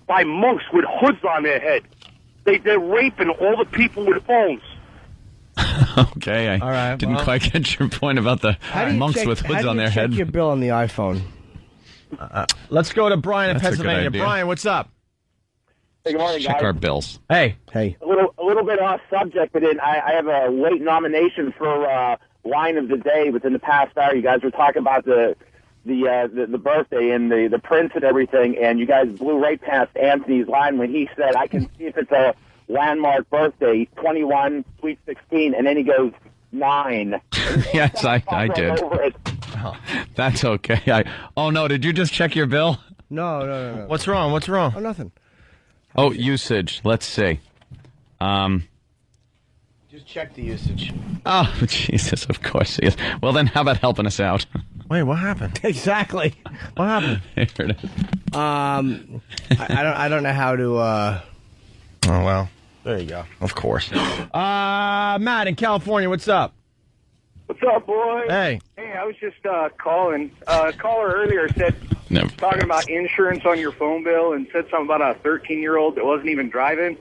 by monks with hoods on their head. They're raping all the people with phones. Okay, I didn't quite get your point about the monks with hoods on their head. How do you check your bill on the iPhone? Let's go to Brian in That's a good Pennsylvania. idea. Brian, what's up? Hey, good morning, Check guys. our bills. Hey. Hey. A little bit off subject, but I have a late nomination for line of the day within the past hour. You guys were talking about the birthday and the prince and everything, and you guys blew right past Anthony's line when he said, I can see if it's a landmark birthday, 21, sweet 16, and then he goes, 9. Yes, I did. That's okay. Oh, no, did you just check your bill? No. What's wrong? Oh, nothing. Oh, usage. Let's see. Just check the usage. Oh, Jesus, of course he is. Well, then how about helping us out? Wait, what happened? Exactly. What happened? Here it is. I don't know how to. Oh, well, there you go. Of course. Matt in California, what's up? What's up, boy? Hey. Hey, I was just calling. A caller earlier said, talking about insurance on your phone bill and said something about a 13-year-old that wasn't even driving.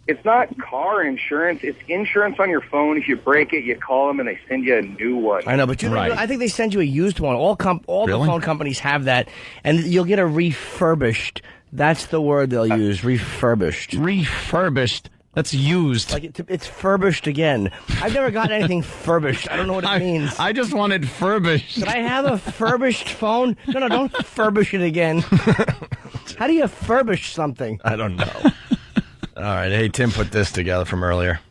It's not car insurance. It's insurance on your phone. If you break it, you call them and they send you a new one. I know, but I think they send you a used one. All the phone companies have that, and you'll get a refurbished. That's the word they'll use, refurbished. Refurbished. That's used. Like it's furbished again. I've never gotten anything furbished. I don't know what it means. I just wanted furbished. Did I have a furbished phone? No, don't furbish it again. How do you furbish something? I don't know. All right. Hey, Tim put this together from earlier.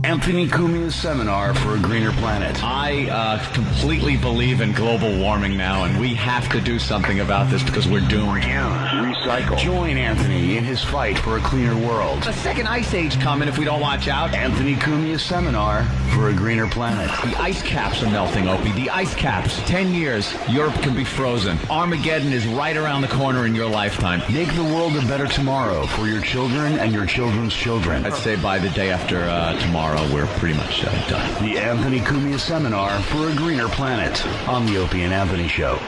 Anthony Cumia's seminar for a greener planet. I completely believe in global warming now, and we have to do something about this because we're doomed. Recycle. Join Anthony in his fight for a cleaner world. A second ice age coming if we don't watch out. Anthony Cumia's seminar for a greener planet. The ice caps are melting, Opie. The ice caps. 10 years, Europe can be frozen. Armageddon is right around the corner in your lifetime. Make the world a better tomorrow for your children and your children's children. I'd say by the day after tomorrow, we're pretty much done. The Anthony Cumia Seminar for a Greener Planet on the Opie and Anthony Show.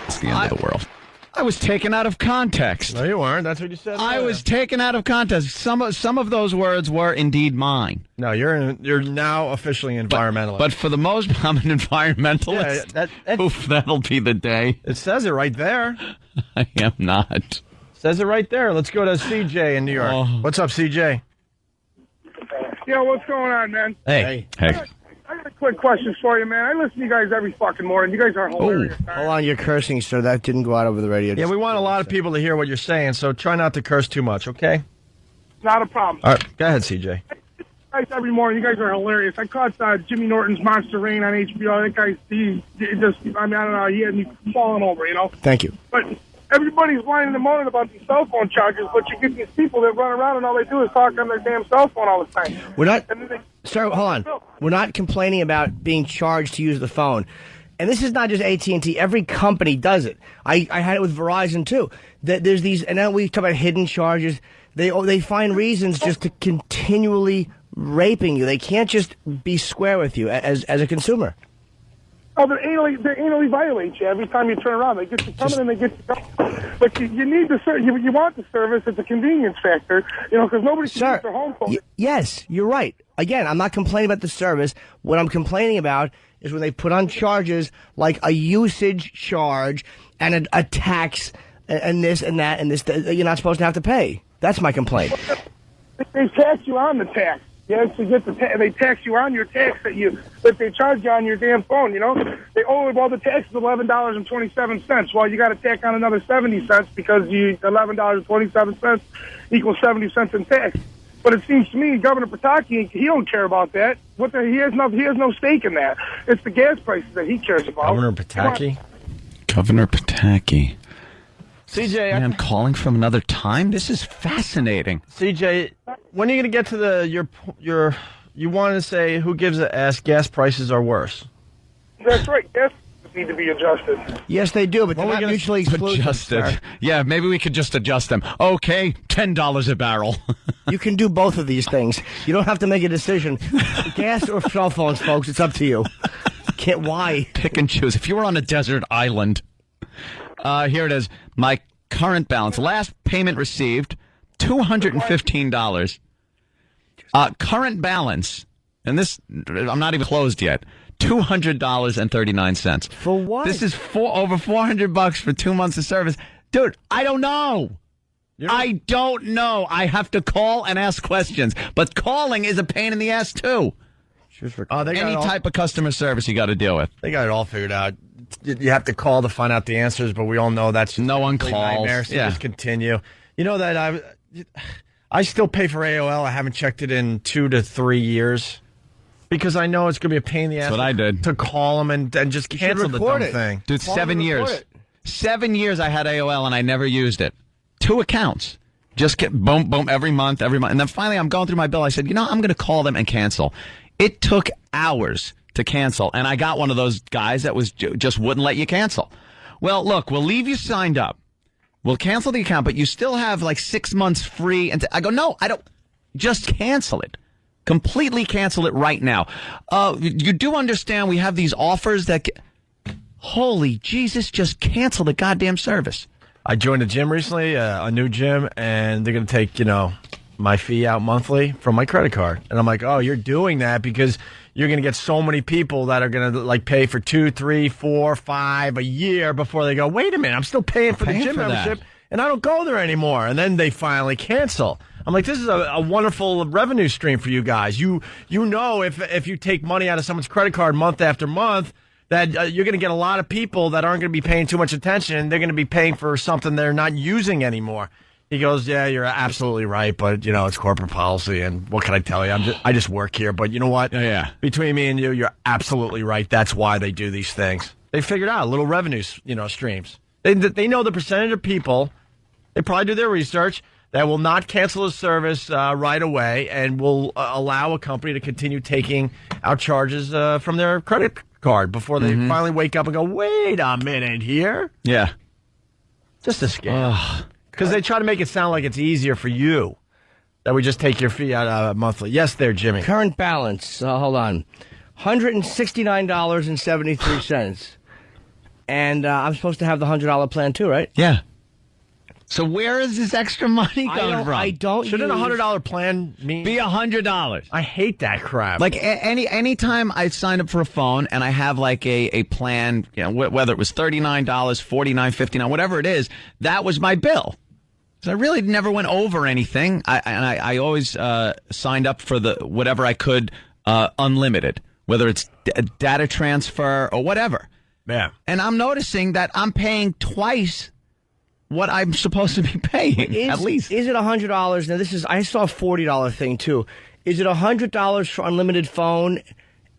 It's the end of the world. I was taken out of context. No, you weren't. That's what you said. I was taken out of context. Some of those words were indeed mine. No, you're now officially environmentalist. But for the most, I'm an environmentalist. Yeah, Oof, that'll be the day. It says it right there. I am not. Says it right there. Let's go to CJ in New York. Oh. What's up, CJ? Yo, what's going on, man? Hey. I got a quick question for you, man. I listen to you guys every fucking morning. You guys are hilarious. Hold on, you're cursing, sir. That didn't go out over the radio. Yeah, we want a lot of people to hear what you're saying, so try not to curse too much, okay? Not a problem. All right, go ahead, CJ. Guys, every morning, you guys are hilarious. I caught Jimmy Norton's Monster Rain on HBO. That guy, I don't know, he had me falling over, you know? Thank you. But everybody's whining and moaning about these cell phone chargers, but you get these people that run around and all they do is talk on their damn cell phone all the time. We're not, sir, hold on. We're not complaining about being charged to use the phone. And this is not just AT&T. Every company does it. I had it with Verizon, too. There's these, and now we talk about hidden charges. They find reasons just to continually raping you. They can't just be square with you as a consumer. Oh, they anally violate you every time you turn around. They get you coming and they get you going. But you need the you want the service. It's a convenience factor, you know, because nobody can use their home phone. Yes, you're right. Again, I'm not complaining about the service. What I'm complaining about is when they put on charges like a usage charge and a tax and this and that and this that you're not supposed to have to pay. That's my complaint. They tax you on the tax. You actually get they tax you on your tax that they charge you on your damn phone. You know, the tax is $11.27. Well, you got to tack on another 70 cents because $11.27 equals 70 cents in tax. But it seems to me, Governor Pataki, he don't care about that. He has no stake in that. It's the gas prices that he cares about. Governor Pataki. Governor Pataki. CJ, I'm calling from another time. This is fascinating. CJ, when are you going to get to you want to say who gives a ass gas prices are worse? That's right. Gas prices need to be adjusted. Yes, they do, but they're not mutually exclusive. Adjusted. Yeah, maybe we could just adjust them. Okay, $10 a barrel. You can do both of these things. You don't have to make a decision. Gas or cell phones, folks, it's up to you. Why? Pick and choose. If you were on a desert island, here it is. My current balance. Last payment received, $215. Current balance, and this, I'm not even closed yet, $200.39. For what? This is over $400 for 2 months of service. Dude, I don't know. I don't know. I have to call and ask questions. But calling is a pain in the ass, too. Any type of customer service you got to deal with. They got it all figured out. You have to call to find out the answers, but we all know that's just no one calls. Nightmare, so just continue. You know that I still pay for AOL. I haven't checked it in 2 to 3 years because I know it's going to be a pain in the ass. That's what I did. To call them and just cancel the damn thing. Dude, 7 years. 7 years I had AOL and I never used it. 2 accounts. Just get boom, boom, every month. And then finally I'm going through my bill. I said, I'm going to call them and cancel. It took hours to cancel, and I got one of those guys that was just wouldn't let you cancel. Well, look, we'll leave you signed up. We'll cancel the account, but you still have like 6 months free. And I go, no, I don't. Just cancel it. Completely cancel it right now. You do understand we have these offers that holy Jesus, just cancel the goddamn service. I joined a gym recently, a new gym, and they're going to take, my fee out monthly from my credit card. And I'm like, oh, you're doing that because you're going to get so many people that are going to pay for 2, 3, 4, 5 a year before they go, wait a minute, I'm still paying for the gym membership and I don't go there anymore. And then they finally cancel. I'm like, this is a wonderful revenue stream for you guys. You know if you take money out of someone's credit card month after month, that you're going to get a lot of people that aren't going to be paying too much attention. They're going to be paying for something they're not using anymore. He goes, yeah, you're absolutely right, but, it's corporate policy, and what can I tell you? I just work here, but you know what? Yeah. Between me and you, you're absolutely right. That's why they do these things. They figured out little revenue, streams. They know the percentage of people, they probably do their research, that will not cancel a service right away and will allow a company to continue taking out charges from their credit card before they finally wake up and go, wait a minute here. Yeah. Just a scam. Because they try to make it sound like it's easier for you that we just take your fee out monthly. Yes, there, Jimmy. Current balance, hold on, $169.73. And I'm supposed to have the $100 plan too, right? Yeah. So where is this extra money coming from? I don't. Shouldn't a $100 plan be $100? I hate that crap. Like any time I sign up for a phone and I have like a plan, whether it was $39, $49, $59, whatever it is, that was my bill. So I really never went over anything. I always signed up for the whatever I could unlimited, whether it's data transfer or whatever. Yeah. And I'm noticing that I'm paying twice what I'm supposed to be paying, at least. Is it $100? Now, I saw a $40 thing, too. Is it $100 for unlimited phone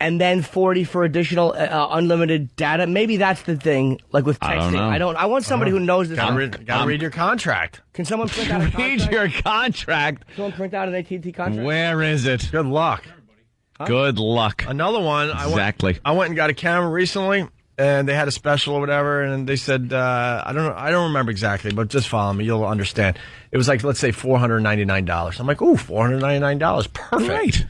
and then $40 for additional unlimited data? Maybe that's the thing, like with texting. I don't know. I want somebody who knows this. Gotta read your contract. Can someone print out a contract? Read your contract. Someone print out an AT&T contract? Where is it? Good luck. Huh? Good luck. Another one. Exactly. I went and got a camera recently. And they had a special or whatever, and they said, I don't remember exactly, but just follow me, you'll understand. It was like, let's say $499. I'm like, ooh, $499, perfect. Great.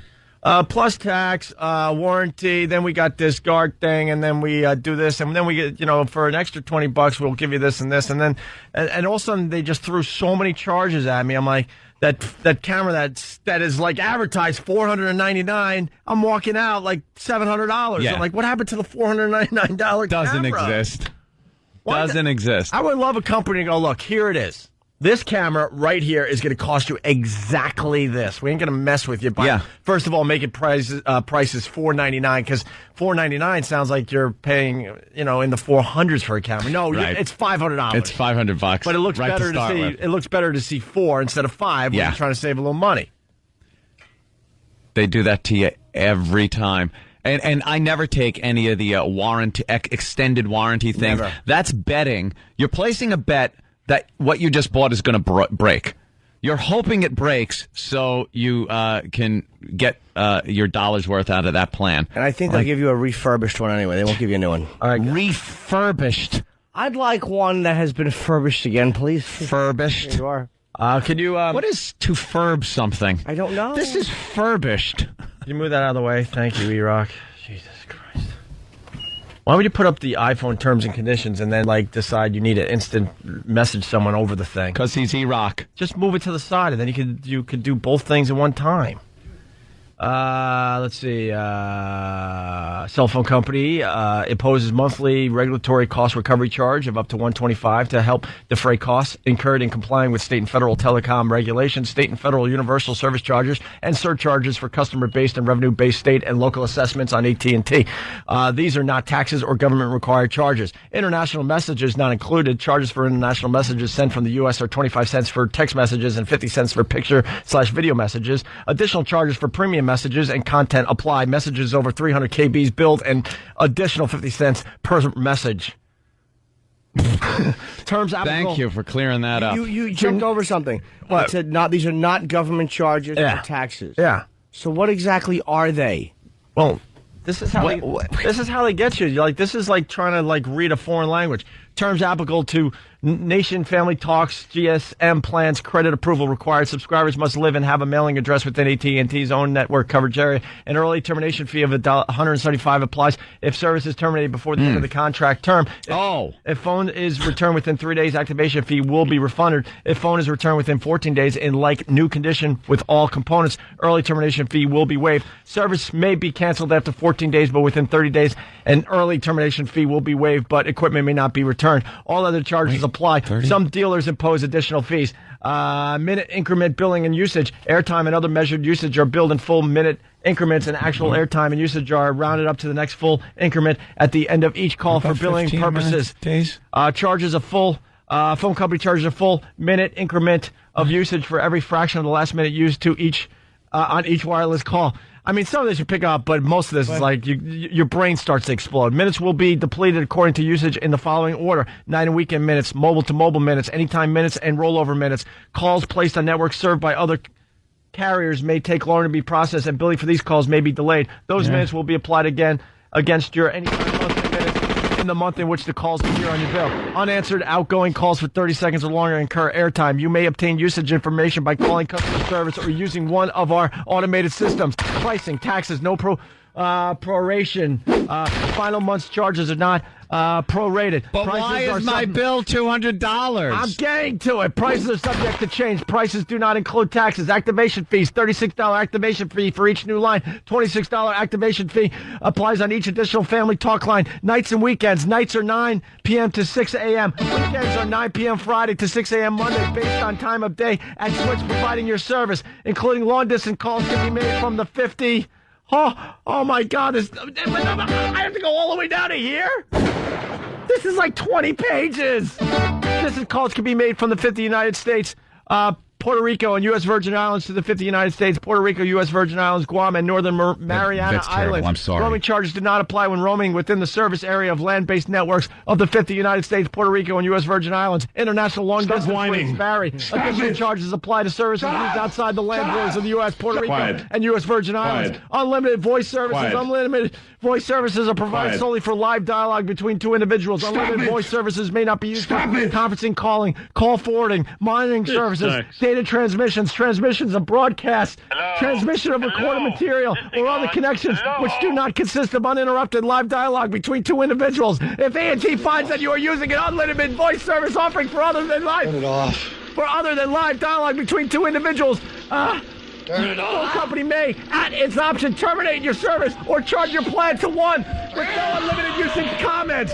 Plus tax, warranty, then we got this guard thing, and then we do this, and then we get, for an extra $20, we'll give you this and this, and then, and all of a sudden they just threw so many charges at me. I'm like, that camera that is like advertised $499. I'm walking out like $700. Yeah. I'm like, what happened to the $499 Doesn't camera? exist. Why Doesn't exist. I would love a company to go, look, here it is. This camera right here is going to cost you exactly this. We ain't going to mess with you. By, first of all, make it prices $499 because $499 sounds like you're paying, in the 400s for a camera. No, right. It's $500. It's $500. But it looks right better to see. With. It looks better to see 4 instead of 5 when you're trying to save a little money. They do that to you every time. And I never take any of the warranty extended warranty things. Never. That's betting. You're placing a bet that what you just bought is going to break. You're hoping it breaks so you can get your dollar's worth out of that plan. And I think they'll give you a refurbished one anyway. They won't give you a new one. All right, refurbished. I'd like one that has been furbished again, please. Furbished? Here you are. Can you... what is to furb something? I don't know. This is furbished. Can you move that out of the way? Thank you, E-Rock. Jesus Christ. Why would you put up the iPhone terms and conditions and then, decide you need to instant message someone over the thing? Because he's E-Rock. Just move it to the side, and then you could do both things at one time. Let's see. Cell phone company imposes monthly regulatory cost recovery charge of up to $125 to help defray costs incurred in complying with state and federal telecom regulations, state and federal universal service charges, and surcharges for customer-based and revenue-based state and local assessments on AT&T. These are not taxes or government-required charges. International messages not included. Charges for international messages sent from the U.S. are 25 cents for text messages and 50 cents for picture/video messages. Additional charges for premium messages and content apply. Messages over 300 KBs billed and additional 50 cents per message. Terms applicable. Thank you for clearing that up. You jumped over something. What? It said these are not government charges or taxes. Yeah. So what exactly are they? Well, this is how they get you. This is like trying to read a foreign language. Terms applicable to Nation Family Talks GSM plans. Credit approval required. Subscribers must live and have a mailing address within AT&T's own network coverage area. An early termination fee of $175 applies if service is terminated before the end of the contract term. If phone is returned within 3 days, activation fee will be refunded. If phone is returned within 14 days in new condition with all components, early termination fee will be waived. Service may be canceled after 14 days, but within 30 days, an early termination fee will be waived, but equipment may not be returned. All other charges apply. 30? Some dealers impose additional fees. Minute increment billing and usage. Airtime and other measured usage are billed in full minute increments, and actual airtime and usage are rounded up to the next full increment at the end of each call for billing purposes. Days? Charges a full phone company charges a full minute increment of usage for every fraction of the last minute used to each on each wireless call. I mean, some of this you pick up, but most of this is like your brain starts to explode. Minutes will be depleted according to usage in the following order: night and weekend minutes, mobile to mobile minutes, anytime minutes, and rollover minutes. Calls placed on networks served by other carriers may take longer to be processed, and billing for these calls may be delayed. Those minutes will be applied again against your anytime monthly minutes in the month in which the calls appear on your bill. Unanswered outgoing calls for 30 seconds or longer incur airtime. You may obtain usage information by calling customer service or using one of our automated systems. Pricing, taxes, no proration. Final month's charges are not prorated. But why is my bill $200? I'm getting to it. Prices are subject to change. Prices do not include taxes. Activation fees, $36 activation fee for each new line. $26 activation fee applies on each additional family talk line. Nights and weekends. Nights are 9 p.m. to 6 a.m. Weekends are 9 p.m. Friday to 6 a.m. Monday based on time of day and Switch providing your service, including long-distance calls can be made from the 50... Oh my God! I have to go all the way down to here? This is like 20 pages. Distance calls can be made from the 50 United States, Puerto Rico, and U.S. Virgin Islands to the 50 United States, Puerto Rico, U.S. Virgin Islands, Guam, and Northern Mariana That's terrible. Islands. I'm sorry. Roaming charges do not apply when roaming within the service area of land-based networks of the 50 United States, Puerto Rico, and U.S. Virgin Islands. International long-distance rates vary. Additional charges apply to services used outside the land borders of the U.S., Puerto Rico, and U.S. Virgin Islands. Unlimited voice services. Unlimited voice services are provided solely for live dialogue between two individuals. Unlimited voice services may not be used for conferencing, calling, call forwarding, monitoring services, data transmissions of broadcast, transmission of recorded material, or other connections which do not consist of uninterrupted live dialogue between two individuals. If AT&T finds that you are using an unlimited voice service offering for other than live dialogue between two individuals, the company may, at its option, terminate your service or charge your plan to one with no unlimited usage comments.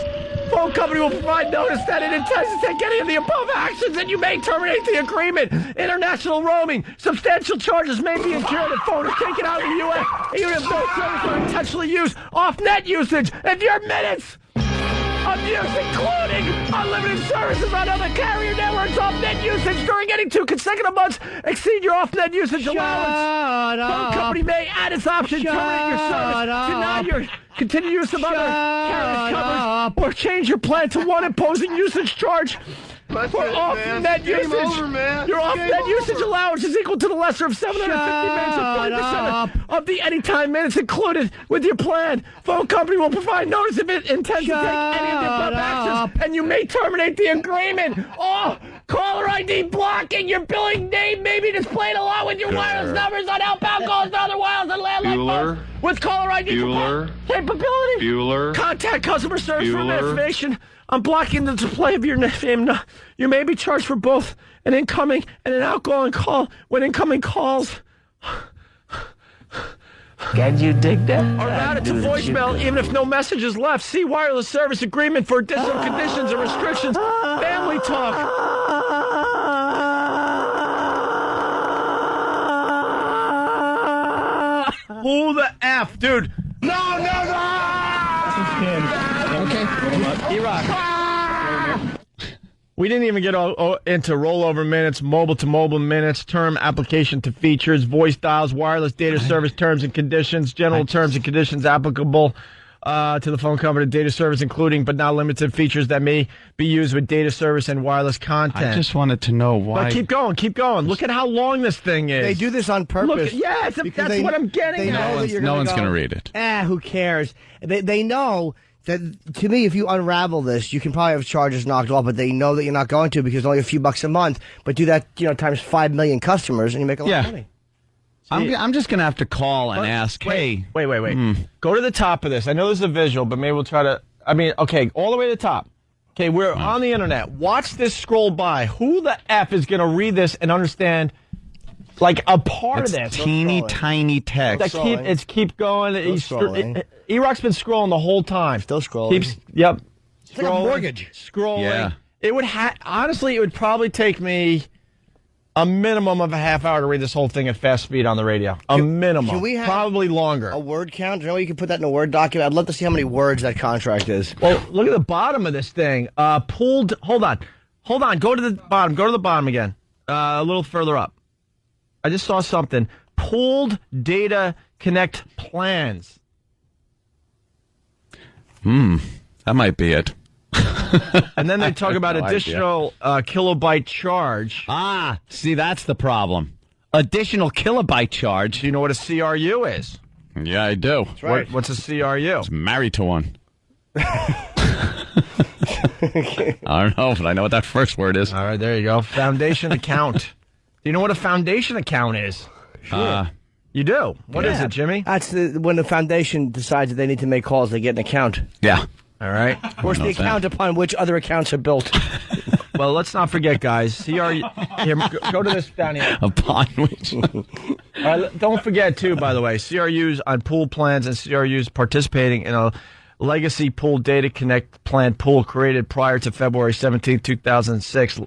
Phone company will provide notice that it intends to take any of the above actions, and you may terminate the agreement. International roaming. Substantial charges may be incurred if phone is taken out of the U.S., even if no service are intentionally used. Off-net usage. If your minutes of use, including unlimited services on other carrier networks, off-net usage during any 2 consecutive months exceed your off-net usage allowance. Phone company may, at its option, terminate your service, deny your continued use of other carrier covers, or change your plan to one imposing usage charge. For off-net usage, your off-net usage allowance is equal to the lesser of 750 minutes or 40% of the anytime minutes included with your plan. Phone company will provide notice if it intends to take any of the above actions, and you may terminate the agreement. Caller ID blocking. Your billing name may be displayed along with your wireless numbers on outbound calls to other wireless and landline phones with caller ID capability. Contact customer service for information. I'm blocking the display of your name. You may be charged for both an incoming and an outgoing call when incoming calls. Can you dig that? Are routed to voicemail even if no message is left. See wireless service agreement for additional conditions and restrictions. Family talk. Who the F, dude? No! Okay. E-Rock. We didn't even get into rollover minutes, mobile-to-mobile minutes, term application to features, voice dials, wireless data service terms and conditions, general terms and conditions applicable to the phone company data service, including but not limited features that may be used with data service and wireless content. I just wanted to know why. But keep going. Look at how long this thing is. They do this on purpose. That's what I'm getting at. No one's going to read it. Who cares? They know that, to me, if you unravel this, you can probably have charges knocked off, but they know that you're not going to because it's only a few bucks a month. But do that, times 5 million customers, and you make a lot of money. I'm just going to have to call and ask, Wait. Go to the top of this. I know this is a visual, but maybe we'll try to, all the way to the top. Okay, we're on the internet. Watch this scroll by. Who the F is going to read this and understand, like, a part of this? Teeny tiny text. Keep going. E-Rock's been scrolling the whole time. Still scrolling. It's like a mortgage. Scrolling. Yeah. It would honestly, it would probably take me a minimum of a half hour to read this whole thing at fast speed on the radio. Minimum. Can we have probably longer. A word count? Do you know you can put that in a Word document? I'd love to see how many words that contract is. Well, look at the bottom of this thing. Hold on. Go to the bottom. Go to the bottom again. A little further up. I just saw something. Pooled Data Connect plans. That might be it. And then they talk about additional kilobyte charge. See, that's the problem. Additional kilobyte charge. Do you know what a CRU is? Yeah, I do. That's right. What's a CRU? I was married to one. I don't know, but I know what that first word is. All right, there you go. Foundation account. Do you know what a foundation account is? Sure. You do? What is it, Jimmy? That's when the foundation decides that they need to make calls, they get an account. Yeah. All right. Of course, the account upon which other accounts are built. Well, let's not forget, guys. CRU. Here, go to this down here. Upon which. All right, don't forget, too, by the way, CRUs on pool plans and CRUs participating in a Legacy Pool Data Connect plan pool created prior to February 17, 2006.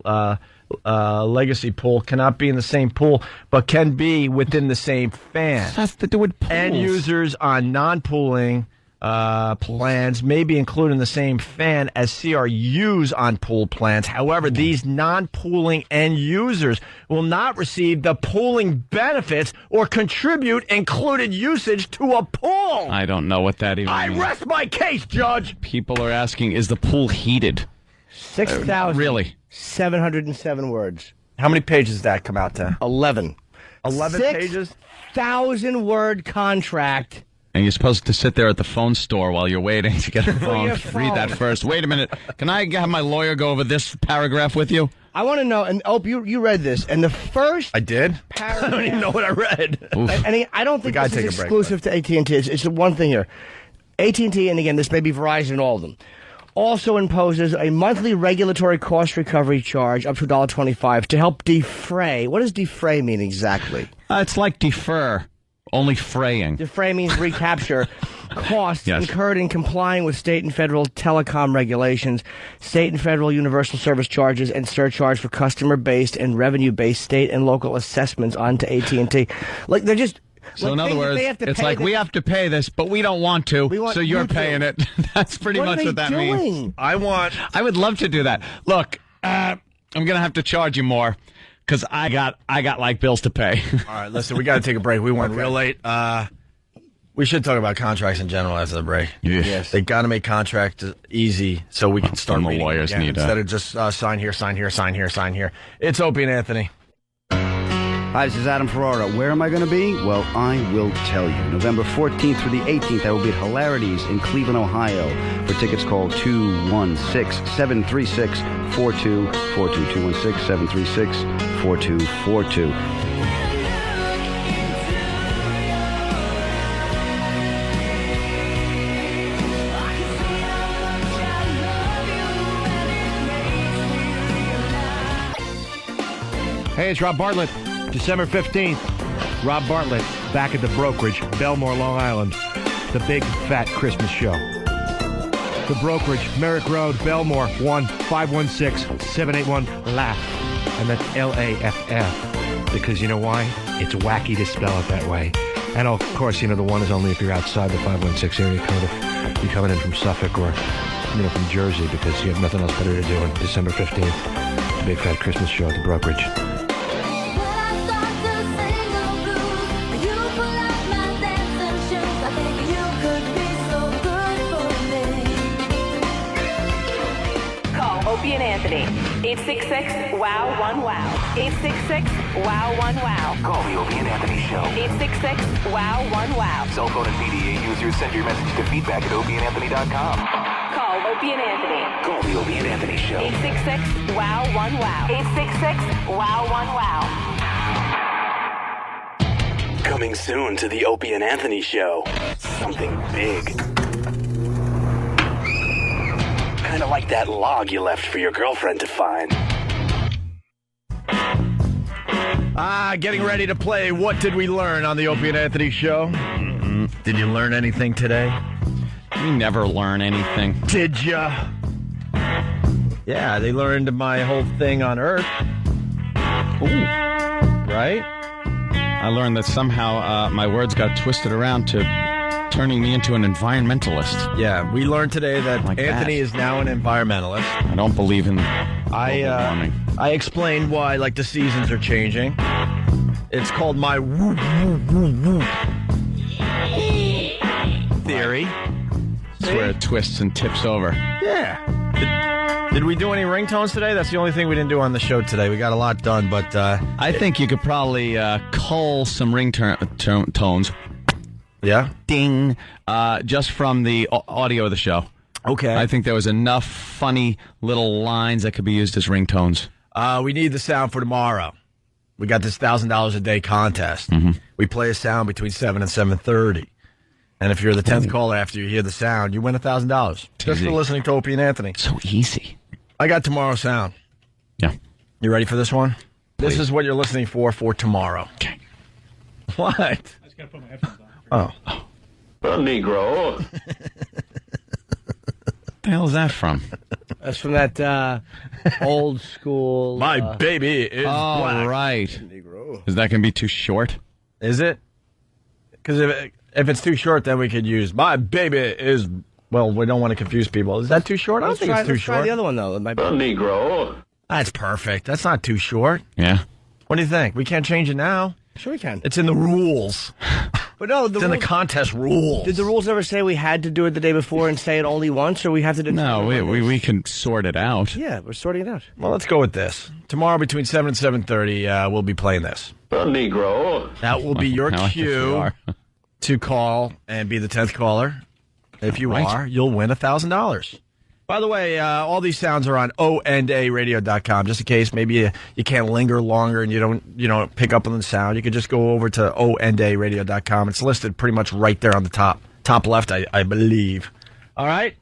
Legacy pool cannot be in the same pool, but can be within the same fan. It has to do with pools. End users on non-pooling plans may be included in the same fan as CRUs on pool plans. However, these non-pooling end users will not receive the pooling benefits or contribute included usage to a pool. I don't know what that even means. I rest my case, Judge. People are asking, is the pool heated? 6,707 words. How many pages does that come out to? 11. 11 pages? 6,000-word contract. And you're supposed to sit there at the phone store while you're waiting to get a phone. Read that first. Wait a minute. Can I have my lawyer go over this paragraph with you? I want to know, and you read this, and the first... I did? Paragraph, I don't even know what I read. And I don't think this is exclusive to AT&T. It's the one thing here. AT&T, and again, this may be Verizon and all of them, also imposes a monthly regulatory cost recovery charge up to $1.25 to help defray. What does defray mean exactly? It's like defer. Only fraying. Defray means recapture costs incurred in complying with state and federal telecom regulations, state and federal universal service charges, and surcharge for customer-based and revenue-based state and local assessments onto AT&T. Like, they're just... So in other words, it's like we have to pay this, but we don't want to, so you're paying it. That's pretty much what that means. I would love to do that. Look, I'm going to have to charge you more. Because I got like bills to pay. All right, listen, we got to take a break. We went real late. We should talk about contracts in general after the break. Yes. They got to make contracts easy so we can start reading lawyers again, need instead of just sign here, sign here, sign here, sign here. It's Opie and Anthony. Hi, this is Adam Ferrara. Where am I going to be? Well, I will tell you. November 14th through the 18th, I will be at Hilarities in Cleveland, Ohio. For tickets, call 216-736-4242. 216-736-4242. Hey, it's Rob Bartlett. December 15th, Rob Bartlett back at the Brokerage, Belmore, Long Island. The Big Fat Christmas Show. The Brokerage, Merrick Road, Belmore, 1-516-781-LAUGH. And that's LAFF. Because you know why? It's wacky to spell it that way. And of course, the one is only if you're outside the 516 area code. If you're coming in from Suffolk or from Jersey, because you have nothing else better to do on December 15th. The Big Fat Christmas Show at the Brokerage. Opie and Anthony. 866-WOW-1-WOW. 866-WOW-1-WOW. Call the Opie and Anthony Show. 866-WOW-1-WOW. Cell phone and PDA users send your message to feedback at opieandanthony.com. Call Opie and Anthony. Call the Opie and Anthony Show. 866-WOW-1-WOW. 866-WOW-1-WOW. Coming soon to the Opie and Anthony Show. Something big. Kind of like that log you left for your girlfriend to find. Getting ready to play What Did We Learn on the Opie and Anthony Show. Did you learn anything today? We never learn anything. Did ya? Yeah, they learned my whole thing on Earth. Ooh. Right? I learned that somehow my words got twisted around to turning me into an environmentalist. Yeah, we learned today that Anthony is now an environmentalist. I don't believe in I explained why, like, the seasons are changing. It's called my woo woo woo woo theory. That's where it twists and tips over. Yeah. Did we do any ringtones today? That's the only thing we didn't do on the show today. We got a lot done, but I think you could probably cull some ringtones. Yeah? Ding. Just from the audio of the show. Okay. I think there was enough funny little lines that could be used as ringtones. We need the sound for tomorrow. We got this $1,000 a day contest. We play a sound between 7 and 7:30. And if you're the 10th caller after you hear the sound, you win $1,000. Just for listening to Opie and Anthony. So easy. I got tomorrow's sound. Yeah. You ready for this one? Please. This is what you're listening for tomorrow. Okay. What? I just got to put my headphones on. Oh. A Negro. What the hell is that from? That's from that old school... My baby is black. Right. Negro. Is that going to be too short? Is it? Because if it's too short, then we could use my baby is... Well, we don't want to confuse people. Is that too short? I don't think it's too short. Try the other one, though. A Negro. That's perfect. That's not too short. Yeah. What do you think? We can't change it now? Sure we can. It's in the rules. But no, it's in the contest rules. Did the rules ever say we had to do it the day before and say it only once, or we have to do it? No, we can sort it out. Yeah, we're sorting it out. Well, let's go with this. Tomorrow between 7 and 7:30, we'll be playing this. A Negro. That will be your cue to call and be the 10th caller. If you are, you'll win $1,000. By the way, all these sounds are on ONDARadio.com. Just in case maybe you can't linger longer and you don't pick up on the sound, you could just go over to ONDARadio.com. It's listed pretty much right there on the top left, I believe. All right?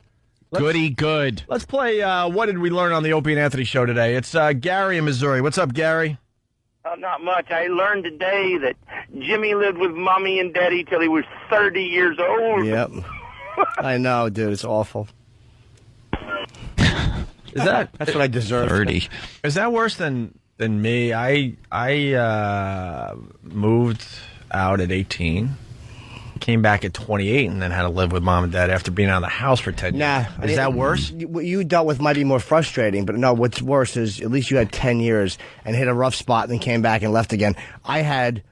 Goody good. Let's play What Did We Learn on the Opie and Anthony Show today. It's Gary in Missouri. What's up, Gary? Not much. I learned today that Jimmy lived with Mommy and Daddy till he was 30 years old. Yep. I know, dude. It's awful. Is that That's what I deserve. 30. Is that worse than me? I moved out at 18, came back at 28, and then had to live with mom and dad after being out of the house for 10 years. Is that worse? What you dealt with might be more frustrating, but no, what's worse is at least you had 10 years and hit a rough spot and then came back and left again. I had,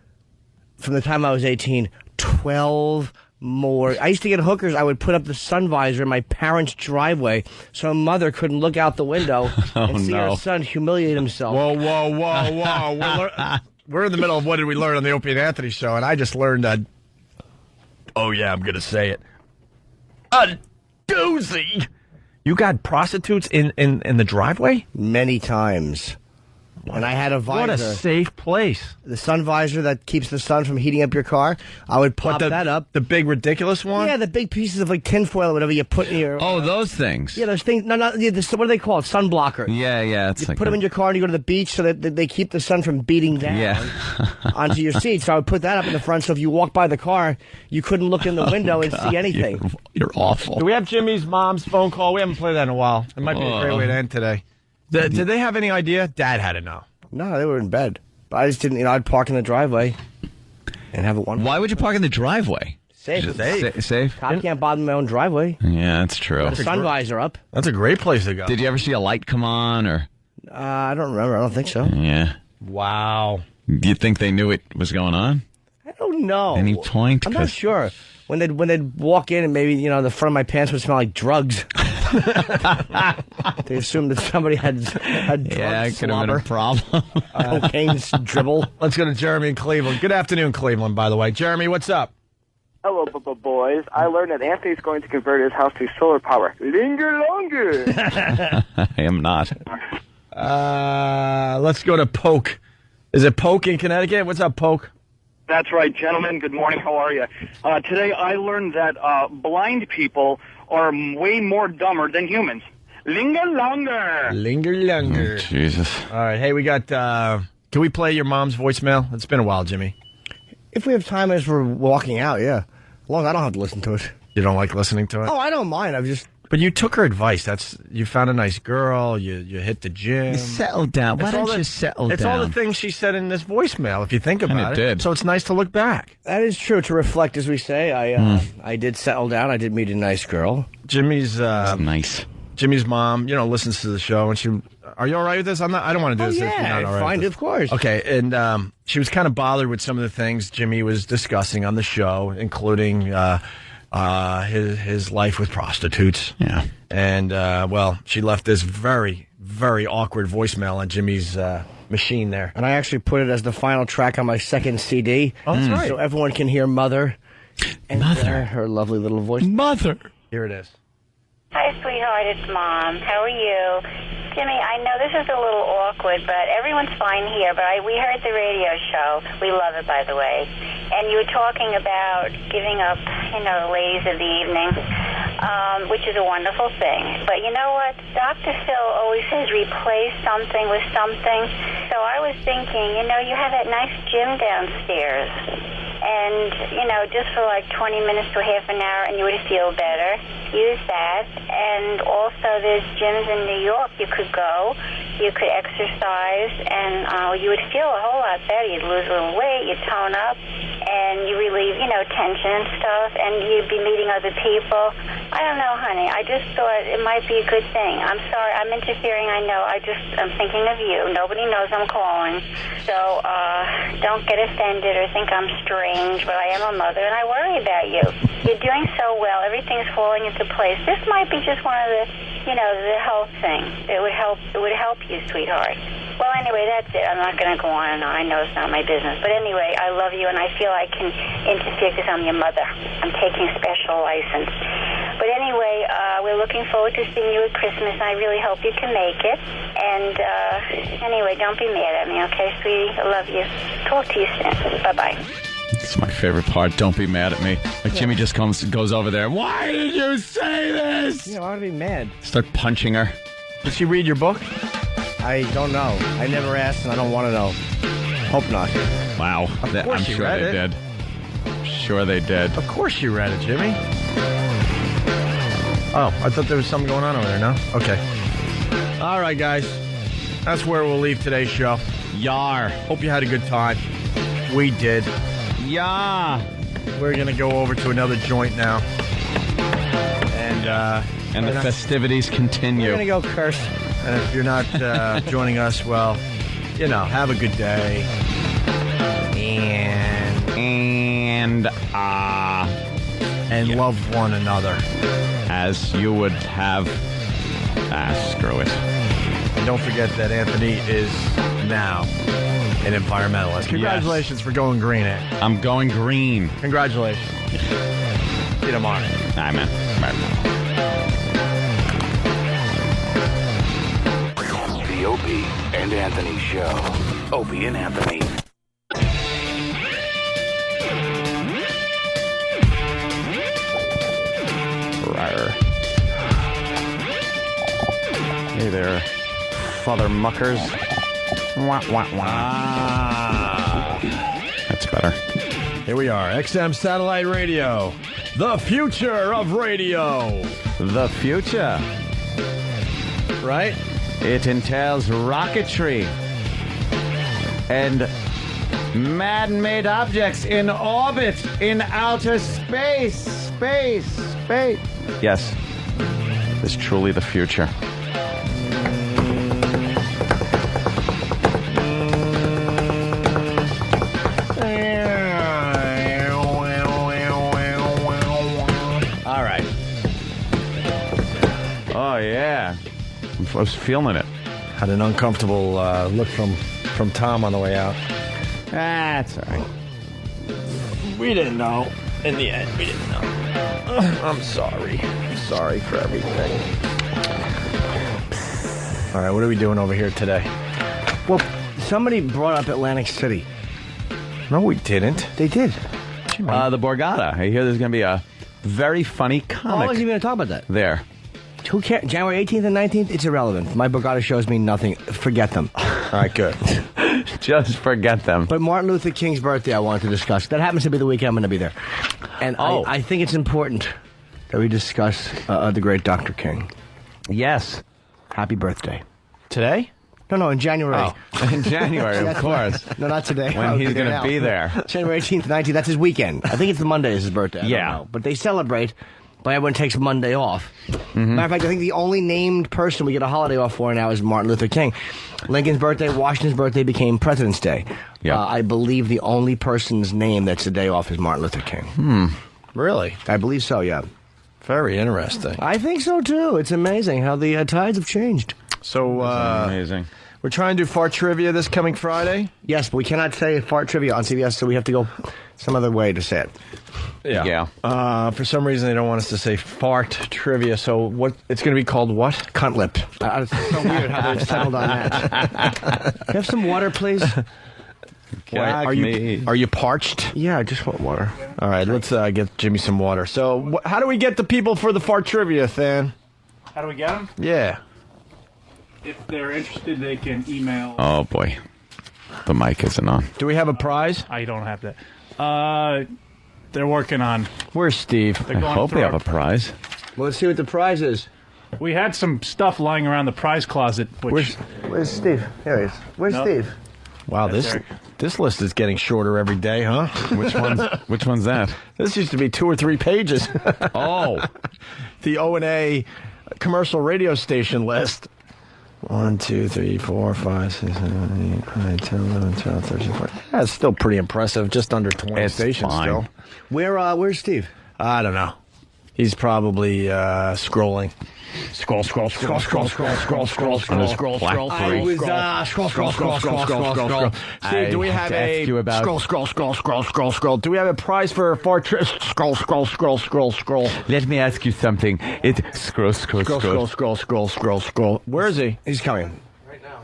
from the time I was 18, 12 more. I used to get hookers. I would put up the sun visor in my parents' driveway so mother couldn't look out the window and see her son humiliate himself. Whoa. We're in the middle of What Did We Learn on the Opie and Anthony Show, and I just learned oh yeah, I'm going to say it. A doozy. You got prostitutes in the driveway? Many times. And I had a visor. What a safe place. The sun visor that keeps the sun from heating up your car. I would pop that up. The big ridiculous one? Yeah, the big pieces of like tinfoil or whatever you put in your... Oh, those things. Yeah, those things. No, what do they call it? Sun blocker. Yeah. You put them in your car and you go to the beach so that they keep the sun from beating down onto your seat. So I would put that up in the front so if you walk by the car, you couldn't look in the window and see anything. You're awful. Do we have Jimmy's mom's phone call? We haven't played that in a while. It might be a great way to end today. Did they have any idea? Dad had to know. No, they were in bed. But I just didn't, I'd park in the driveway and have it one. Why would you park in the driveway? Safe. Safe? Cop can't bother my own driveway. Yeah, that's true. Got the sun visor up. That's a great place to go. Did you ever see a light come on? Or? I don't remember. I don't think so. Yeah. Wow. Do you think they knew it was going on? I don't know. Any point? I'm not sure. When they'd walk in and maybe, the front of my pants would smell like drugs. They assumed that somebody had drugs. Yeah, it could have been a problem. Cocaine dribble. Let's go to Jeremy in Cleveland. Good afternoon, Cleveland, by the way. Jeremy, what's up? Hello, boys. I learned that Anthony's going to convert his house to solar power. Linger longer. I am not. Let's go to Polk. Is it Polk in Connecticut? What's up, Polk? That's right, gentlemen. Good morning. How are you? Today I learned that blind people are way more dumber than humans. Linger longer. Linger longer. Oh, Jesus. All right. Hey, we got... can we play your mom's voicemail? It's been a while, Jimmy. If we have time as we're walking out, yeah. As long as I don't have to listen to it. You don't like listening to it? Oh, I don't mind. I've just... But you took her advice. You found a nice girl. You hit the gym. You settled down. Why don't you settle down? It's all the things she said in this voicemail, if you think about it. Did. So it's nice to look back. That is true. To reflect, as we say, I did settle down. I did meet a nice girl. Jimmy's nice. Jimmy's mom, listens to the show, and are you all right with this? I don't want to do this. Yeah, if you're not all right fine, with of course. Okay, and she was kind of bothered with some of the things Jimmy was discussing on the show, including his life with prostitutes. Yeah. And, she left this very, very awkward voicemail on Jimmy's machine there. And I actually put it as the final track on my second CD. Oh, that's right. So everyone can hear Mother. And her lovely little voice. Mother. Here it is. Hi, sweetheart. It's Mom. How are you? Jimmy, I know this is a little awkward, but everyone's fine here. But we heard the radio show. We love it, by the way. And you were talking about giving up, the ladies of the evening, which is a wonderful thing. But you know what? Dr. Phil always says replace something with something. So I was thinking, you have that nice gym downstairs. And, just for like 20 minutes to half an hour, and you would feel better. Use that. And also there's gyms in New York you could go. You could exercise, and you would feel a whole lot better. You'd lose a little weight, you'd tone up, and you relieve, tension and stuff, and you'd be meeting other people. I don't know, honey. I just thought it might be a good thing. I'm sorry. I'm interfering, I know. I'm thinking of you. Nobody knows I'm calling. So don't get offended or think I'm strange, but I am a mother, and I worry about you. You're doing so well. Everything's falling into place. This might be just one of the, the health thing. It would help you, sweetheart. Well, anyway, that's it. I'm not going to go on and on. I know it's not my business. But anyway, I love you, and I feel I can interfere because I'm your mother. I'm taking special license. But anyway, we're looking forward to seeing you at Christmas, and I really hope you can make it. And anyway, don't be mad at me, okay, sweetie? I love you. Talk to you soon. Bye-bye. It's my favorite part. Don't be mad at me. Like Jimmy just goes over there. Why did you say this? I want to be mad. Start punching her. Did she read your book? I don't know. I never asked, and I don't want to know. Hope not. Wow. I'm sure they did. Sure they did. Of course you read it, Jimmy. Oh, I thought there was something going on over there, no? Okay. All right, guys. That's where we'll leave today's show. Yar. Hope you had a good time. We did. Yeah. We're going to go over to another joint now. And the festivities continue. We're going to go curse. And if you're not joining us, well, have a good day. And love one another. As you would have. Screw it. And don't forget that Anthony is now an environmentalist. Congratulations for going green, Ant. I'm going green. Congratulations. See you tomorrow. All right, man. Bye. The Opie and Anthony Show. Opie and Anthony. Hey there, Father Muckers. Wah, wah, wah. That's better. Here we are, XM Satellite Radio. The future of radio. The future. Right? It entails rocketry and man-made objects in orbit in outer space. Space. Yes, it's truly the future. All right. Oh, yeah. I was feeling it. Had an uncomfortable look from Tom on the way out. That's all right. We didn't know. In the end, we didn't know. I'm sorry. I'm sorry for everything. All right, what are we doing over here today? Well, somebody brought up Atlantic City. No, we didn't. They did. The Borgata. I hear there's going to be a very funny comic. I wasn't even going to talk about that. There. Who cares? January 18th and 19th? It's irrelevant. My Borgata shows mean nothing. Forget them. All right, good. Just forget them. But Martin Luther King's birthday I wanted to discuss. That happens to be the weekend I'm going to be there. And I think it's important that we discuss the great Dr. King. Yes. Happy birthday. Today? No, in January. Oh, in January, of course. No, not today. When he's going to be there. January 18th, 19th. That's his weekend. I think it's the Monday is his birthday. I yeah. don't know. But they celebrate but everyone takes Monday off. Matter of fact, I think the only named person we get a holiday off for now is Martin Luther King. Lincoln's birthday, Washington's birthday became President's Day. Yeah. I believe the only person's name that's a day off is Martin Luther King. Really? I believe so, yeah. Very interesting. I think so, too. It's amazing how the tides have changed. So, amazing. We're trying to do fart trivia this coming Friday? Yes, but we cannot say fart trivia on CBS, so we have to go some other way to say it. Yeah. For some reason, they don't want us to say fart trivia, so what? It's going to be called what? Cunt lip. It's so weird how they've settled on that. Have some water, please? Are you parched? Yeah, I just want water. All right, let's get Jimmy some water. So, how do we get the people for the fart trivia, Than? How do we get them? Yeah. If they're interested, they can email. Oh, boy. The mic isn't on. Do we have a prize? I don't have that. They're working on. Where's Steve? They're I going hope through we have our- a prize. Well, let's see what the prize is. We had some stuff lying around the prize closet. Which Where's Steve? There he is. Where's Nope. Steve? Wow, That's this list is getting shorter every day, huh? Which one's that? This used to be 2 or 3 pages. Oh. The O&A commercial radio station list. 1, 2, 3, 4, 5, 6, 7, 8, 9, 10, 11, 12, 13, 14. That's still pretty impressive. Just under 20 It's stations fine. still. Where's Steve? I don't know. He's probably scrolling. Scroll. I was scroll. Steve, do we have a scroll? Do we have a prize for scroll? Let me ask you something. Scroll. Where is he? He's coming.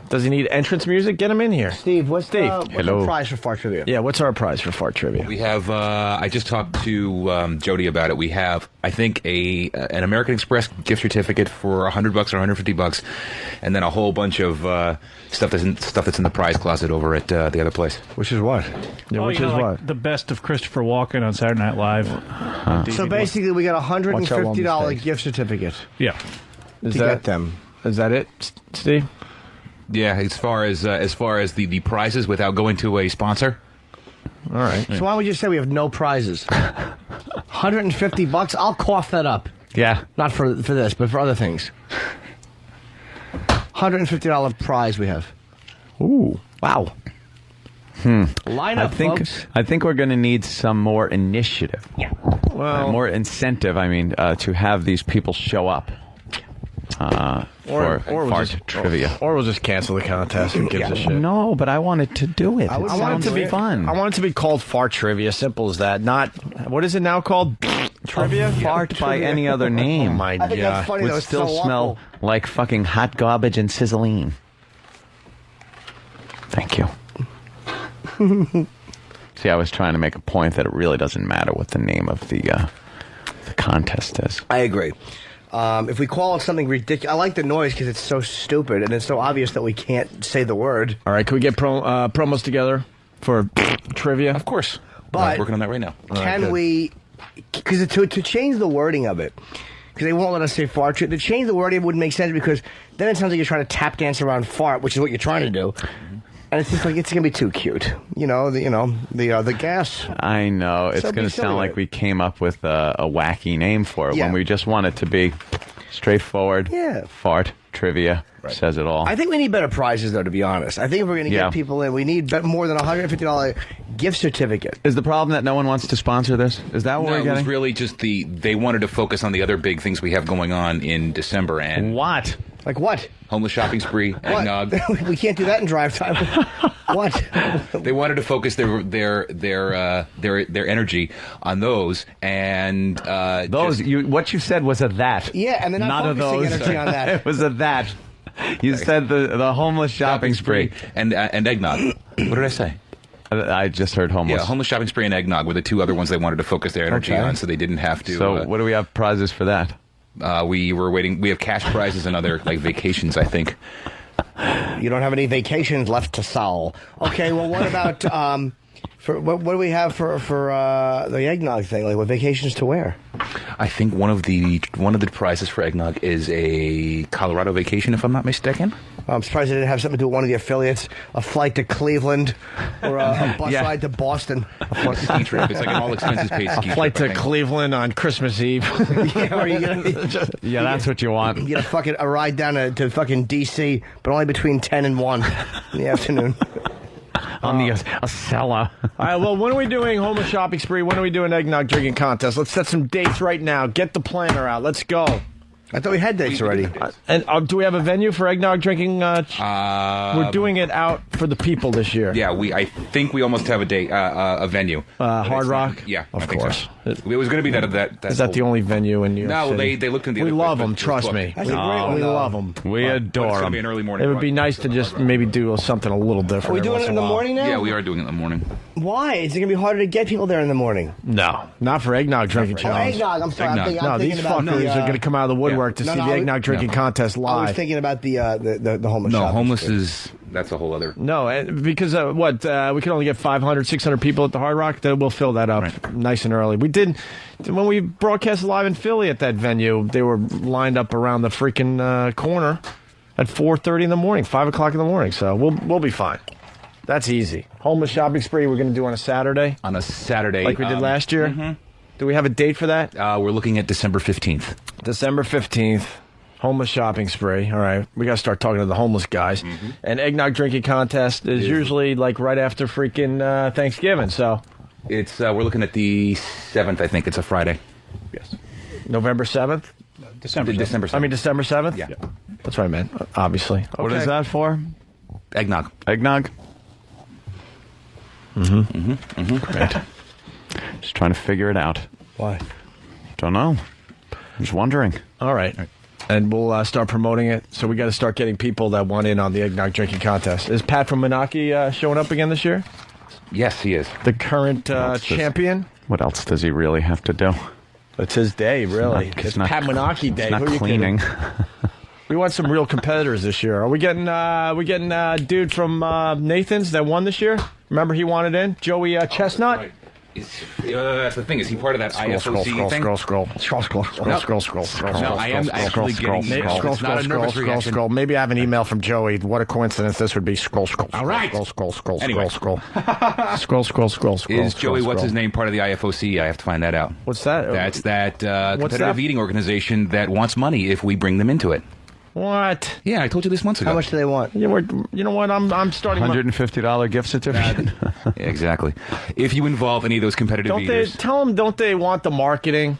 Does he need entrance music? Get him in here. Steve, what's Hello. the prize for fart trivia? Yeah, what's our prize for fart trivia? We have, I just talked to Jody about it. We have, I think, an American Express gift certificate for $100 or $150, and then a whole bunch of stuff that's in the prize closet over at the other place. Which is what? Yeah, which is what? The best of Christopher Walken on Saturday Night Live. So basically, we got a $150 gift certificate. Yeah. To get them. Is that it, Steve? Yeah, as far as the prizes without going to a sponsor. All right. So why don't we just say we have no prizes? $150. I'll cough that up. Yeah. Not for this, but for other things. $150 prize we have. Ooh. Wow. Line up, folks. I think we're going to need some more initiative. Yeah. Well, more incentive. I mean, to have these people show up. For fart trivia. Or we'll just cancel the contest. Who gives a shit? No, but I wanted to do it. It sounds fun. I want it to be called fart trivia. Simple as that. Not, what is it now called? Trivia? Fart by any other name. Oh my God. Would still smell like fucking hot garbage and sizzling. Thank you. See, I was trying to make a point that it really doesn't matter what the name of the contest is. I agree. If we call it something ridiculous, I like the noise because it's so stupid and it's so obvious that we can't say the word. All right, can we get promos together for trivia? Of course. But I'm working on that right now. Can we? Because to change the wording of it, because they won't let us say fart. To change the wording wouldn't make sense because then it sounds like you're trying to tap dance around fart, which is what you're trying to do. And it's just like it's gonna be too cute, the gas. I know it's gonna sound like we came up with a wacky name for it when we just want it to be straightforward. Yeah, fart trivia says it all. I think we need better prizes, though. To be honest, I think if we're gonna get people in, we need more than $150 gift certificate. Is the problem that no one wants to sponsor this? Is that what we're No, it getting? was really just they wanted to focus on the other big things we have going on in December. And what? Like what? Homeless shopping spree, eggnog. We can't do that in drive time. What? They wanted to focus their energy on those, and those. What you said was a that. Yeah, and they're not focusing energy on that. It was a that. You said the homeless shopping spree and eggnog. What did I say? I just heard homeless. Yeah, homeless shopping spree and eggnog were the two other ones they wanted to focus their energy on, so they didn't have to. So, what do we have prizes for that? We were waiting. We have cash prizes and other vacations, I think. You don't have any vacations left to sell. Okay, well, what about for what do we have for the eggnog thing? Like, what vacations to where? I think one of the prizes for eggnog is a Colorado vacation, if I'm not mistaken. I'm surprised they didn't have something to do with one of the affiliates. A flight to Cleveland or a bus Yeah. ride to Boston. Ski trip. It's like an all expenses paid ski A flight trip, I to think. Cleveland on Christmas Eve. Yeah, or you gonna, Yeah, that's what you want. you get a ride down to fucking D.C., but only between 10 and 1 in the afternoon. On the Acela. All right, well, when are we doing Homeless Shopping Spree? When are we doing Eggnog Drinking Contest? Let's set some dates right now. Get the planner out. Let's go. I thought we had dates already. And do we have a venue for eggnog drinking? We're doing it out for the people this year. Yeah, I think we almost have a date, a venue. Hard Rock? Yeah, Of I think course. So. It was going to be that. Is that the only venue in New York No, City? they looked into the We other love place, them, but it was trust booked. me. That's a great one, We though. love them. We But adore it's going to them. be an early morning. It would be nice to just maybe do something a little different. Are we every doing once it in a the while. morning now? Yeah, we are doing it in the morning. Why? Is it going to be harder to get people there in the morning? No, not for eggnog drinking Oh, challenge. eggnog. I'm sorry. Eggnog. I'm These thinking about fuckers the, are going to come out of the woodwork to No, see no, the I eggnog was- drinking contest I was live. thinking about the homeless No, shopping homeless spree. that's a whole other. No, because we can only get 500, 600 people at the Hard Rock. Then we'll fill that up nice and early. We did when we broadcast live in Philly at that venue. They were lined up around the freaking corner at 4:30 in the morning, 5 o'clock in the morning. So we'll be fine. That's easy. Homeless shopping spree. We're going to do on a Saturday, On a Saturday. like we did last year. mhm. Do we have a date for that? We're looking at December 15th. December 15th. Homeless shopping spree. All right, we got to start talking to the homeless guys. And eggnog drinking contest is usually like right after freaking Thanksgiving. So It's we're looking at the 7th, I think. It's a Friday. Yes. November 7th. December 7th. I mean December 7th. Yeah. That's what I meant. Obviously. What Okay. is that for? Eggnog. Eggnog? Great. Just trying to figure it out. Why? Don't know. Just wondering. All right. And we'll start promoting it. So we got to start getting people that want in on the eggnog drinking contest. Is Pat from Menaki showing up again this year? Yes, he is. The current champion? What else does he really have to do? It's his day, really. It's Pat Menaki Day. It's not Who are you cleaning. kidding? We want some real competitors this year. Are we getting dude from Nathan's that won this year? Remember he wanted in? Joey Chestnut? Right. That's the thing. Is he part of that IFOC thing? Scroll. No, I am actually getting emails. It's not a nervous reaction. Maybe I have an email from Joey. What a coincidence this would be. Scroll. All right. Anyway. Scroll. Is Joey, what's his name, part of the IFOC? I have to find that out. What's that? That's that competitive that? eating organization that wants money if we bring them into it. What? Yeah, I told you this months ago. How much do they want? You know what? I'm starting. $150 gift certificate. Yeah, exactly. If you involve any of those competitive Don't they eaters. tell them? Don't they want the marketing?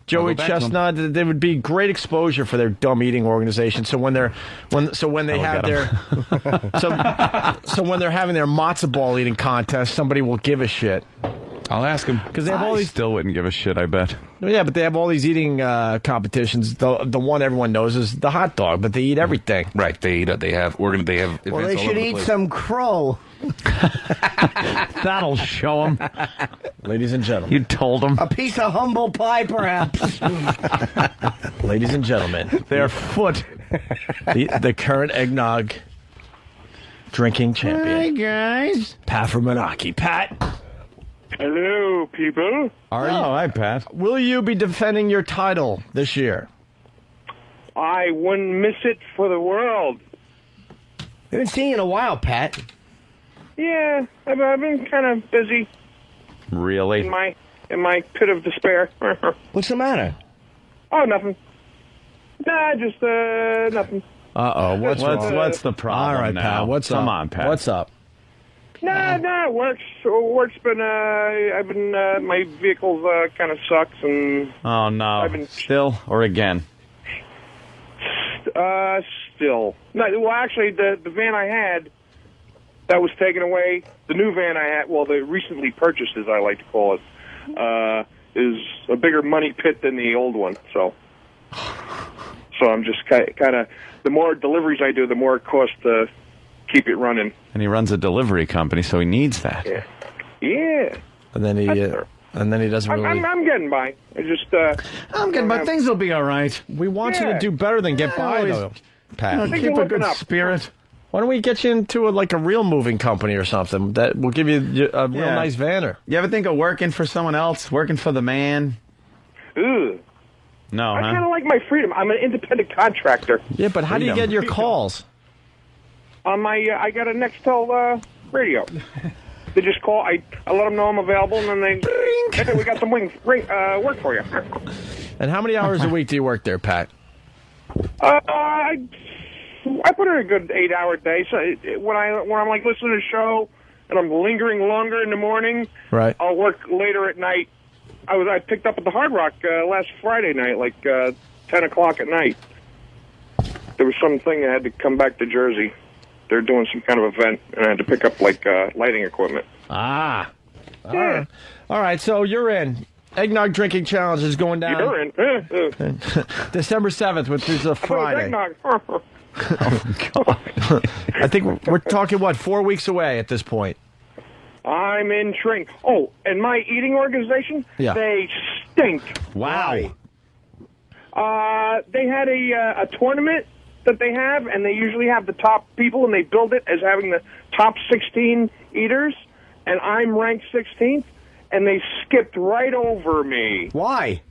Joey go back to 'em. Chestnut, there would be great exposure for their dumb eating organization. So when they're when they have their so when they're having their matzo ball eating contest, somebody will give a shit. I'll ask him. Because they have all these. Still wouldn't give a shit, I bet. Yeah, but they have all these eating competitions. The one everyone knows is the hot dog, but they eat everything. Right. They have. They have. Well, they events all should over the eat place. some crow. That'll show them. Ladies and gentlemen. You told them. A piece of humble pie, perhaps. Ladies and gentlemen. Their foot. The current eggnog drinking champion. Hi, guys. Pat from Menaki. Pat. Hello, people. Hi, Pat. Will you be defending your title this year? I wouldn't miss it for the world. We haven't seen you in a while, Pat. Yeah, I've been kind of busy Really? in my pit of despair. What's the matter? Oh, nothing. Nah, just nothing. Uh-oh. What's the problem All right, now? Pat. What's Come up? on, Pat. What's up? Nah, it works. Work's been. I've been. My vehicle's kind of sucks, and Oh, no. I've been- Still or again? still. No, well, actually, the van I had that was taken away. The new van I had, well, the recently purchased, as I like to call it, is a bigger money pit than the old one. So I'm just kind of. The more deliveries I do, the more it costs to keep it running. And he runs a delivery company, so he needs that. Yeah. And then he doesn't really. I'm getting by. I just. I'm getting by. Things will be all right. We want you to do better than get by, though, Pat. Things Keep are a good looking up. spirit. Why don't we get you into a real moving company or something that will give you a real Yeah. nice vanner? You ever think of working for someone else? Working for the man? Ugh. No, I kind huh? of like my freedom. I'm an independent contractor. Yeah, but how do you Freedom. get your calls? on my, I got a Nextel radio. They just call. I let them know I'm available, and then they, hey, we got some work for you. And how many hours a week do you work there, Pat? I put in a good 8-hour day. So when I'm like listening to a show and I'm lingering longer in the morning, right? I'll work later at night. I picked up at the Hard Rock last Friday night, like 10 o'clock at night. There was something I had to come back to Jersey. They're doing some kind of event, and I had to pick up like lighting equipment. Ah, Yeah. All right. So you're in. Eggnog drinking challenge is going down. You're in. December 7th, which is a Friday. Eggnog. I think we're talking, what, 4 weeks away at this point? I'm in training. Oh, and my eating organization, Yeah. they stink. Wow. They had a tournament that they have, and they usually have the top people, and they build it as having the top 16 eaters, and I'm ranked 16th, and they skipped right over me. Why?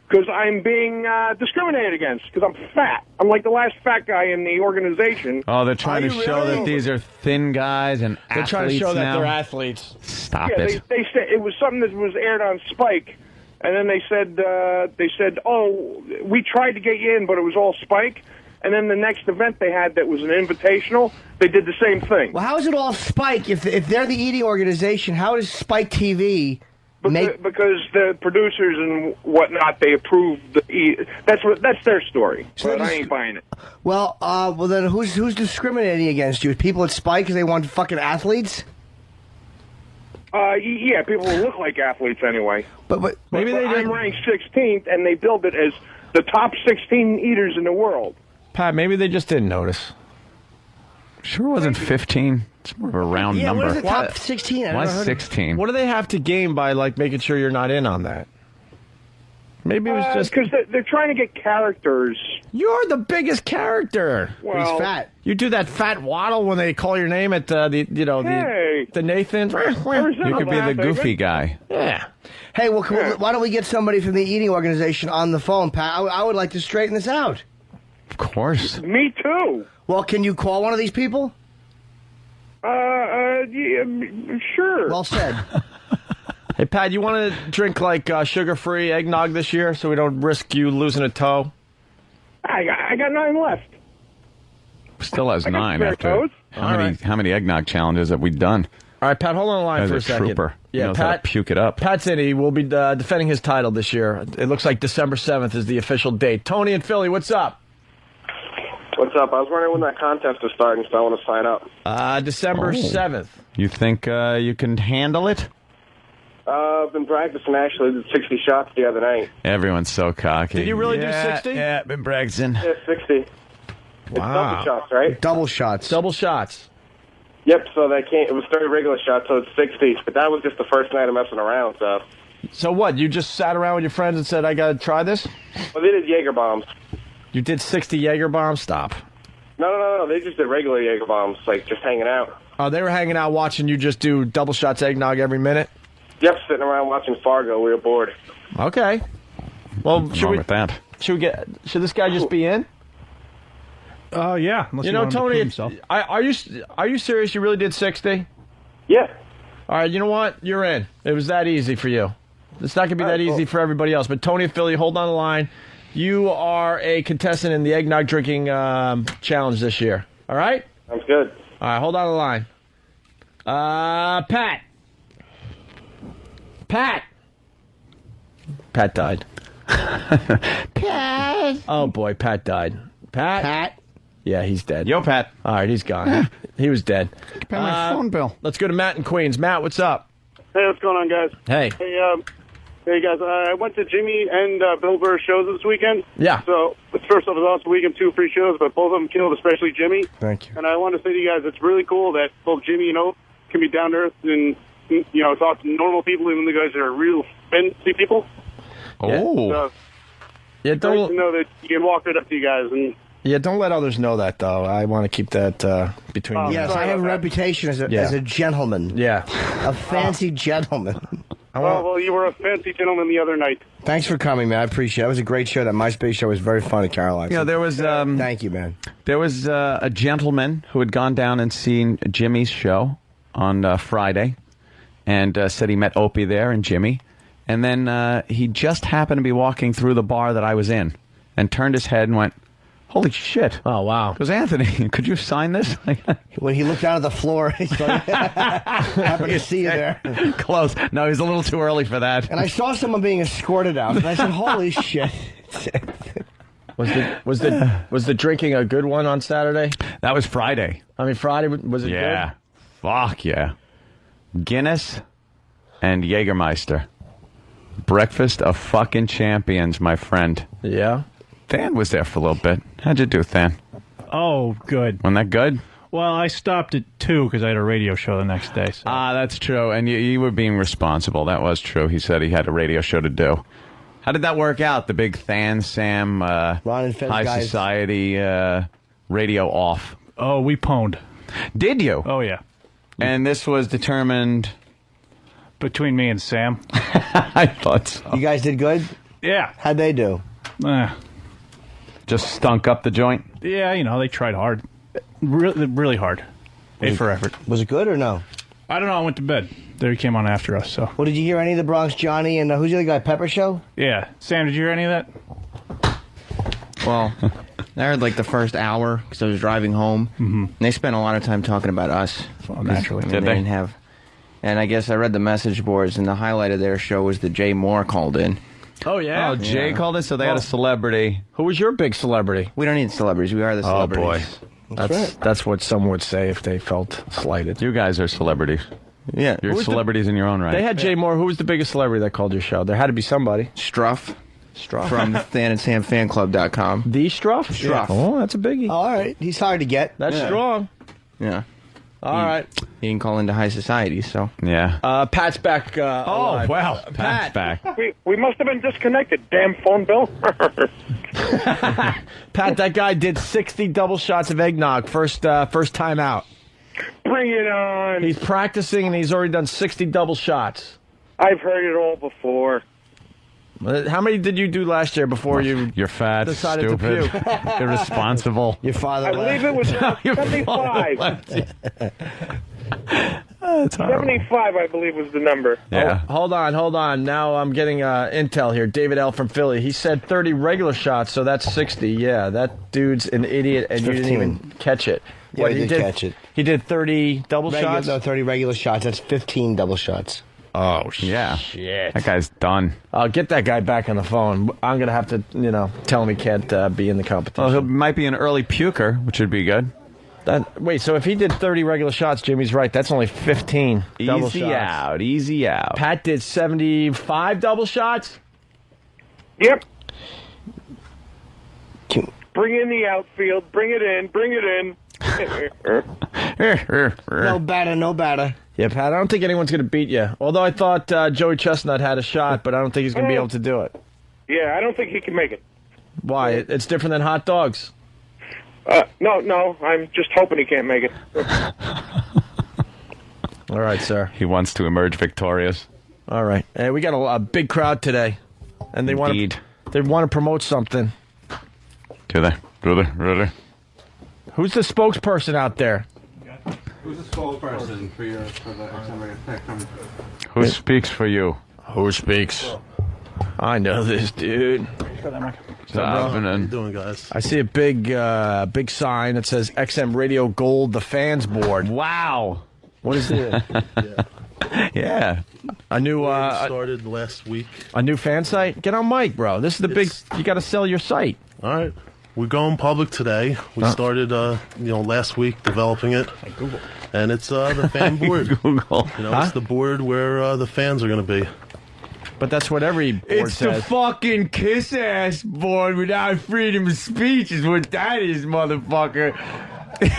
Because I'm being discriminated against, because I'm fat. I'm like the last fat guy in the organization. Oh, they're trying to show that these are thin guys and They're athletes trying to show that now? they're athletes. Stop Yeah, it. they said it was something that was aired on Spike, and then they said, oh, we tried to get you in, but it was all Spike. And then the next event they had that was an invitational, they did the same thing. Well, how is it all Spike? If they're the eating organization, how does Spike TV make... Because the producers and whatnot, they approved that's their story. But I ain't buying it. Well, then who's discriminating against you? People at Spike because they want fucking athletes? Yeah, people who look like athletes anyway. But maybe I'm ranked 16th, and they build it as the top 16 eaters in the world. Pat, maybe they just didn't notice. Sure wasn't 15. It's more of a round Yeah, number. what is it, top 16? I Why never heard of- 16? What do they have to gain by like making sure you're not in on that? Maybe it was just because they're trying to get characters. You're the biggest character. Well, he's fat. You do that fat waddle when they call your name at the Nathan. You could be the goofy guy. Yeah. Hey, well, why don't we get somebody from the eating organization on the phone, Pat? I would like to straighten this out. Of course. Me too. Well, can you call one of these people? Yeah, sure. Well said. Hey, Pat, you want to drink like sugar-free eggnog this year so we don't risk you losing a toe? I got 9 left. Still has I got 9 spare after. toes. How many eggnog challenges have we done? All right, Pat, hold on the line Guy's for a a second. trooper. He Yeah, knows how to Pat, puke it up. Pat said he will be defending his title this year. It looks like December 7th is the official date. Tony in Philly, what's up? What's up? I was wondering when that contest is starting, so I want to sign up. December 7th. You think you can handle it? I've been practicing, actually. Did 60 shots the other night. Everyone's so cocky. Did you really do 60? Yeah, been practicing. Yeah, 60. It's double shots, right? Double shots. Double shots. Yep, so it was 30 regular shots, so it's 60. But that was just the first night of messing around, so. So what? You just sat around with your friends and said, I got to try this? Well, they did Jaeger bombs. You did 60 Jaeger bombs? Stop. No. They just did regular Jaeger bombs, like just hanging out. Oh, they were hanging out watching you just do double shots eggnog every minute? Yep, sitting around watching Fargo. We were bored. Okay. Well, What's wrong with that? Should this guy just be in? Yeah. Unless You know, want him to Tony, prove himself. are you serious? You really did 60? Yeah. All right, you know what? You're in. It was that easy for you. It's not going to be that easy for everybody else. But Tony and Philly, hold on the line. You are a contestant in the eggnog drinking challenge this year. All right? Sounds good. All right, hold on the line. Pat. Pat died. Pat. Oh, boy, Pat died. Pat? Yeah, he's dead. Yo, Pat. All right, he's gone. He was dead. Pay my phone bill. Let's go to Matt in Queens. Matt, what's up? Hey, what's going on, guys? Hey. Hey, guys. I went to Jimmy and Bill Burr's shows this weekend. Yeah. So, first off, it was awesome weekend, 2 free shows, but both of them killed, especially Jimmy. Thank you. And I want to say to you guys, it's really cool that both Jimmy and Oak can be down to earth and, talk to normal people, even the guys that are real fancy people. Oh. So, Yeah, it's nice to know that you can walk right up to you guys. And Yeah, don't let others know that, though. I want to keep that between you. Yes, I have a reputation as a gentleman. Yeah. A fancy gentleman. Well, you were a fancy gentleman the other night. Thanks for coming, man. I appreciate it. It was a great show. That MySpace show was very fun at Caroline. You know, there was... thank you, man. There was a gentleman who had gone down and seen Jimmy's show on Friday and said he met Opie there and Jimmy. And then he just happened to be walking through the bar that I was in and turned his head and went, holy shit. Oh, wow. Goes, Anthony, could you sign this? When he looked down at the floor, he's like, happy to see you there. Close. No, he's a little too early for that. And I saw someone being escorted out, and I said, holy shit. Was the drinking a good one on Saturday? That was Friday. I mean, Friday, was it good? Yeah. Fuck yeah. Guinness and Jägermeister. Breakfast of fucking champions, my friend. Yeah? Than was there for a little bit. How'd you do, Than? Oh, good. Wasn't that good? Well, I stopped at 2 because I had a radio show the next day. So. That's true. And you were being responsible. That was true. He said he had a radio show to do. How did that work out? The big Than, Sam, Ron and Fez High guys. Society radio off. Oh, we pwned. Did you? Oh, yeah. And this was determined... Between me and Sam. I thought so. You guys did good? Yeah. How'd they do? Just stunk up the joint? Yeah, you know, they tried hard. Really hard. A for effort. Was it good or no? I don't know. I went to bed. They came on after us, so. Well, did you hear any of the Bronx Johnny and who's the other guy, Pepper Show? Yeah. Sam, did you hear any of that? Well, I heard like the first hour because I was driving home. Mm-hmm. And they spent a lot of time talking about us. Well, naturally. They didn't have. And I guess I read the message boards, and the highlight of their show was that Jay Moore called in. Oh, yeah? Oh, Jay called in? So they had a celebrity. Who was your big celebrity? We don't need celebrities. We are the celebrities. Oh, boy. That's what some would say if they felt slighted. You guys are celebrities. Yeah. You're celebrities in your own right. They had Jay Moore. Who was the biggest celebrity that called your show? There had to be somebody. Struff. From ThanandSamFanClub.com. The Struff? Struff. Yeah. Oh, that's a biggie. All right. He's hard to get. That's strong. Yeah. All right. He can call into High Society, so. Yeah. Pat's back. Oh, wow. Pat's back. We must have been disconnected. Damn phone bill. Pat, that guy did 60 double shots of eggnog first time out. Bring it on. He's practicing and he's already done 60 double shots. I've heard it all before. How many did you do last year before You're fat, decided stupid, to puke? irresponsible. Your father I believe it was 75. 75, I believe, was the number. Yeah. Oh, hold on. Now I'm getting intel here. David L. from Philly. He said 30 regular shots, so that's 60. Yeah, that dude's an idiot, and you didn't even catch it. Yeah, he did catch it. He did 30 double shots? No, 30 regular shots. That's 15 double shots. Oh, yeah. Shit. That guy's done. I'll get that guy back on the phone. I'm going to have to, tell him he can't be in the competition. Well, he might be an early puker, which would be good. Wait, so if he did 30 regular shots, Jimmy's right. That's only 15 double shots. Easy out. Pat did 75 double shots? Yep. Bring in the outfield. Bring it in. No batter. Yeah, Pat, I don't think anyone's going to beat you. Although I thought Joey Chestnut had a shot, but I don't think he's going to be able to do it. Yeah, I don't think he can make it. Why? It's different than hot dogs. No, I'm just hoping he can't make it. All right, sir. He wants to emerge victorious. All right. Hey, we got a big crowd today, and they want to promote something. Do they? Really? Who's the spokesperson out there? Who's the spokesperson for the XM Tech company? Who speaks for you? Who speaks? I know this dude. How you doing, guys? I see a big sign that says XM Radio Gold, the fans board. Wow. What is it? Yeah. A new started last week. A new fan site? Get on mic, bro. This is the big. You got to sell your site. All right. We're going public today. We started, last week developing it. Google. And it's the fan board. Google. It's the board where the fans are going to be. But that's what every board It's says. the fucking kiss-ass board without freedom of speech is what that is, motherfucker.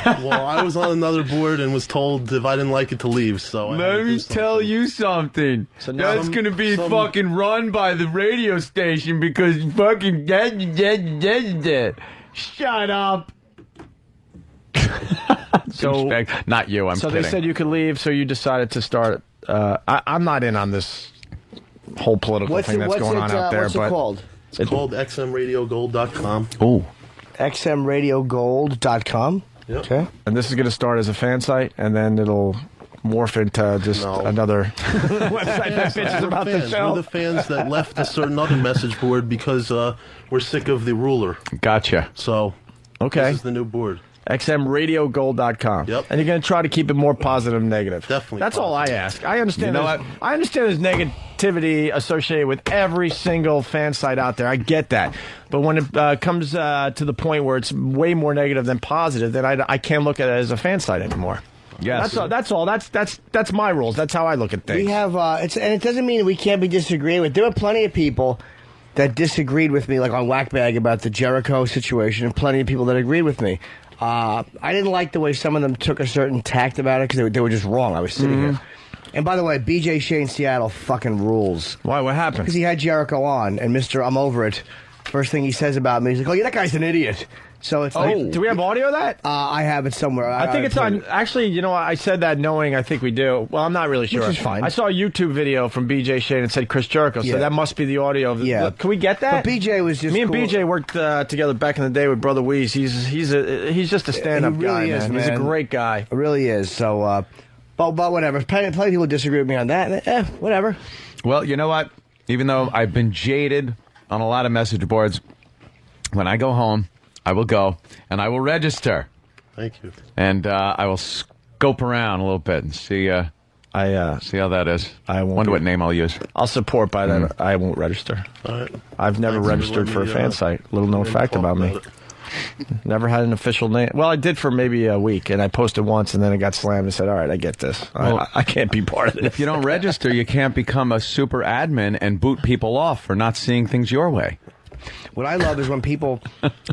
Well, I was on another board and was told if I didn't like it to leave, so I had to Let do me something. tell you something. So now That's going to be some- fucking run by the radio station because fucking shut up. So not you, I'm so kidding. they said you could leave, so you decided to start. I'm not in on this whole political thing that's going on out there. What's it called? It's called xmradiogold.com. Oh. xmradiogold.com. Yep. Okay. And this is going to start as a fan site, and then it'll morph into just another website that bitches about the show. We're the fans that left a certain other message board because we're sick of the ruler. Gotcha. So, okay. This is the new board. xmradiogold.com. Yep. And you're going to try to keep it more positive than negative. Definitely. That's all I ask. I understand. You know I understand there's negativity associated with every single fan site out there. I get that. But when it comes to the point where it's way more negative than positive, then I can't look at it as a fan site anymore. Yes. That's all. That's my rules. That's how I look at things. We have, and it doesn't mean we can't be disagreeing with. There were plenty of people that disagreed with me, like on Whackbag about the Jericho situation, and plenty of people that agreed with me. I didn't like the way some of them took a certain tact about it because they were just wrong. I was sitting here. And by the way, BJ Shane Seattle fucking rules. Why? What happened? Because he had Jericho on, and Mr. I'm Over It, first thing he says about me, he's like, oh, yeah, that guy's an idiot. So it's do we have audio of that? I have it somewhere. I think it's on. Actually, you know, I said that knowing I think we do. Well, I'm not really sure. Which is fine. I saw a YouTube video from BJ Shane and said Chris Jericho, so that must be the audio of the. Yeah. Can we get that? But BJ was just. Me and cool. BJ worked together back in the day with Brother Weeze. He's just a stand-up He really guy, is, man. He's a great guy. It really is. So, but whatever. Plenty of people disagree with me on that. Whatever. Well, you know what? Even though I've been jaded on a lot of message boards, when I go home, I will go and I will register. Thank you. And I will scope around a little bit and see. See how that is. I won't. Wonder what name I'll use. I'll support by that. I won't register. All right. I've never Thanks registered for a letting me, fan site. Little known fact about me. Never had an official name. Well, I did for maybe a week, and I posted once, and then it got slammed and said, all right, I get this. Well, I can't be part of this. If you don't register, you can't become a super admin and boot people off for not seeing things your way. What I love is when people,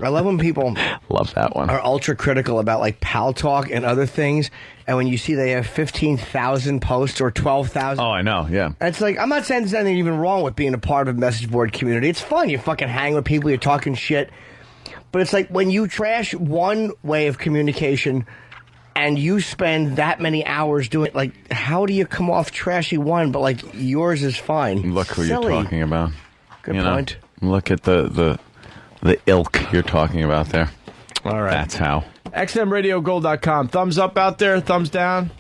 I love when people love that one are ultra critical about like Pal Talk and other things, and when you see they have 15,000 posts or 12,000. Oh, I know, yeah. It's like, I'm not saying there's anything even wrong with being a part of a message board community. It's fun. You fucking hang with people, you're talking shit. But it's like when you trash one way of communication and you spend that many hours doing it, like, how do you come off trashy one, but like yours is fine? Look who Silly. you're talking about. Good You know, point. look at the ilk you're talking about there. All right. That's how. xmradiogold.com. Thumbs up out there, thumbs down.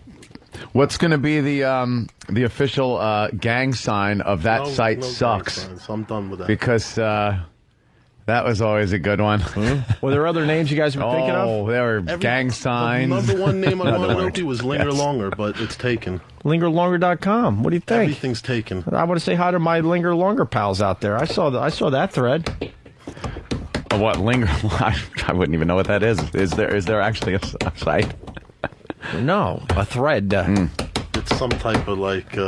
What's going to be the official gang sign of that site no sucks? gang signs. I'm done with that. Because that was always a good one. Were there other names you guys were thinking of? Oh, there were gang signs. The number one name I No, wanted there to do was weren't. Linger Yes. Longer, but it's taken. LingerLonger.com. What do you think? Everything's taken. I want to say hi to my Linger Longer pals out there. I saw that thread. What linger? I wouldn't even know what that is. Is there actually a site? No, a thread. It's some type of like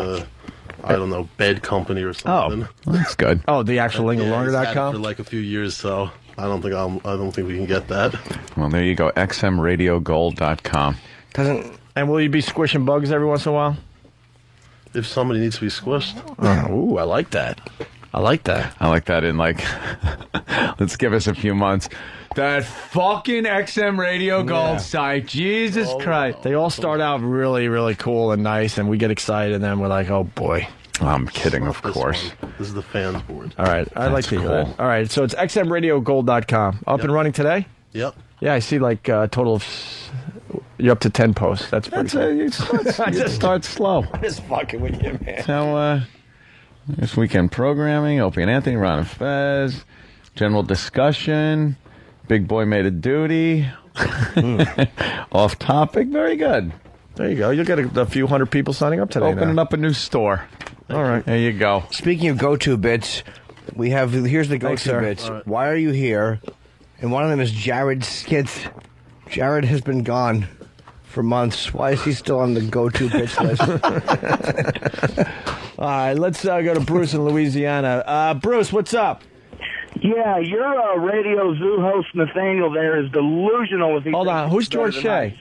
I don't know, bed company or something. Oh, that's good. Oh, the actual He's had it LingerLonger.com. for like a few years, so I don't think we can get that. Well, there you go. xmradiogold.com. And will you be squishing bugs every once in a while? If somebody needs to be squished. Ooh, I like that. I like that. I like that in like, let's give us a few months. That fucking XM Radio Gold site. Jesus Christ. They all start out really, really cool and nice, and we get excited, and then we're like, oh, boy. I'm kidding, of course. This is the fans board. All right. I'd like to hear that. All right. So it's xmradiogold.com. Up and running today? Yep. Yeah, I see like a total of... You're up to 10 posts. That's pretty cool. I just start slow. I'm just fucking with you, man. So, this weekend programming, Opie and Anthony, Ron and Fez, general discussion, Big Boy made a duty, off topic, very good. There you go. You'll get a few hundred people signing up today. Opening up a new store. All right. There you go. Speaking of go-to bits, here's the Thanks, go-to sir. bits. All right. Why are you here? And one of them is Jared Skith. Jared has been gone for months. Why is he still on the go-to bits list? All right, let's go to Bruce in Louisiana. Bruce, what's up? Yeah, your Radio Zoo host Nathaniel there is delusional. If he Hold on, who's George Shea?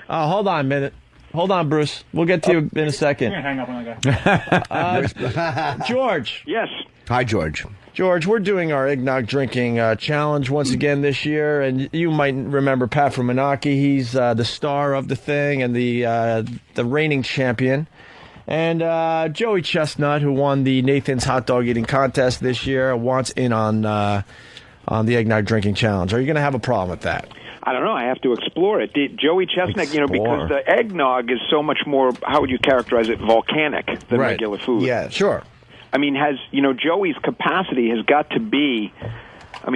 Hold on a minute. Hold on, Bruce. We'll get to you in a second. Hang up on that guy. George. Yes. Hi, George. George, we're doing our eggnog drinking challenge once again this year, and you might remember Pat Frumanaki. He's the star of the thing and the reigning champion. And Joey Chestnut, who won the Nathan's Hot Dog Eating Contest this year, wants in on the Eggnog Drinking Challenge. Are you going to have a problem with that? I don't know. I have to explore it. Joey Chestnut, because the eggnog is so much more, how would you characterize it, volcanic than regular food. Yeah, sure. I mean, Joey's capacity has got to be,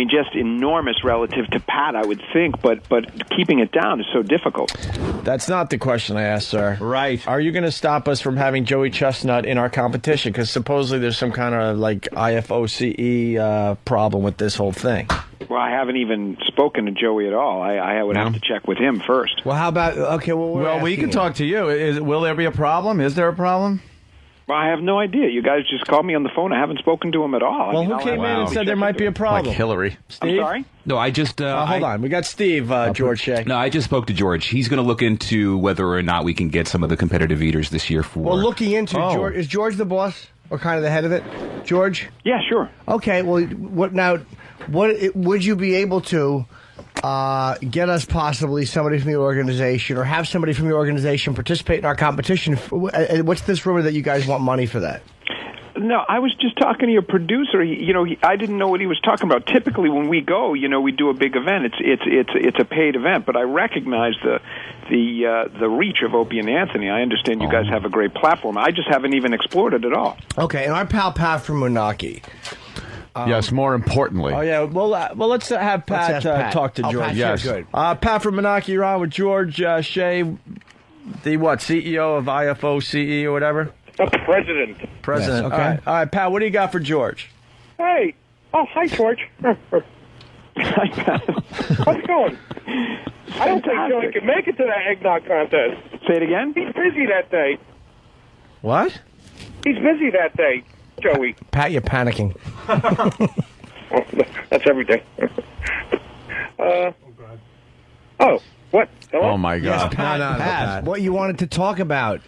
just enormous relative to Pat, I would think, but keeping it down is so difficult. That's not the question I asked, sir. Right. Are you going to stop us from having Joey Chestnut in our competition? Because supposedly there's some kind of, IFOCE problem with this whole thing. Well, I haven't even spoken to Joey at all. I would have to check with him first. Well, how about, we can talk to you. Will there be a problem? Is there a problem? Well, I have no idea. You guys just called me on the phone. I haven't spoken to him at all. Well, who came in and said there might be a problem? Like Hillary. Steve? I'm sorry? No, I just... hold on. We got Steve, George Shea. No, I just spoke to George. He's going to look into whether or not we can get some of the competitive eaters this year for... Well, looking into George, is George the boss or kind of the head of it? George? Yeah, sure. Okay, well, would you be able to get us possibly somebody from your organization or have somebody from your organization participate in our competition? What's this rumor that you guys want money for that? No, I was just talking to your producer. I didn't know what he was talking about. Typically, when we go, we do a big event. It's a paid event, but I recognize the reach of Opie and Anthony. I understand you guys have a great platform. I just haven't even explored it at all. Okay, and our pal Pat from Moonachie. Yes, more importantly. Oh, yeah. Well, let's have Pat, talk to George. Pat, yes. Good. Pat from Moonachie, you're on with George Shea, the CEO of IFOCE or whatever? President. President. Yes, okay. All right, Pat, what do you got for George? Hey. Oh, hi, George. How's it going? I don't think Joey can make it to that eggnog contest. Say it again? He's busy that day. What? He's busy that day, Joey. Pat, you're panicking. That's every day. Oh, what? Hello? Oh, my God. Yes, Pat, what you wanted to talk about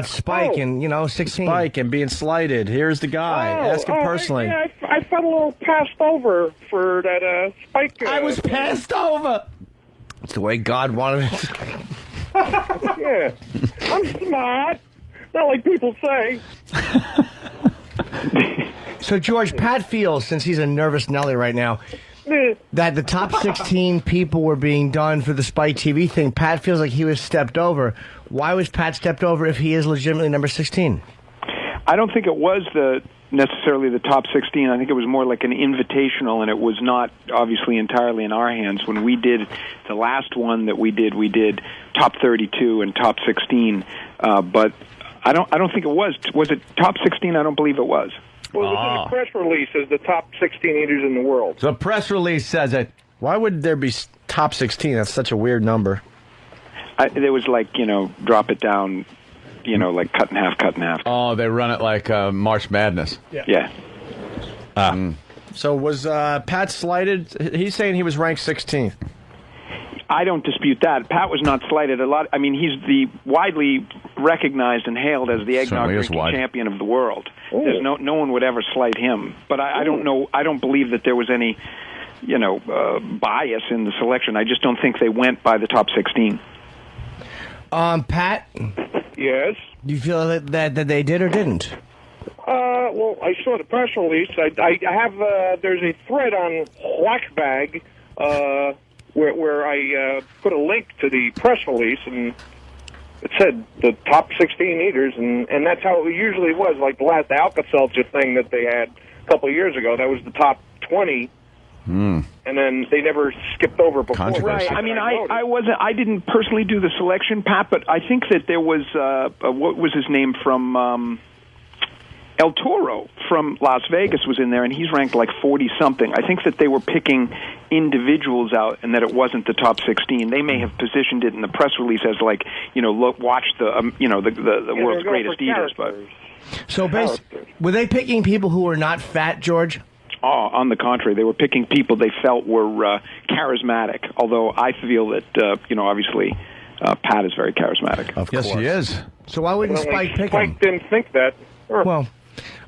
Spike and 16. Spike and being slighted. Here's the guy. Ask him personally. I felt a little passed over for that Spike. I was passed over. That's the way God wanted it. Yeah, I'm smart. Not like people say. So, George, Pat feels, since he's a nervous Nelly right now, that the top 16 people were being done for the Spike TV thing. Pat feels like he was stepped over. Why was Pat stepped over if he is legitimately number 16? I don't think it was necessarily the top 16. I think it was more like an invitational, and it was not obviously entirely in our hands. When we did the last one that we did top 32 and top 16. But I don't think it was. Was it top 16? I don't believe it was. Well, it was in the press release as the top 16 eaters in the world. The press release says it. Why would there be top 16? That's such a weird number. There was drop it down, like cut in half. Oh, they run it like March Madness. Yeah. So was Pat slighted? He's saying he was ranked 16th. I don't dispute that. Pat was not slighted a lot. I mean, he's the widely recognized and hailed as the eggnog drinking champion of the world. There's no one would ever slight him. But I don't know. I don't believe that there was any, bias in the selection. I just don't think they went by the top 16. Pat? Yes? Do you feel that they did or didn't? Well, I saw the press release. I have, there's a thread on Whackbag, where I put a link to the press release, and it said the top 16 eaters, and that's how it usually was. Like the last Alka-Seltzer thing that they had a couple of years ago, that was the top 20. And then they never skipped over before. Right. I mean, I didn't personally do the selection, Pat, but I think that there was what was his name from El Toro from Las Vegas was in there, and he's ranked like 40-something. I think that they were picking individuals out, and that it wasn't the top 16. They may have positioned it in the press release as like, look, watch the world's greatest eaters. But so, were they picking people who were not fat, George? Oh, on the contrary, they were picking people they felt were charismatic. Although I feel that obviously Pat is very charismatic. Of course he is. So why wouldn't Spike pick him? Spike didn't think that. Well,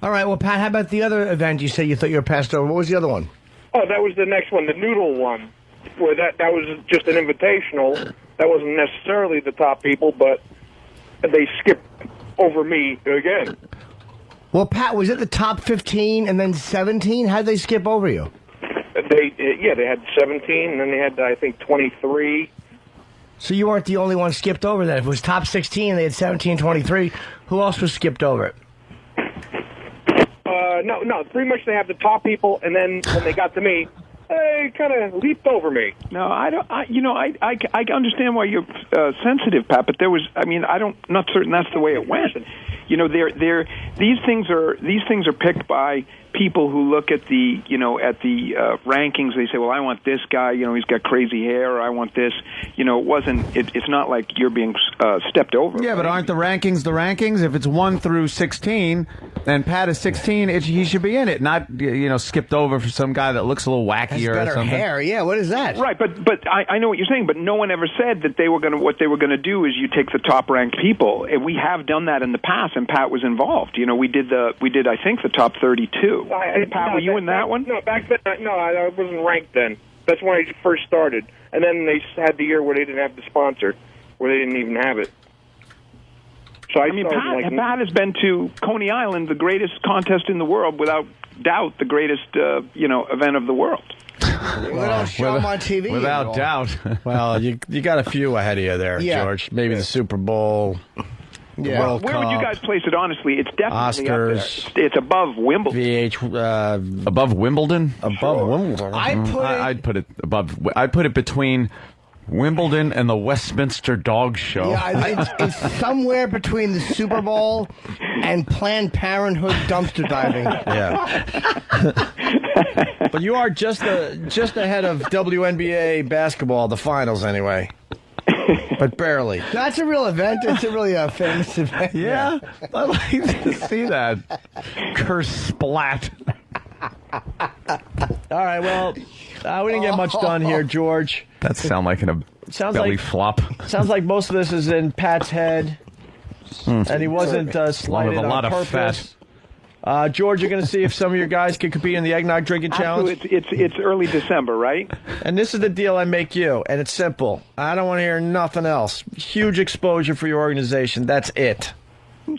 all right. Well, Pat, how about the other event you said you thought you were passed over? What was the other one? Oh, that was the next one, the noodle one, where that was just an invitational. That wasn't necessarily the top people, but they skipped over me again. Well, Pat, was it the top 15 and then 17? How did they skip over you? They had 17, and then they had, I think, 23. So you weren't the only one skipped over then. If it was top 16, they had 17, 23. Who else was skipped over it? No. Pretty much they have the top people, and then when they got to me, they kind of leaped over me. No, I don't. I understand why you're sensitive, Pat. But there was. I mean, not certain that's the way it went. You know, these things are picked by people who look at the rankings. They say, well, I want this guy. You know, he's got crazy hair. Or I want this. You know, it's not like you're being stepped over. Yeah, but aren't the rankings the rankings? If it's 1 through 16, and Pat is 16, he should be in it, not skipped over for some guy that looks a little wacky or better something. Hair, yeah. What is that? Right, but I know what you're saying. But no one ever said that what they were going to do is you take the top ranked people, and we have done that in the past, and Pat was involved. You know, we did I think the top 32. Pat, were you in that one? No, back then, no, I wasn't ranked then. That's when I first started. And then they had the year where they didn't have the sponsor, where they didn't even have it. So I mean, Pat has been to Coney Island, the greatest contest in the world, without doubt, the greatest event of the world. We don't show them on TV. Without doubt. Well, you got a few ahead of you there, George. Maybe the Super Bowl. Yeah. World Where Cup, would you guys place it? Honestly, it's definitely Oscars. up there. It's above Wimbledon. Above Wimbledon? Above Wimbledon. I'd put it above. I'd put it between Wimbledon and the Westminster Dog Show. Yeah, it's somewhere between the Super Bowl and Planned Parenthood dumpster diving. Yeah. But you are just ahead of WNBA basketball, the finals anyway. But barely. That's a real event. It's a really famous event. Yeah, I'd like to see that. Curse splat. All right, well, we didn't get much done here, George. That sound like a belly flop. Sounds like most of this is in Pat's head, and he wasn't slighted with a lot on of purpose. fat. George, you're going to see if some of your guys can compete in the eggnog drinking challenge. It's early December, right? And this is the deal I make you, and it's simple. I don't want to hear nothing else. Huge exposure for your organization. That's it.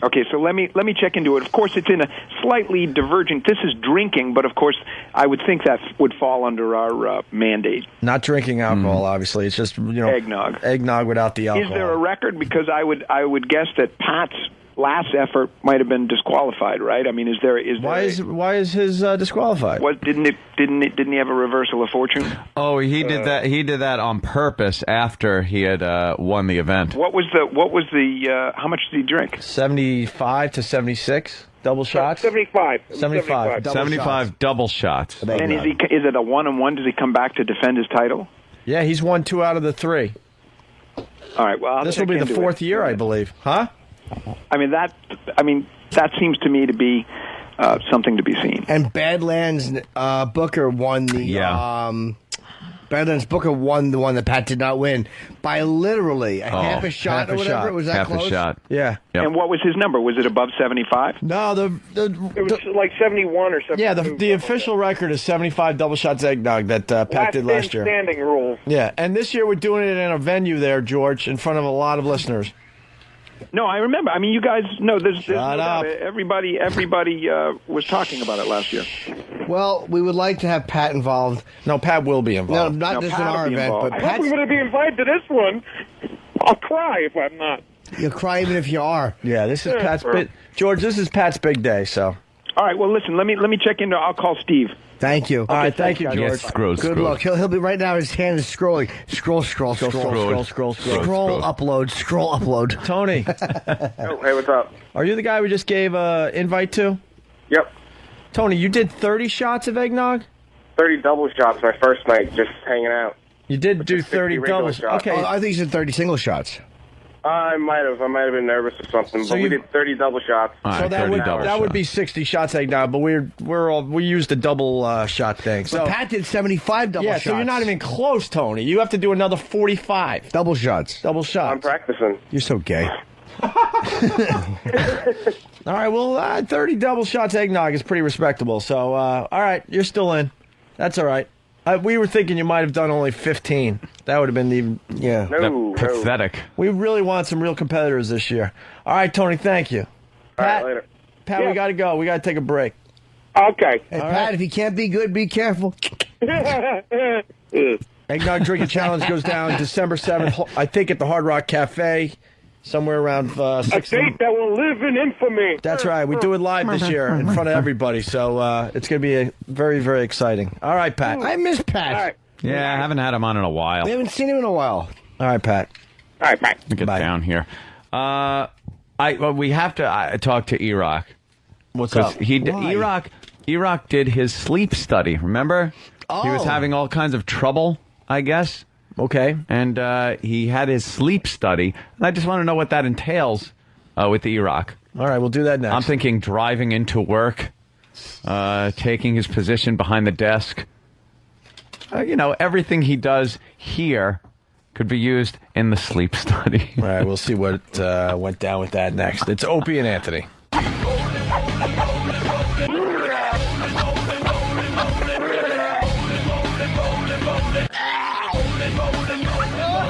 Okay, so let me check into it. Of course, it's in a slightly divergent. This is drinking, but of course, I would think that would fall under our mandate. Not drinking alcohol, obviously. It's just eggnog. Eggnog without the alcohol. Is there a record? Because I would guess that Pat's last effort might have been disqualified, right? I mean, is there? Why is his disqualified? What didn't he have a reversal of fortune? Oh, he did that. He did that on purpose after he had won the event. What was the? How much did he drink? 75 to 76 double shots. 75. 75 double shots. And is it a 1-on-1? Does he come back to defend his title? Yeah, he's won 2 out of the 3. All right. Well, this will be the 4th year, I believe. Huh? I mean that seems to me to be something to be seen. And Badlands Booker won the Badlands Booker won the one that Pat did not win by literally half a shot or whatever. It was that close. Half a shot. Yeah. Yep. And what was his number? Was it above 75? No, it was like 71 or 72. Yeah, the official record is 75 double shots eggnog that Pat did last year. Standing rule. Yeah, and this year we're doing it in a venue there, George, in front of a lot of listeners. No, I remember. I mean, you guys know there's Shut up. Everybody was talking about it last year. Well, we would like to have Pat involved. No, Pat will be involved. No, not just in our event, but I hope we're going to be invited to this one. I'll cry if I'm not. You'll cry even if you are. Yeah, this is Pat's big. George, this is Pat's big day. So. All right. Well, listen. Let me check into. I'll call Steve. Thank you. All right, thank you, George. Yes, Good luck. He'll be right now. His hand is scrolling. Scroll, upload. Tony. Oh, hey, what's up? Are you the guy we just gave an invite to? Yep. Tony, you did 30 shots of eggnog? 30 double shots my first night, just hanging out. You did do 30 double shots. Okay. I think you said 30 single shots. I might have been nervous or something, but we did 30 double shots. So that would be 60 shots eggnog, but we used the double shot thing. So but Pat did 75 double shots. Yeah, so you're not even close, Tony. You have to do another 45 double shots. Double shots. I'm practicing. You're so gay. All right, well, 30 double shots eggnog is pretty respectable. So, all right, you're still in. That's all right. We were thinking you might have done only 15. That would have been even, yeah. No, pathetic. We really want some real competitors this year. All right, Tony, thank you. All right, later. Pat, we got to go. We got to take a break. Okay. Hey, Pat, if you can't be good, be careful. Eggnog Drinking Challenge goes down December 7th, I think, at the Hard Rock Cafe, somewhere around 6. A date that will live in infamy. That's right. We do it live this year in front of everybody, so it's going to be very, very exciting. All right, Pat. I miss Pat. All right. Yeah, I haven't had him on in a while. We haven't seen him in a while. All right, Pat. All right, bye. Get down here. We have to talk to E-Rock. What's up? E-Rock did his sleep study, remember? Oh. He was having all kinds of trouble, I guess. Okay. And he had his sleep study. And I just want to know what that entails with E-Rock. All right, we'll do that next. I'm thinking driving into work, taking his position behind the desk. Everything he does here could be used in the sleep study. All right, we'll see what went down with that next. It's Opie and Anthony.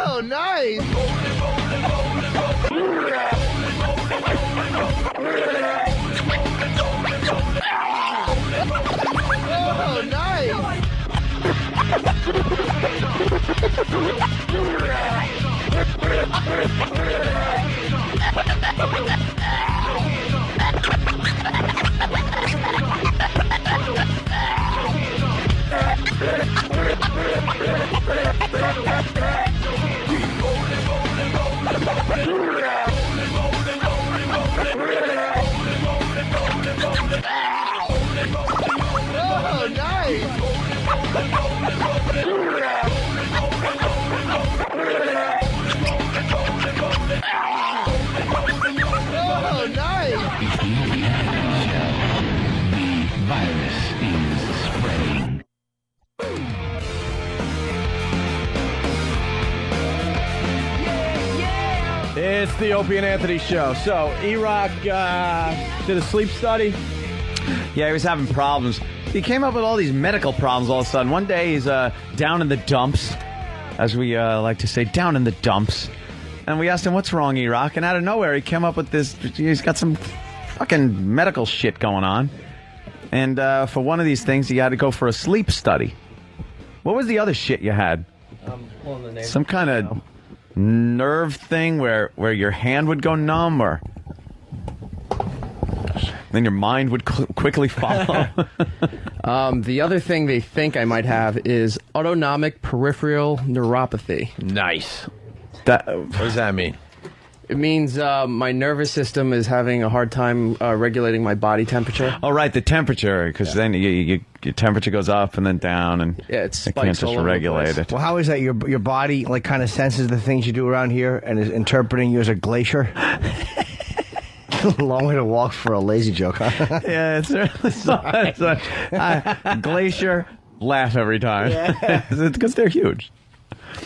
Oh, nice. Oh, nice. Oh, nice. Oh, nice. It's the Opie and Anthony Show. The virus is spreading. It's the Opie and Anthony Show. So, E-Rock did a sleep study. Yeah, he was having problems. He came up with all these medical problems all of a sudden. One day he's down in the dumps, as we like to say, down in the dumps. And we asked him, what's wrong, E-Rock? And out of nowhere, he came up with this. He's got some fucking medical shit going on. And for one of these things, he had to go for a sleep study. What was the other shit you had? Some kind of nerve thing where your hand would go numb, or then your mind would quickly follow. The other thing they think I might have is autonomic peripheral neuropathy. Nice. What does that mean? It means my nervous system is having a hard time regulating my body temperature. Oh, right, the temperature, because then your temperature goes up and then down, and it can't spikes all just over the regulate place. it. Well, how is that? Your body like kind of senses the things you do around here and is interpreting you as a glacier. Long way to walk for a lazy joke, huh? Yeah, it's really glacier. Laugh every time. Yeah. It's because they're huge.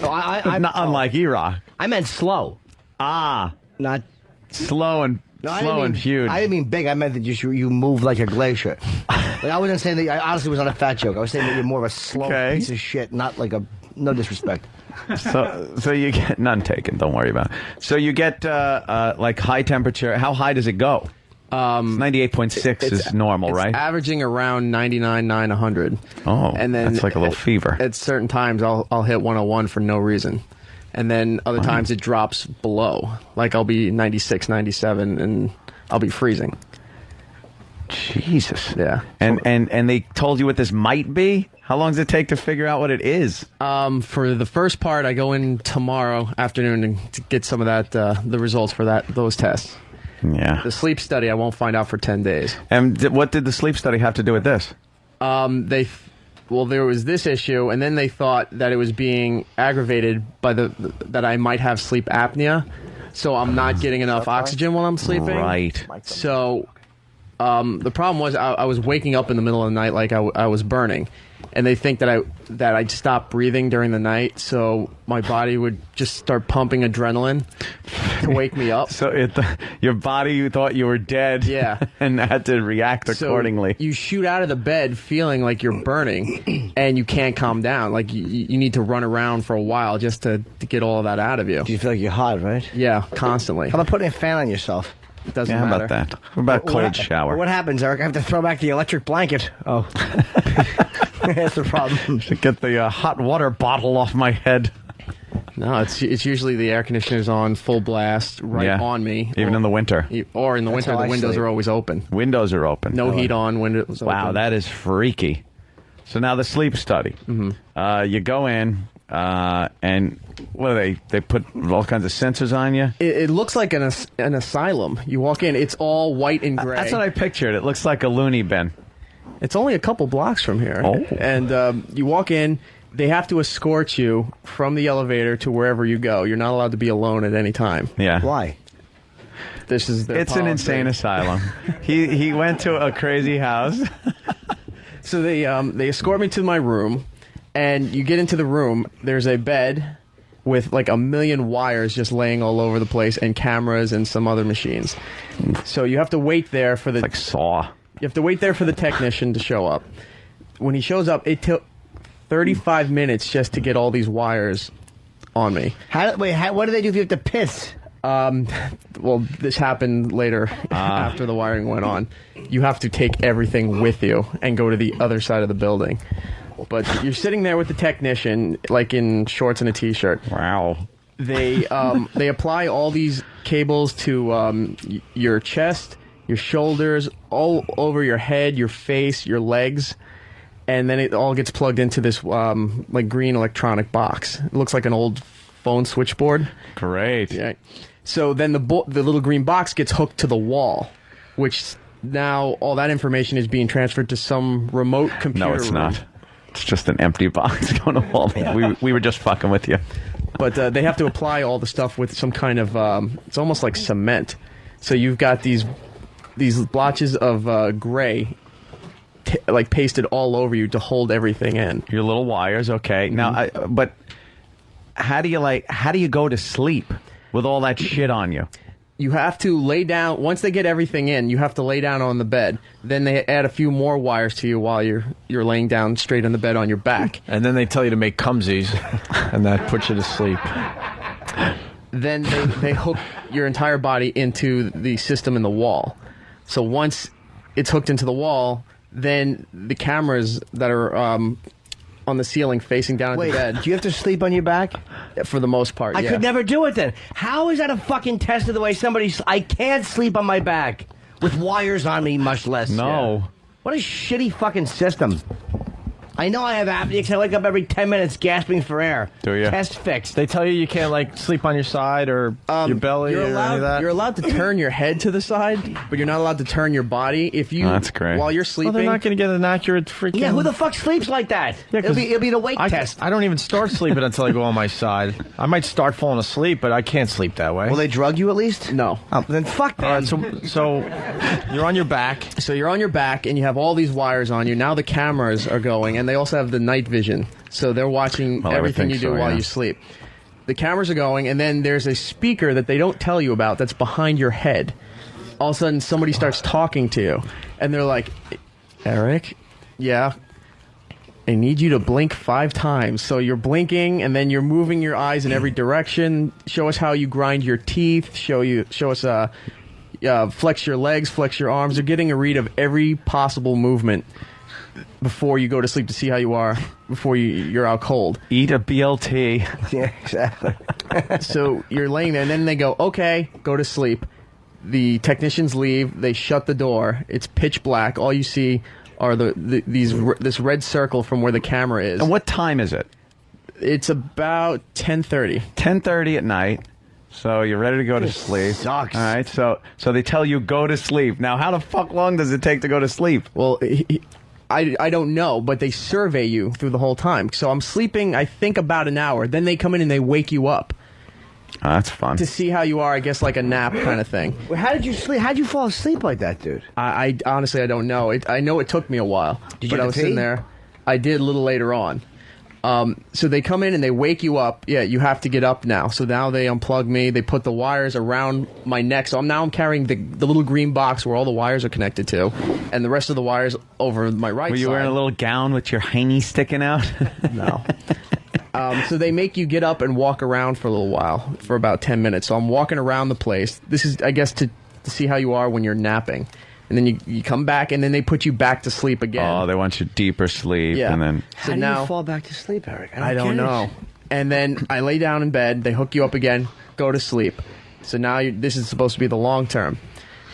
Oh, I'm not unlike E-Rock. I meant slow. Not slow and huge. I didn't mean big. I meant that you move like a glacier. Like, I wasn't saying that. I honestly was not a fat joke. I was saying that you're more of a slow piece of shit, not like no disrespect. So you get none taken. Don't worry about it. So you get like high temperature. How high does it go? 98.6 is normal, it's right? Averaging around 99.9, 100. Oh, and then that's like a little fever. At certain times, I'll hit 101 for no reason. And then other times it drops below. Like I'll be 96, 97, and I'll be freezing. Jesus. Yeah. And they told you what this might be? How long does it take to figure out what it is? For the first part, I go in tomorrow afternoon to get some of that, the results for those tests. Yeah. The sleep study, I won't find out for 10 days. And what did the sleep study have to do with this? There was this issue, and then they thought that it was being aggravated by that I might have sleep apnea, so I'm not getting enough oxygen while I'm sleeping. Right. So the problem was I was waking up in the middle of the night like I was burning, and they think that I'd stop breathing during the night, so my body would just start pumping adrenaline to wake me up. So your body thought you were dead, and had to react accordingly. So you shoot out of the bed feeling like you're burning, and you can't calm down. Like you need to run around for a while just to get all of that out of you. Do you feel like you're hot, right? Yeah, constantly. How about putting a fan on yourself? It doesn't How matter. about that? What about cold shower? What happens, Eric? I have to throw back the electric blanket. Oh. That's the problem. Should get the hot water bottle off my head. No, it's usually the air conditioner's on full blast on me. Even in the winter. Or in the winter, the windows are always open. Windows are open. No heat on, windows open. Wow, that is freaky. So now the sleep study. Mm-hmm. You go in, and what do they put all kinds of sensors on you? It looks like an asylum. You walk in, it's all white and gray. That's what I pictured. It looks like a loony bin. It's only a couple blocks from here. Oh. And you walk in, they have to escort you from the elevator to wherever you go. You're not allowed to be alone at any time. Yeah. Why? This is their It's policy. an insane asylum. He went to a crazy house. So they escort me to my room, and you get into the room. There's a bed with like a million wires just laying all over the place, and cameras and some other machines. So you have to wait there for the like Saw. You have to wait there for the technician to show up. When he shows up, it took 35 minutes just to get all these wires on me. What do they do if you have to piss? Well, this happened later after the wiring went on. You have to take everything with you and go to the other side of the building. But you're sitting there with the technician, like in shorts and a t-shirt. Wow. They apply all these cables to your chest, your shoulders, all over your head, your face, your legs, and then it all gets plugged into this like green electronic box. It looks like an old phone switchboard. Great. Yeah. So then the little green box gets hooked to the wall, which now all that information is being transferred to some remote computer No, it's room. not. It's just an empty box going to wall. We were just fucking with you. But they have to apply all the stuff with some kind of it's almost like cement. So you've got these blotches of gray like pasted all over you to hold everything in. Your little wires, okay. Now, but how do you go to sleep with all that shit on you? You have to lay down. Once they get everything in, you have to lay down on the bed. Then they add a few more wires to you while you're laying down straight on the bed on your back. And then they tell you to make cumsies, and that puts you to sleep. Then they hook your entire body into the system in the wall. So once it's hooked into the wall, then the cameras that are on the ceiling facing down at the bed. Do you have to sleep on your back? For the most part, I yeah. could never do it then. How is that a fucking test of the way I can't sleep on my back with wires on me, much less. No. Yeah. What a shitty fucking system. I know I have apnea because I wake up every 10 minutes gasping for air. Do you? Test fixed. They tell you can't like sleep on your side or your belly or any of that. You're allowed to turn your head to the side, but you're not allowed to turn your body. If you that's great. While you're sleeping, Well, they're not going to get an accurate freaking. Yeah, who the fuck sleeps like that? Yeah, it'll be the weight test. I don't even start sleeping until I go on my side. I might start falling asleep, but I can't sleep that way. Will they drug you at least? No. Then fuck them. All right, so you're on your back. So you're on your back, and you have all these wires on you. Now the cameras are going, and they also have the night vision, so they're watching everything you do while you sleep. The cameras are going, and then there's a speaker that they don't tell you about that's behind your head. All of a sudden, somebody starts talking to you, and they're like, Eric, yeah, I need you to blink 5 times. So you're blinking, and then you're moving your eyes in every direction. Show us how you grind your teeth. Show us flex your legs, flex your arms. They're getting a read of every possible movement before you go to sleep to see how you are before you're out cold. Eat a BLT. Yeah, exactly. So you're laying there, and then they go, okay, go to sleep. The technicians leave. They shut the door. It's pitch black. All you see are this red circle from where the camera is. And what time is it? It's about 10:30. 10:30 at night. So you're ready to go to sleep. Sucks. All right. So they tell you go to sleep. Now, how the fuck long does it take to go to sleep? Well, I don't know, but they survey you through the whole time. So I'm sleeping, I think, about an hour. Then they come in and they wake you up. Oh, that's fun. To see how you are, I guess, like a nap kind of thing. Well, how did you sleep? How did you fall asleep like that, dude? I honestly, I don't know. I know it took me a while. Did you but have I was to sitting pee? there. I did a little later on. So they come in and they wake you up. Yeah, you have to get up now. So now they unplug me. They put the wires around my neck. So I'm carrying the little green box where all the wires are connected to, and the rest of the wires over my right side. Were you wearing a little gown with your hiney sticking out? No. So they make you get up and walk around for a little while, for about 10 minutes. So I'm walking around the place. This is, I guess, to see how you are when you're napping. And then you come back, and then they put you back to sleep again. Oh, they want you deeper sleep. Yeah. And then How do you fall back to sleep, Eric? I don't know. And then I lay down in bed. They hook you up again, go to sleep. So now this is supposed to be the long term.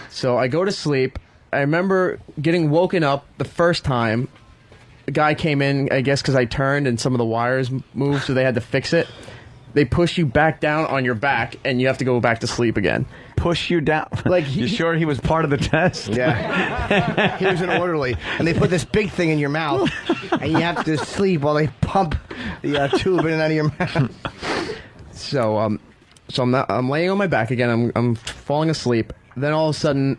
So I go to sleep. I remember getting woken up the first time. The guy came in, I guess because I turned and some of the wires moved, so they had to fix it. They push you back down on your back, and you have to go back to sleep again. Push you down? Like you sure he was part of the test? Yeah. He was an orderly, and they put this big thing in your mouth, and you have to sleep while they pump the tube in and out of your mouth. So I'm laying on my back again. I'm falling asleep. Then all of a sudden,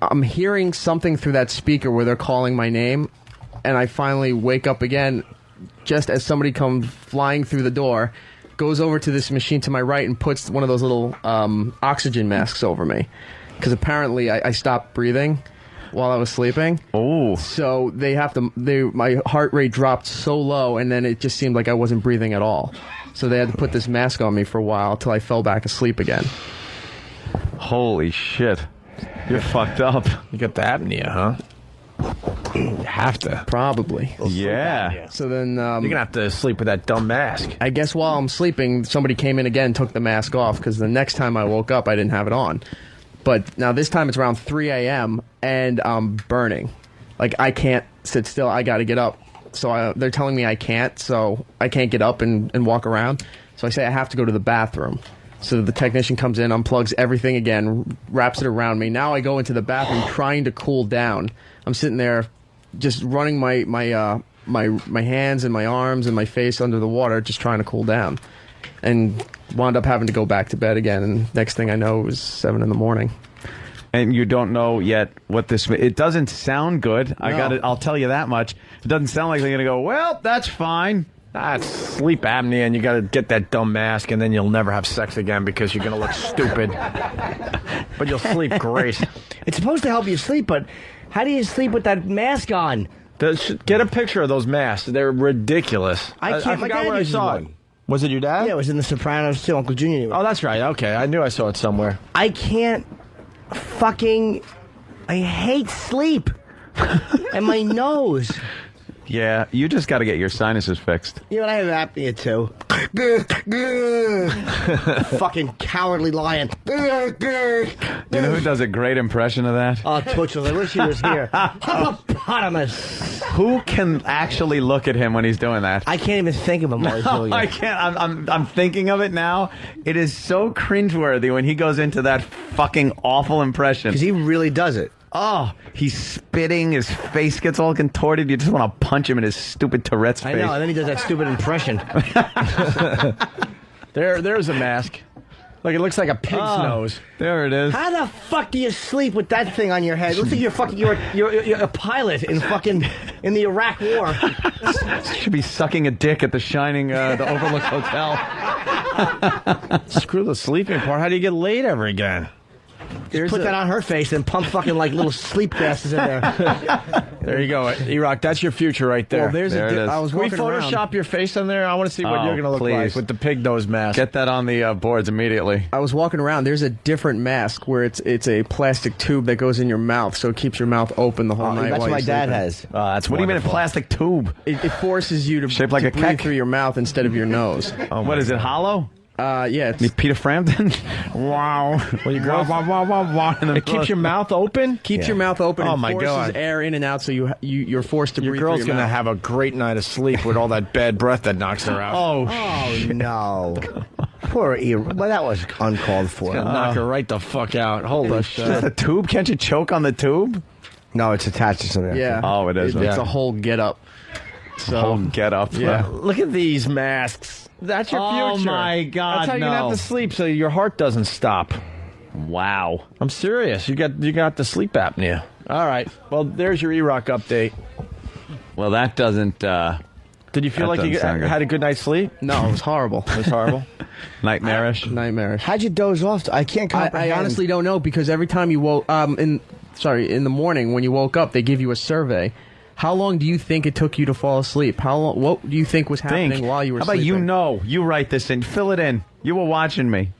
I'm hearing something through that speaker where they're calling my name, and I finally wake up again, just as somebody comes flying through the door, goes over to this machine to my right and puts one of those little oxygen masks over me, because apparently I stopped breathing while I was sleeping. Oh, so my heart rate dropped so low, and then it just seemed like I wasn't breathing at all. So they had to put this mask on me for a while till I fell back asleep again. Holy shit. You're fucked up. You got the apnea, huh? You have to. Probably. Yeah. So then you're gonna have to sleep with that dumb mask. I guess while I'm sleeping, somebody came in again and took the mask off, because the next time I woke up, I didn't have it on. But now this time it's around 3 a.m. and I'm burning. Like, I can't sit still. I got to get up. So they're telling me I can't, so I can't get up and walk around. So I say I have to go to the bathroom. So the technician comes in, unplugs everything again, wraps it around me. Now I go into the bathroom trying to cool down. I'm sitting there just running my hands and my arms and my face under the water, just trying to cool down. And wound up having to go back to bed again. And next thing I know, it was 7 a.m. And you don't know yet what this... It doesn't sound good. No. I'll tell you that much. It doesn't sound like they're going to go, well, that's fine. That's sleep apnea, and you got to get that dumb mask, and then you'll never have sex again because you're going to look stupid. But you'll sleep great. It's supposed to help you sleep, but how do you sleep with that mask on? Get a picture of those masks. They're ridiculous. I can't. My forgot dad where I uses saw one. it. Was it your dad? Yeah, it was in The Sopranos too. Uncle Junior knew it. Oh, that's right. Okay, I knew I saw it somewhere. I can't I hate sleep. And my nose. Yeah, you just got to get your sinuses fixed. You know what? I have apnea too. Fucking cowardly lion. You know who does a great impression of that? Oh, Twitchell, I wish he was here. Hippopotamus. Who can actually look at him when he's doing that? I can't even think of him while he's doing it. I can't. I'm thinking of it now. It is so cringeworthy when he goes into that fucking awful impression. Because he really does it. Oh, he's spitting. His face gets all contorted. You just want to punch him in his stupid Tourette's face. I know, and then he does that stupid impression. There's a mask. Like, it looks like a pig's nose. There it is. How the fuck do you sleep with that thing on your head? It looks like you're a pilot in the Iraq War. You should be sucking a dick at the the Overlook Hotel. Screw the sleeping part. How do you get laid ever again? Just put that on her face and pump fucking like little sleep gases in there. There you go, E-Rock. That's your future right there. Well, there's There it is. I was Can we walking Photoshop around. your face on there? I want to see what you're going to look like with the pig nose mask. Get that on the boards immediately. I was walking around. There's a different mask where it's a plastic tube that goes in your mouth, so it keeps your mouth open the whole night. That's while what my you're dad sleeping. has. That's What do you mean a wonderful. plastic tube? It forces you to, Shaped like a breathe keg? through your mouth instead of your nose. What is it, hollow? Yeah, it's, Peter Frampton? Wow. Well, you grow it keeps your mouth open? keeps your mouth open Oh, and my forces God. air in and out, so you're forced to Your breathe girl's through your going to mouth. have a great night of sleep with all that bad breath that knocks her out. Oh no. Poor ear. Well, that was uncalled for. Knock her right the fuck out. Holy Is shit. a tube? Can't you choke on the tube? No, it's attached to something. Yeah. Oh, it is. It's a whole get up. So Whole get up. yeah. Look at these masks. That's your Oh, future. my God, That's how you're no. gonna have to sleep so your heart doesn't stop. Wow. I'm serious. You got the sleep apnea. All right. Well, there's your E-Rock update. Well, that doesn't. Did you feel like you had a good night's sleep? No, it was horrible. It was horrible. Nightmarish. Nightmarish. How'd you doze off? I can't comprehend. I honestly don't know because every time you woke, in the morning when you woke up, they give you a survey. How long do you think it took you to fall asleep? How long? What do you think was happening while you were sleeping? sleeping? How about you write this in, fill it in. You were watching me.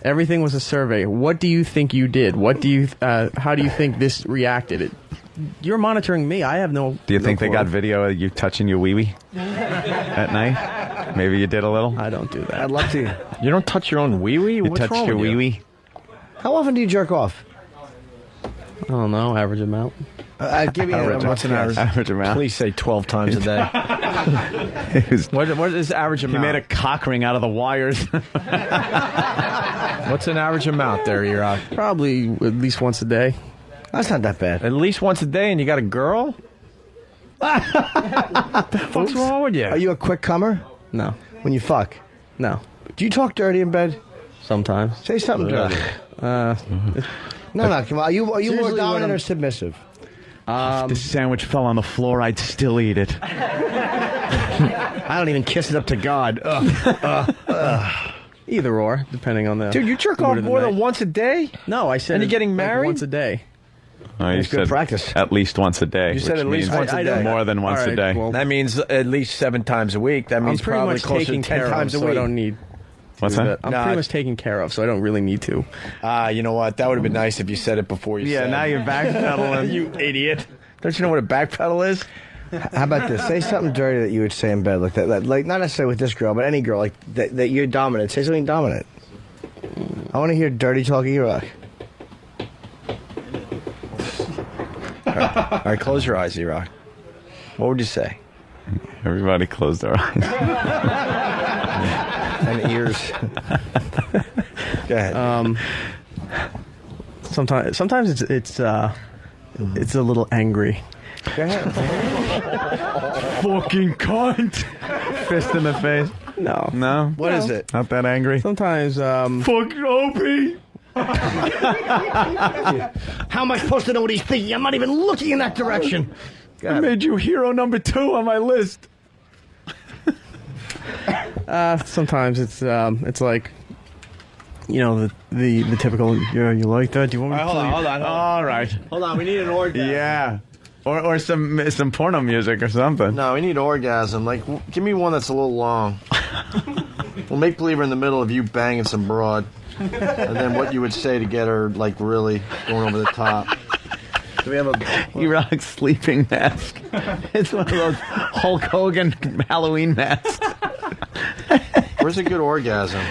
Everything was a survey. What do you think you did? What do you? How do you think this reacted? You're monitoring me. I have no. Do you think they got video of you touching your wee-wee at night? Maybe you did a little. I don't do that. I'd love to. You don't touch your own wee-wee? You What's touched wrong your with you? wee-wee? How often do you jerk off? I don't know. Average amount. Give me what's an average amount? Please say 12 times a day. What is the average amount? He made a cock ring out of the wires. What's an average amount there, Iraq? Probably at least once a day. That's not that bad. At least once a day, and you got a girl? What's wrong with you? Are you a quick comer? No. When you fuck? No. Do you talk dirty in bed? Sometimes. Say something dirty. No, come on. Are you more usually dominant when or submissive? If the sandwich fell on the floor, I'd still eat it. I don't even kiss it up to God. Either or, depending on the. Dude, you jerk off more than once a day? No, I said. And you're getting married? Once a day. Oh, you That's good said practice. At least once a day. You said which at least means once a day. More than once All a right, day. well- That means at least 7 times a week. That means I'm pretty probably much closer to taking 10 care times of, a so week. I don't need. What's that? I'm pretty much taken care of, so I don't really need to. You know what? That would have been nice if you said it before you said it. now you're backpedaling. You idiot. Don't you know what a backpedal is? How about this? Say something dirty that you would say in bed, like that. Like not necessarily with this girl, but any girl, like that you're dominant. Say something dominant. I want to hear dirty talk E-Rock. All right, close your eyes, E-Rock. What would you say? Everybody close their eyes. And ears. Go ahead. Sometimes it's a little angry. Go ahead. Fucking cunt. Fist in the face. No. No? What is it? Not that angry? Sometimes. Fucking Opie. How am I supposed to know what he's thinking? I'm not even looking in that direction. I made you hero number 2 on my list. Sometimes it's like, the typical. Yeah, you like that? Do you want me to Hold on. All right. Hold on, we need an orgasm. Yeah. Or some porno music or something. No, we need orgasm. Like, give me one that's a little long. We'll make believe we're in the middle of you banging some broad. And then what you would say to get her, like, really going over the top. Do we have a... E-Rock's sleeping mask. It's one of those Hulk Hogan Halloween masks. Where's a good orgasm?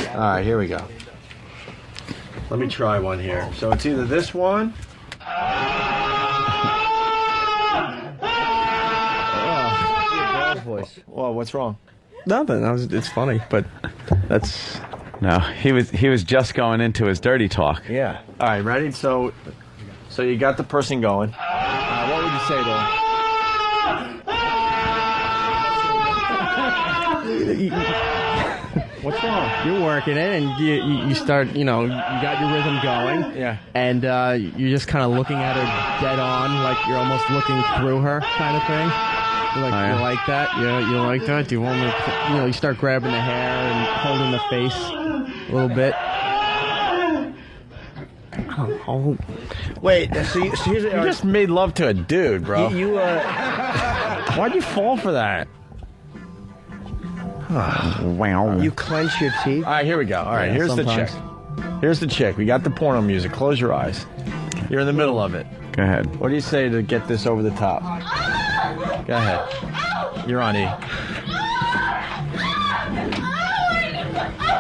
All right, here we go. Let me try one here. So it's either this one... Voice. Well, what's wrong? Nothing. It's funny, but that's. No, he was just going into his dirty talk. Yeah. All right, ready? So you got the person going. What would you say to him? What's wrong? You're working it, and you start. You got your rhythm going. Yeah. And you're just kind of looking at her dead on, like you're almost looking through her, kind of thing. You're like, you like that? Yeah, you like that? Do you want me to, you start grabbing the hair and holding the face a little bit. Oh. Wait, so here's you just made love to a dude, bro. Why'd you fall for that? Wow. You clench your teeth? All right, here we go. All right, here's sometimes. the chick. Here's the chick. We got the porno music. Close your eyes. You're in the middle of it. Go ahead. What do you say to get this over the top? Go ahead. You're on E.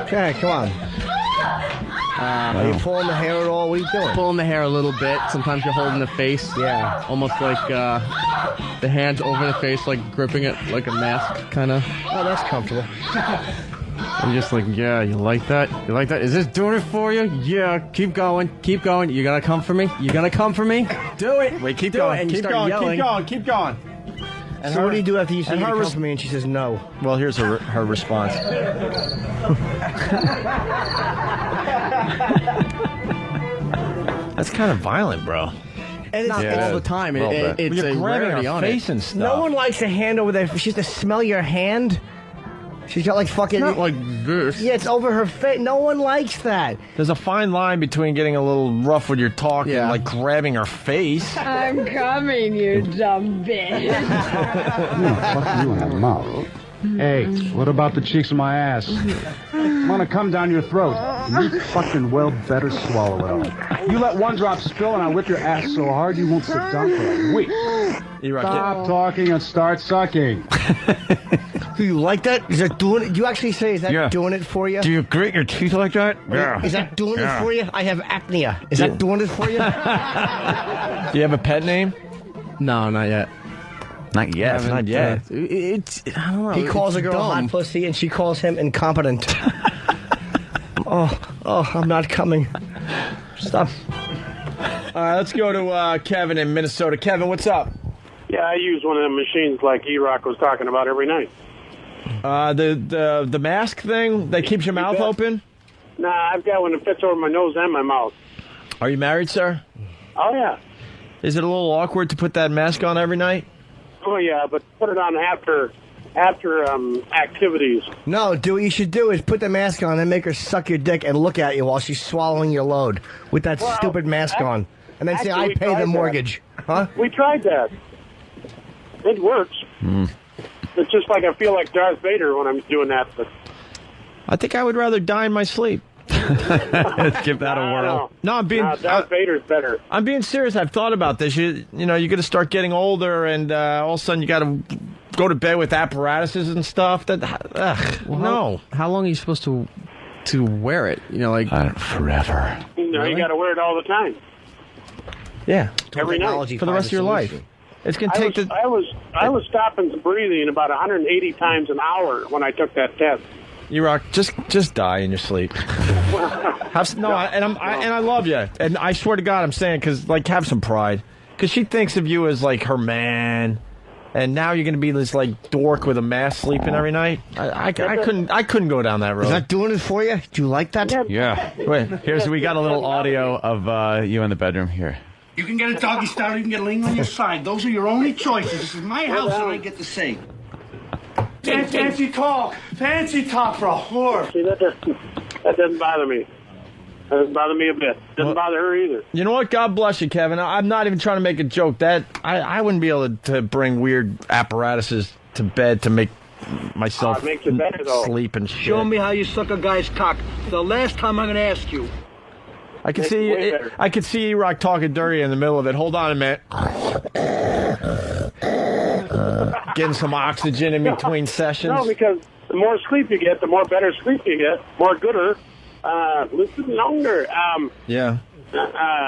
Okay, come on. Are you pulling the hair at all? What are you doing? Pulling the hair a little bit. Sometimes you're holding the face. Yeah. Almost like the hands over the face, like gripping it like a mask, kind of. Oh, that's comfortable. I'm just like, yeah, you like that? You like that? Is this doing it for you? Yeah, keep going. Keep going. You gonna come for me? You gonna come for me? Do it. Wait, keep Do going. it. And Keep you start going. yelling. Keep going. Keep going. And so what do you do after you say you come for me and she says no? Well, here's her response. That's kind of violent, bro. And not all the time. It's You're a grabbing rarity her on face it. and stuff. No one likes a hand over there. She has to smell your hand. She's got like fucking. Not like this. Yeah, it's over her face. No one likes that. There's a fine line between getting a little rough with your talk and like grabbing her face. I'm coming, you dumb bitch. Fuck you in the mouth. Hey, what about the cheeks of my ass? I'm gonna come down your throat. And you fucking well better swallow it all. You let one drop spill and I'll whip your ass so hard you won't sit down for a week. Stop talking and start sucking. Do you like that? Is that doing it? Do you actually say, is that doing it for you? Do you grit your teeth like that? Is that doing it for you? I have apnea. Is that doing it for you? Do you have a pet name? No, not yet. Not yet. Not yet. I don't know. He calls a girl hot pussy, and she calls him incompetent. oh, I'm not coming. Stop. All right, let's go to Kevin in Minnesota. Kevin, what's up? Yeah, I use one of the machines like E-Rock was talking about every night. The mask thing that keeps your mouth open? Nah, I've got one that fits over my nose and my mouth. Are you married, sir? Oh, yeah. Is it a little awkward to put that mask on every night? Oh, yeah, but put it on after activities. No, dude, what you should do is put the mask on and make her suck your dick and look at you while she's swallowing your load with that stupid mask on. And then say, I pay the mortgage. Huh? We tried that. It works. It's just like I feel like Darth Vader when I'm doing that. But I think I would rather die in my sleep. Let's give that a whirl. No, I'm being. Darth Vader's better. I'm being serious. I've thought about this. You know, you're going to start getting older, and all of a sudden you got to go to bed with apparatuses and stuff. No. How long are you supposed to wear it? You know, like forever. No, you got to wear it all the time. Yeah, every night for the rest of your life. It's going to take I was stopping breathing about 180 times an hour when I took that test. E-Rock, just die in your sleep. I love you, and I swear to God, I'm saying because have some pride, because she thinks of you as like her man, and now you're going to be this like dork with a mask sleeping every night. I couldn't go down that road. Is that doing it for you? Do you like that? Yeah. Wait, we got a little audio of you in the bedroom here. You can get a doggy style, you can get a ling on your side. Those are your only choices. This is my house and I get to say. Fancy talk for a whore. See, that doesn't bother me. That doesn't bother me a bit. Doesn't bother her either. You know what? God bless you, Kevin. I'm not even trying to make a joke. That I wouldn't be able to bring weird apparatuses to bed to make myself it makes it better, though. sleep and shit. Show me how you suck a guy's cock. The last time I'm going to ask you. I can see E-Rock talking dirty in the middle of it. Hold on a minute. Getting some oxygen in between sessions. No, because the more sleep you get, the more better sleep you get, more gooder, listen longer. Yeah.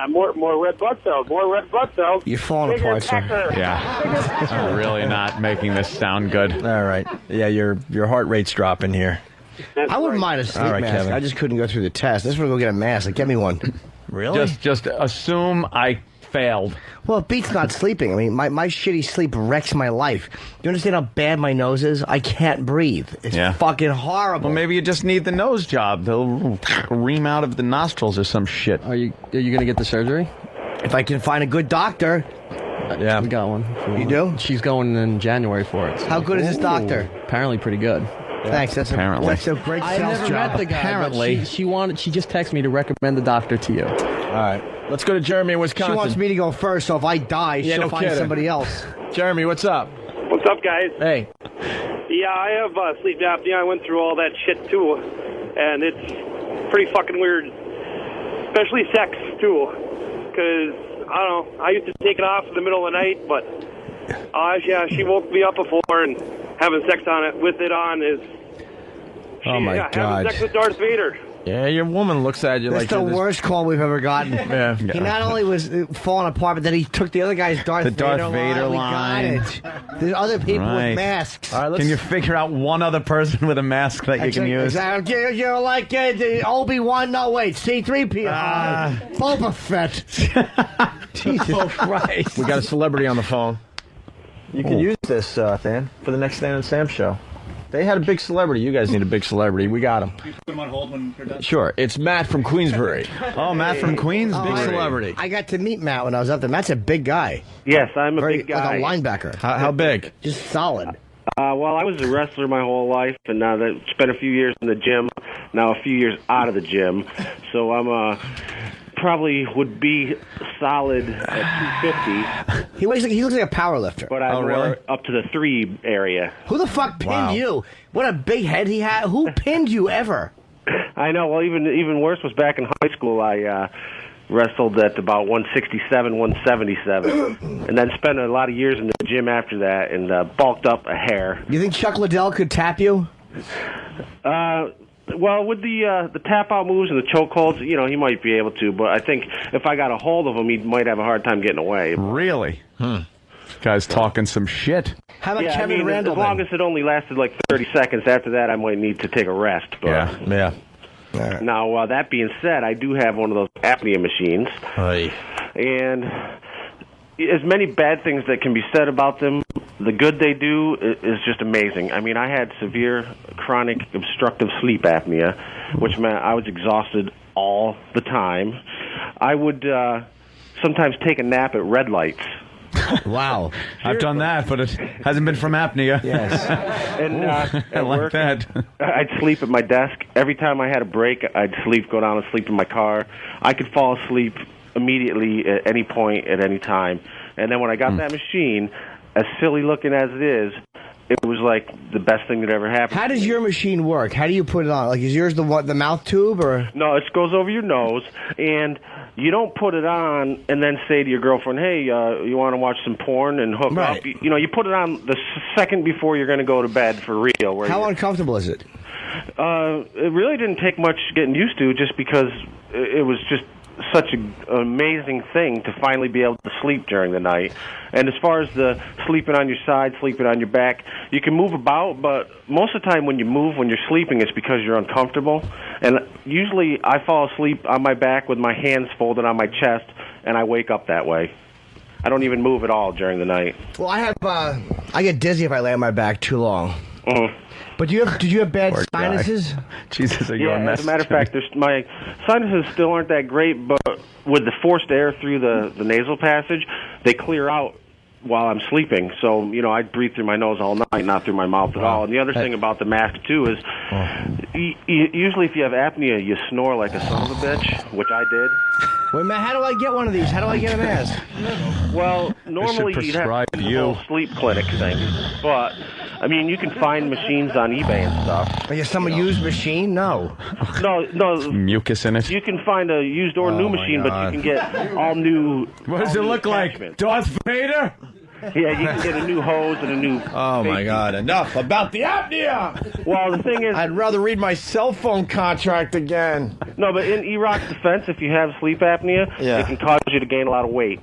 More red blood cells. More red blood cells. You're falling apart, sir. Yeah. I'm really not making this sound good. All right. Yeah, your heart rate's dropping here. I wouldn't mind a sleep mask. Kevin. I just couldn't go through the test. I just want to go get a mask. Like, get me one. Really? Just assume I failed. Well, it beats not sleeping. I mean, my shitty sleep wrecks my life. You understand how bad my nose is? I can't breathe. It's fucking horrible. Well, maybe you just need the nose job. They'll ream out of the nostrils or some shit. Are you going to get the surgery? If I can find a good doctor. Yeah, we got one. You do? She's going in January for it. How good is this doctor? Apparently pretty good. Thanks. That's a great I sales never job. met the guy. Apparently, she just texted me to recommend the doctor to you. All right, let's go to Jeremy in Wisconsin. She wants me to go first, so if I die, she'll find somebody else. Jeremy, what's up? What's up, guys? Hey. Yeah, I have sleep apnea. I went through all that shit too, and it's pretty fucking weird, especially sex too. Because I don't know, I used to take it off in the middle of the night, but she woke me up before, and having sex on it with it on is. Oh my God! Having sex with Darth Vader. Yeah, your woman looks at you That's like the worst call we've ever gotten. Yeah. He not only was falling apart, but then he took the other guy's Darth Vader line. We got it. There's other people with masks. All right, can you figure out one other person with a mask that you can use? Exactly. You're like Obi-Wan. No, wait, C-3PO. Boba Fett. Jesus Christ. We got a celebrity on the phone. You can use this, Than, for the next Dan and Sam show. They had a big celebrity. You guys need a big celebrity. We got him. You put him on hold when you're done? Sure. It's Matt from Queensbury. Oh, Matt from Queensbury. Big celebrity. I got to meet Matt when I was up there. Matt's a big guy. Yes, I'm a big guy. Like a linebacker. How big? Just solid. Well, I was a wrestler my whole life, and now that spent a few years in the gym, now a few years out of the gym. So I'm probably would be solid at 250. He looks like a power lifter. But I'm more up to the 3 area. Who the fuck pinned you? What a big head he had. Who pinned you ever? I know. Well, even worse was back in high school. I wrestled at about 167, 177, and then spent a lot of years in the gym after that and bulked up a hair. You think Chuck Liddell could tap you? Well, with the tap-out moves and the chokeholds, he might be able to, but I think if I got a hold of him, he might have a hard time getting away. Really? Guy's talking some shit. How about Kevin Randall? As long as it only lasted like 30 seconds, after that I might need to take a rest. But Yeah. Now, that being said, I do have one of those apnea machines. And as many bad things that can be said about them, the good they do is just amazing. I mean, I had severe chronic obstructive sleep apnea, which meant I was exhausted all the time. I would sometimes take a nap at red lights. Wow. I've done that, but it hasn't been from apnea. Yes. And I like that. I'd sleep at my desk. Every time I had a break, I'd go down and sleep in my car. I could fall asleep immediately at any point, at any time. And then when I got that machine, as silly looking as it is, it was like the best thing that ever happened. How does your machine work? How do you put it on? Like, is yours the mouth tube, or? No, it goes over your nose, and you don't put it on and then say to your girlfriend, hey, you want to watch some porn and hook up? You put it on the second before you're going to go to bed for real. How uncomfortable is it? It really didn't take much getting used to, just because it was just such an amazing thing to finally be able to sleep during the night. And as far as the sleeping on your side, sleeping on your back, you can move about, but most of the time when you move, when you're sleeping, it's because you're uncomfortable. And usually I fall asleep on my back with my hands folded on my chest, and I wake up that way. I don't even move at all during the night. Well, I get dizzy if I lay on my back too long. But did you have bad sinuses? Jesus, as a matter of fact, my sinuses still aren't that great, but with the forced air through the nasal passage, they clear out while I'm sleeping. So, I breathe through my nose all night, not through my mouth at all. And the other thing about the mask, too, is usually if you have apnea, you snore like a son of a bitch, which I did. Wait, man, how do I get one of these? How do I get a mask? Well, normally you'd have to do the whole sleep clinic thing. But, I mean, you can find machines on eBay and stuff. Are you some used machine? No. No. Mucus in it. You can find a used or new machine, but you can get all new. What does it look like? Darth Vader? Yeah, you can get a new hose and a new... Oh, my God. Enough about the apnea! Well, the thing is... I'd rather read my cell phone contract again. No, but in E-Rock's defense, if you have sleep apnea, it can cause you to gain a lot of weight.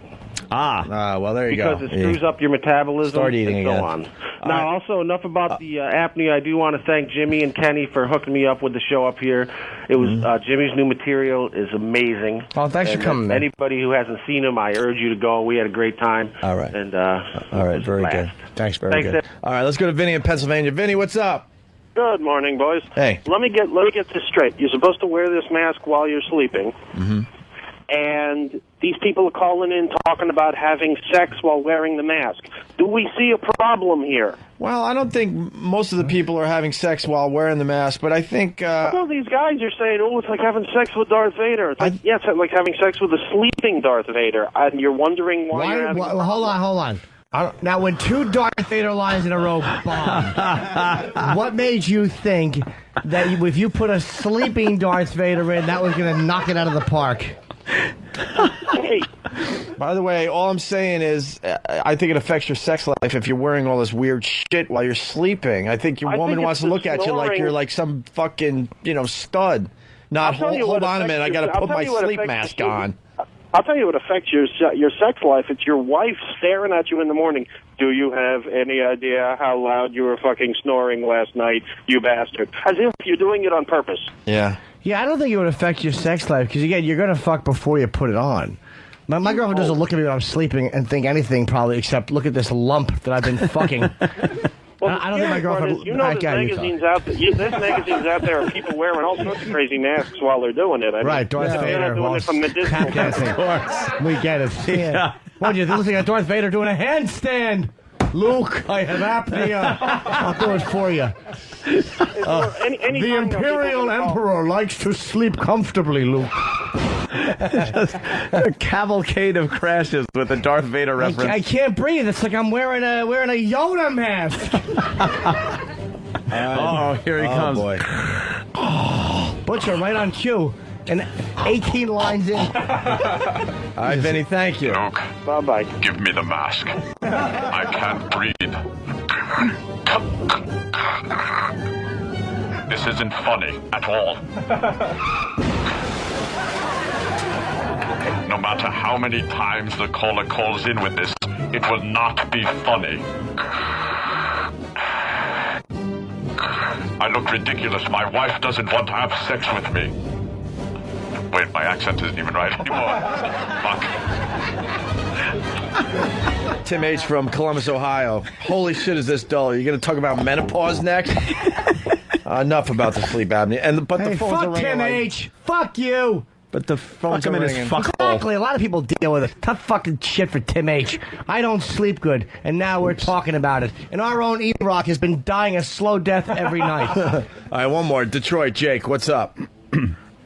Well, there you go. Because it screws up your metabolism Start eating and so again. on. Now, also, enough about the apnea. I do want to thank Jimmy and Kenny for hooking me up with the show up here. It was Jimmy's new material is amazing. Oh, thanks for coming, man. Anybody who hasn't seen him, I urge you to go. We had a great time. All right. And, all right, very good. Thanks, very Thanks, good. Ed. All right, let's go to Vinny in Pennsylvania. Vinny, what's up? Good morning, boys. Hey. Let me get this straight. You're supposed to wear this mask while you're sleeping. Mm-hmm. And these people are calling in talking about having sex while wearing the mask. Do we see a problem here? Well, I don't think most of the people are having sex while wearing the mask, but I think... Well, these guys are saying, it's like having sex with Darth Vader. It's like, it's like having sex with a sleeping Darth Vader. And you're wondering why you're having... Hold on. Now, when two Darth Vader lines in a row bombed, what made you think that if you put a sleeping Darth Vader in, that was going to knock it out of the park? Hey. By the way, all I'm saying is I think it affects your sex life if you're wearing all this weird shit while you're sleeping. I think your woman wants to look at you like you're like some fucking, stud. Not, hold on a minute, I got to put my sleep mask on. I'll tell you what affects your sex life. It's your wife staring at you in the morning. Do you have any idea how loud you were fucking snoring last night, you bastard? As if you're doing it on purpose. Yeah. Yeah, I don't think it would affect your sex life, because, again, you're going to fuck before you put it on. My girlfriend doesn't look at me when I'm sleeping and think anything, probably, except look at this lump that I've been fucking. Well, I don't think my girlfriend. You know, there's magazines out there. There's magazines out there of people wearing all sorts of crazy masks while they're doing it. I mean, Right, Darth they're Vader. not doing it from medicinal. Of course. We get it. Yeah. What, you're listening to Darth Vader doing a handstand? Luke, I have apnea. I'll do it for you. The Imperial Emperor likes to sleep comfortably, Luke. A cavalcade of crashes with a Darth Vader reference. I can't breathe. It's like I'm wearing a Yoda mask. Here he comes. Boy. Butcher, right on cue. And 18 lines in. All right, Vinny, thank you. Luke. Bye-bye. Give me the mask. I can't breathe. This isn't funny at all. No matter how many times the caller calls in with this, it will not be funny. I look ridiculous. My wife doesn't want to have sex with me. Wait, my accent isn't even right anymore. Fuck. Tim H. from Columbus, Ohio. Holy shit, is this dull? Are you going to talk about menopause next? Enough about the sleep apnea. But the phones are fuck ringing. Tim H. Fuck you. But the phones Fuck are him in ringing. his Exactly. A lot of people deal with it. Tough fucking shit for Tim H. I don't sleep good, and now we're talking about it. And our own E-Rock has been dying a slow death every night. All right, one more. Detroit, Jake, what's up?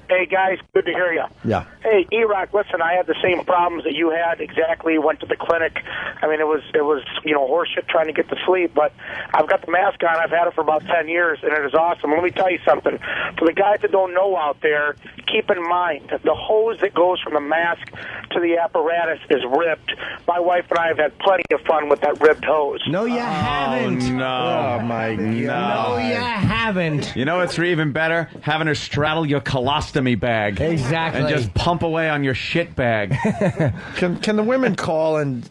Hey, guys, good to hear you. Yeah. Hey, E-Rock, listen, I had the same problems that you had. Exactly, went to the clinic. I mean, it was horseshit trying to get to sleep, but I've got the mask on. I've had it for about 10 years, and it is awesome. Let me tell you something. For the guys that don't know out there, keep in mind that the hose that goes from the mask to the apparatus is ripped. My wife and I have had plenty of fun with that ripped hose. No, you haven't. No. Oh, my God. No, you haven't. You know what's even better? Having her straddle your colostomy bag. Exactly. And just pump away on your shit bag. Can the women call and,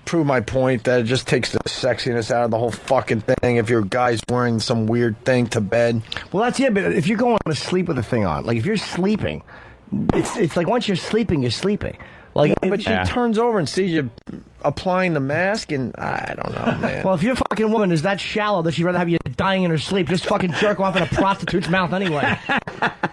prove my point that it just takes the sexiness out of the whole fucking thing if your guy's wearing some weird thing to bed? Well, that's it, but if you're going to sleep with a thing on, like if you're sleeping, it's like once you're sleeping, you're sleeping. Like, but she turns over and sees you applying the mask, and I don't know, man. Well, if your fucking woman is that shallow that she'd rather have you dying in her sleep, just fucking jerk off in a prostitute's mouth anyway.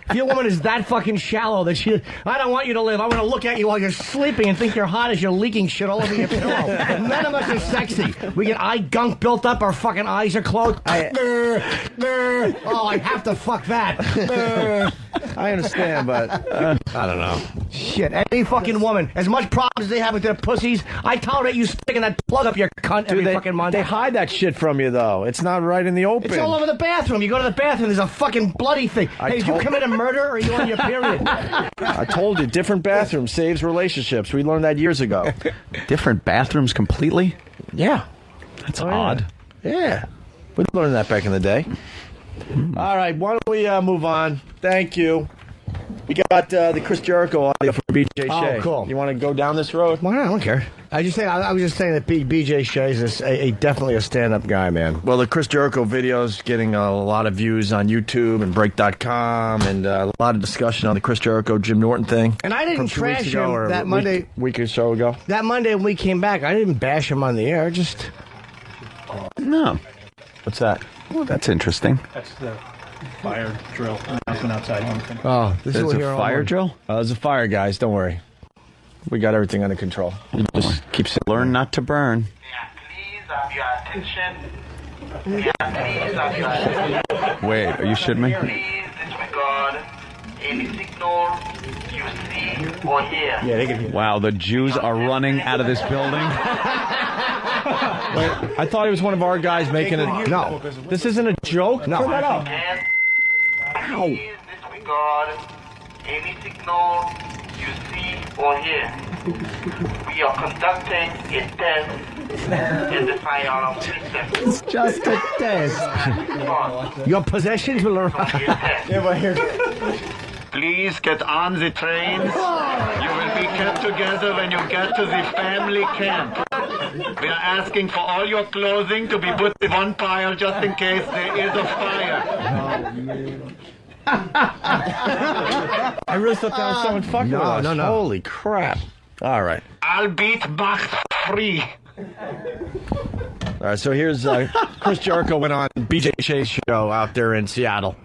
If your woman is that fucking shallow that I don't want you to live. I want to look at you while you're sleeping and think you're hot as you're leaking shit all over your pillow. None of us are sexy. We get eye gunk built up, our fucking eyes are closed. Oh, I have to fuck that. I understand, but I don't know. Shit, any fucking woman, as much problems as they have with their pussies, I tolerate you sticking that plug up your cunt every fucking month. They hide that shit from you, though. It's not right in the open. It's all over the bathroom. You go to the bathroom, there's a fucking bloody thing. Hey, did you commit a murder or are you on your period? I told you, different bathroom saves relationships. We learned that years ago. Different bathrooms completely? Yeah. That's odd. Yeah. We learned that back in the day. All right, why don't we move on? Thank you. We got the Chris Jericho audio from BJ Shea. Oh, cool. You want to go down this road? Well, I don't care. I was just saying that BJ Shea is definitely a stand-up guy, man. Well, the Chris Jericho video is getting a lot of views on YouTube and Break.com, and a lot of discussion on the Chris Jericho Jim Norton thing. And I didn't trash him that Monday. Week or so ago. That Monday when we came back, I didn't bash him on the air. Just no. What's that? Well, that's interesting. That's the fire drill announcement outside. Oh, this is a fire drill? It's a fire, guys. Don't worry. We got everything under control. You just keep saying. Learn not to burn. Wait, are you shitting me? Wow, the Jews are running out of this building. Wait, I thought it was one of our guys making it. No, this isn't a joke. No. Turn that up. Ow. Any signal you see or hear. We are conducting a test in the firearm system. It's just a test. Your possessions will arrive. Yeah, but here. Please get on the trains. You will be kept together when you get to the family camp. We are asking for all your clothing to be put in one pile just in case there is a fire. I really thought that was someone fucking with us. No. Holy crap. All right. I'll beat Bach free. All All right, so here's Chris Jericho went on BJ Shea's show out there in Seattle.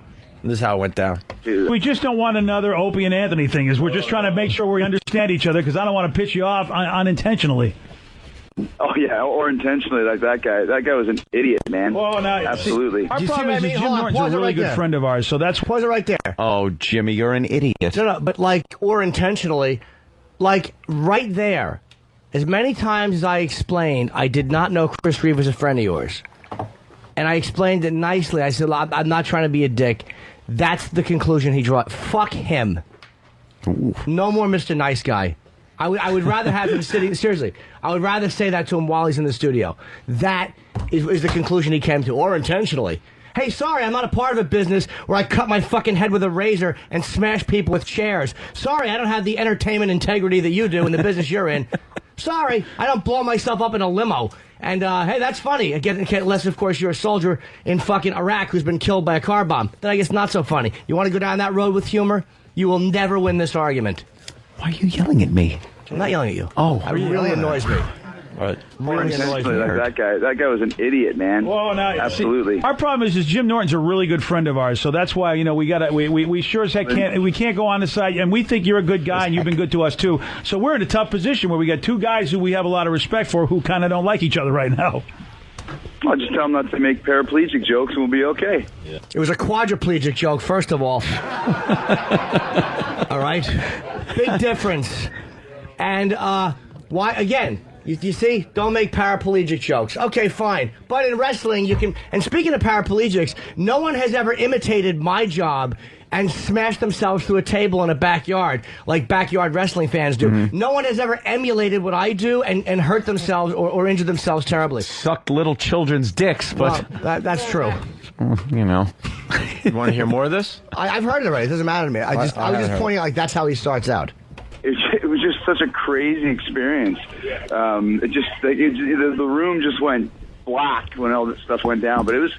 This is how it went down. We just don't want another Opie and Anthony thing. We're just trying to make sure we understand each other because I don't want to piss you off unintentionally. Oh, yeah, or intentionally, like that guy. That guy was an idiot, man. Well, no, absolutely. Our problem is that Jim Norton's a really good friend of ours, so that's... Pause it right there. Oh, Jimmy, you're an idiot. No, but like, or intentionally, like right there, as many times as I explained, I did not know Chris Reeve was a friend of yours. And I explained it nicely. I said, I'm not trying to be a dick. That's the conclusion he drew. Fuck him. Ooh. No more Mr. Nice Guy. I would rather have him sitting... Seriously, I would rather say that to him while he's in the studio. That is the conclusion he came to, or intentionally. Hey, sorry, I'm not a part of a business where I cut my fucking head with a razor and smash people with chairs. Sorry, I don't have the entertainment integrity that you do in the business you're in. Sorry, I don't blow myself up in a limo. And, hey, that's funny. Again, unless, of course, you're a soldier in fucking Iraq who's been killed by a car bomb. Then I guess not so funny. You want to go down that road with humor? You will never win this argument. Why are you yelling at me? I'm not yelling at you. Oh, it really annoys me. Really annoys me. Like that guy was an idiot, man. Well, no, absolutely. See, our problem is Jim Norton's a really good friend of ours, so that's why we sure as heck can't go on the side, and we think you're a good guy and you've been good to us too. So we're in a tough position where we got two guys who we have a lot of respect for who kind of don't like each other right now. I'll just tell them not to make paraplegic jokes and we'll be okay. Yeah. It was a quadriplegic joke, first of all. All right? Big difference. And why, again, you see, don't make paraplegic jokes. Okay, fine. But in wrestling, you can, and speaking of paraplegics, no one has ever imitated my job and smashed themselves through a table in a backyard like backyard wrestling fans do. Mm-hmm. No one has ever emulated what I do and hurt themselves or injured themselves terribly. Sucked little children's dicks, but... Well, that's true. You know. You want to hear more of this? I've heard it already. It doesn't matter to me. I was just pointing out, like, that's how he starts out. It was just such a crazy experience. The room just went black when all this stuff went down, but it was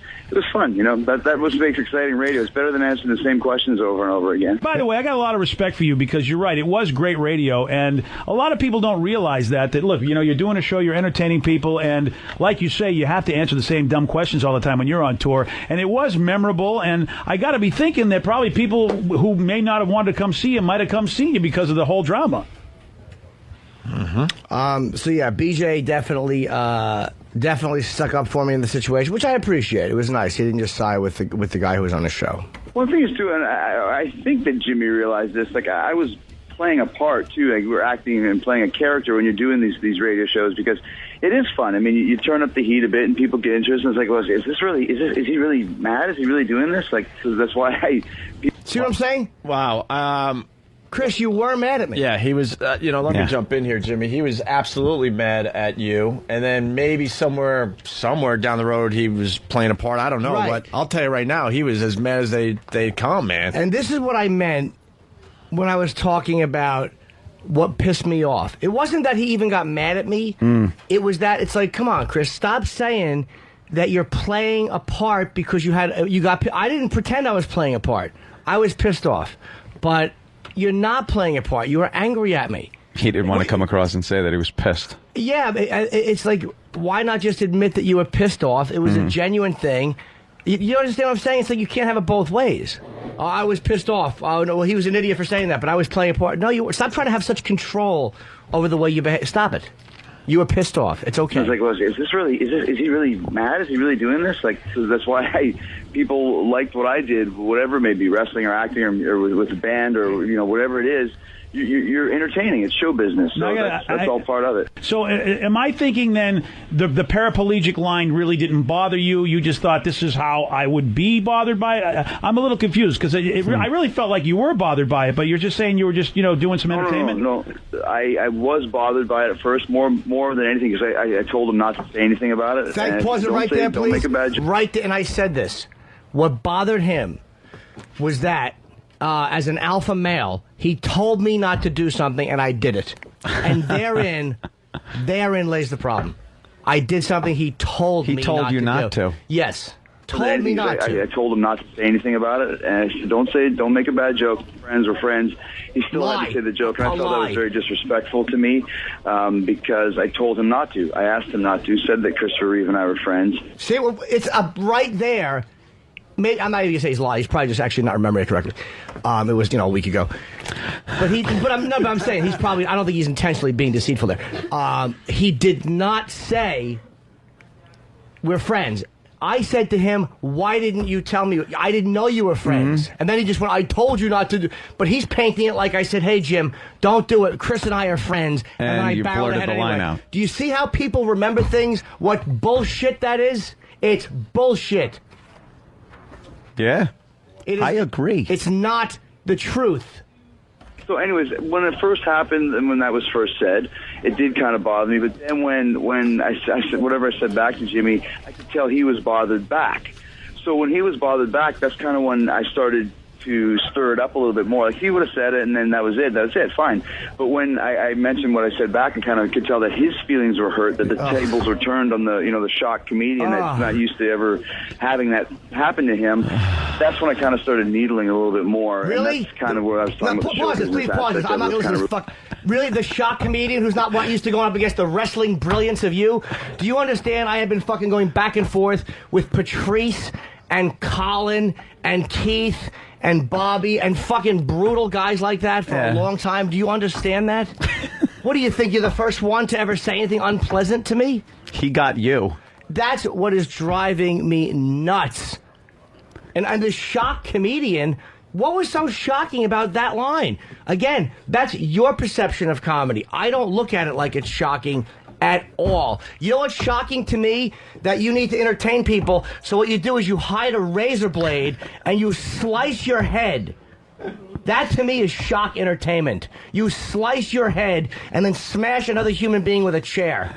fun. You know, that was makes exciting radio. It's better than answering the same questions over and over again. By the way, I got a lot of respect for you because you're right. It was great radio, and a lot of people don't realize that look, you know, you're doing a show, you're entertaining people, and like you say, you have to answer the same dumb questions all the time when you're on tour. And it was memorable, and I got to be thinking that probably people who may not have wanted to come see you might have come see you because of the whole drama. Mm-hmm. So yeah, BJ definitely stuck up for me in the situation, which I appreciate. It was nice. He didn't just side with the guy who was on the show. One thing is too, and I think that Jimmy realized this. Like I was playing a part too. Like we're acting and playing a character when you're doing these radio shows because it is fun. I mean, you turn up the heat a bit and people get interested. And it's like, well, is he really mad? Is he really doing this? Like, cause that's why see what I'm saying? Wow. Chris, you were mad at me. Yeah, he was, let me jump in here, Jimmy. He was absolutely mad at you. And then maybe somewhere down the road he was playing a part. I don't know. Right. But I'll tell you right now, he was as mad as they come, man. And this is what I meant when I was talking about what pissed me off. It wasn't that he even got mad at me. It was that, it's like, come on, Chris, stop saying that you're playing a part because I didn't pretend I was playing a part. I was pissed off. But... you're not playing a part. You were angry at me. He didn't want to come across and say that he was pissed. Yeah, it's like, why not just admit that you were pissed off? It was a genuine thing. You understand what I'm saying? It's like you can't have it both ways. Oh, I was pissed off. Oh, no, well, he was an idiot for saying that, but I was playing a part. No, stop trying to have such control over the way you behave. Stop it. You were pissed off. It's okay. I was like, well, is he really mad? Is he really doing this? Like, so that's why people liked what I did, whatever it may be, wrestling or acting or with a band or, you know, whatever it is. You're entertaining. It's show business, so that's all part of it. So am I thinking then the paraplegic line really didn't bother you? You just thought this is how I would be bothered by it? I'm a little confused because I really felt like you were bothered by it, but you're just saying you were just, doing some entertainment? No. I was bothered by it at first more than anything because I told him not to say anything about it. Pause it right there, please. Don't make a bad joke. Right there, and I said this. What bothered him was that as an alpha male, he told me not to do something, and I did it. And therein lays the problem. I did something he told me not to do. He told you not to? Yes. told me not to. I told him not to say anything about it, and I said, don't make a bad joke. Friends were friends. He still had to say the joke, and I felt that was very disrespectful to me because I told him not to. I asked him not to. Said that Christopher Reeve and I were friends. See, it's right there. I'm not even gonna say he's lying. He's probably just actually not remembering it correctly. It was a week ago. But I'm saying he's probably. I don't think he's intentionally being deceitful there. He did not say we're friends. I said to him, why didn't you tell me? I didn't know you were friends. And then he just went, I told you not to do. But he's painting it like I said, hey, Jim, don't do it. Chris and I are friends. And then I you barreled blurted ahead the anyway. line out. Do you see how people remember things? What bullshit that is? It's bullshit. Yeah. I agree. It's not the truth. So anyways, when it first happened and when that was first said, it did kind of bother me. But then when I said whatever I said back to Jimmy, I could tell he was bothered back. So when he was bothered back, that's kind of when I started to stir it up a little bit more. Like, he would have said it, and then that was it, fine. But when I mentioned what I said back, I kind of could tell that his feelings were hurt, that the tables were turned on the shock comedian that's not used to ever having that happen to him. That's when I kind of started needling a little bit more. Really? And that's kind of where I was talking about. Pause it, please pause it. I'm not listening to this fuck. Really, the shock comedian who's not used to going up against the wrestling brilliance of you? Do you understand? I have been fucking going back and forth with Patrice and Colin and Keith and Bobby and fucking brutal guys like that for a long time. Do you understand that? What do you think? You're the first one to ever say anything unpleasant to me? He got you. That's what is driving me nuts. And the shock comedian, what was so shocking about that line? Again, that's your perception of comedy. I don't look at it like it's shocking at all. You know what's shocking to me? That you need to entertain people, so what you do is you hide a razor blade and you slice your head. That to me is shock entertainment. You slice your head and then smash another human being with a chair.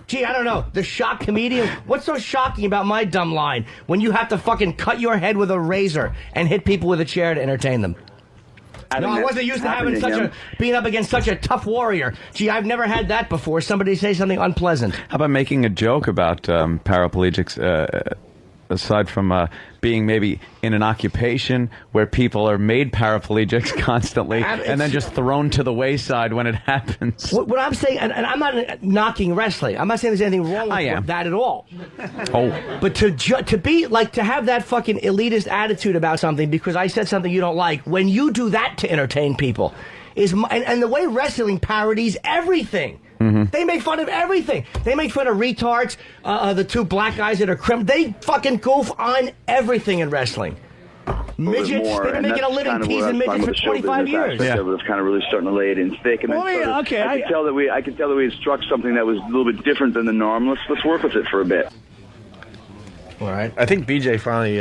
Gee, I don't know. The shock comedian? What's so shocking about my dumb line when you have to fucking cut your head with a razor and hit people with a chair to entertain them? No, I wasn't used to being up against such a tough warrior. Gee, I've never had that before. Somebody say something unpleasant. How about making a joke about paraplegics, aside from being maybe in an occupation where people are made paraplegics constantly and then just thrown to the wayside when it happens? What I'm saying, and I'm not knocking wrestling. I'm not saying there's anything wrong with that at all. But to be like, to have that fucking elitist attitude about something because I said something you don't like, when you do that to entertain people, and the way wrestling parodies everything. They make fun of everything. They make fun of retards, the two black guys that are criminals. They fucking goof on everything in wrestling. Midgets, they've been making a living teasing midgets for 25 years. It was kind of really starting to lay it in thick. And I could tell that we had struck something that was a little bit different than the norm. Let's work with it for a bit. All right. I think BJ finally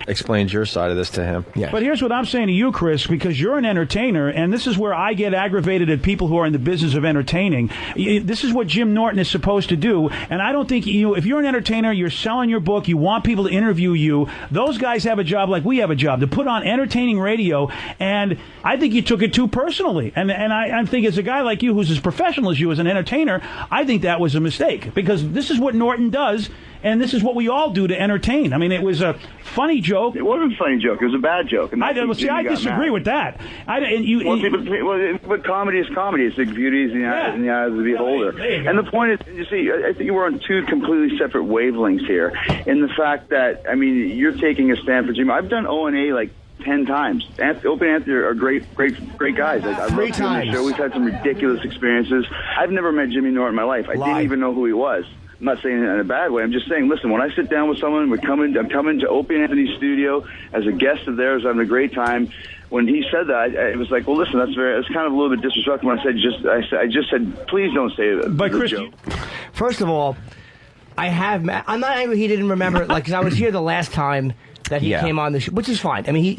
explained your side of this to him. Yeah. But here's what I'm saying to you, Chris, because you're an entertainer, and this is where I get aggravated at people who are in the business of entertaining. This is what Jim Norton is supposed to do, and I don't think if you're an entertainer, you're selling your book, you want people to interview you, those guys have a job like we have a job, to put on entertaining radio, and I think you took it too personally. And I think as a guy like you who's as professional as you as an entertainer, I think that was a mistake, because this is what Norton does, and this is what we all do to entertain. I mean, it was a funny joke. It wasn't a funny joke. It was a bad joke. And I disagree with that. But comedy is comedy. It's the beauty in the eyes of the beholder. And the point is, you see, I think we're on two completely separate wavelengths here. In the fact that, I mean, you're taking a stand for Jimmy. I've done O&A like 10 times. Opie and Anthony are great guys. I love doing the show. We've had some ridiculous experiences. I've never met Jimmy Norton in my life. I didn't even know who he was. I'm not saying it in a bad way. I'm just saying, listen, when I sit down with someone, I'm coming to Opie and Anthony's studio as a guest of theirs. I'm having a great time. When he said that, it was like, well, listen, it's kind of a little bit disrespectful. When I just said, please don't say it. But Chris, first of all, I'm not angry he didn't remember, like, because I was here the last time that he came on the show, which is fine. I mean,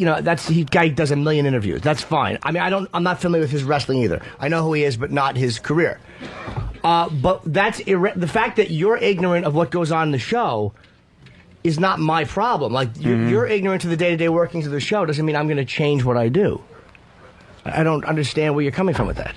guy does a million interviews. That's fine. I mean, I'm not familiar with his wrestling either. I know who he is, but not his career. But that's the fact that you're ignorant of what goes on in the show is not my problem. Like, you're ignorant to the day-to-day workings of the show doesn't mean I'm going to change what I do. I don't understand where you're coming from with that.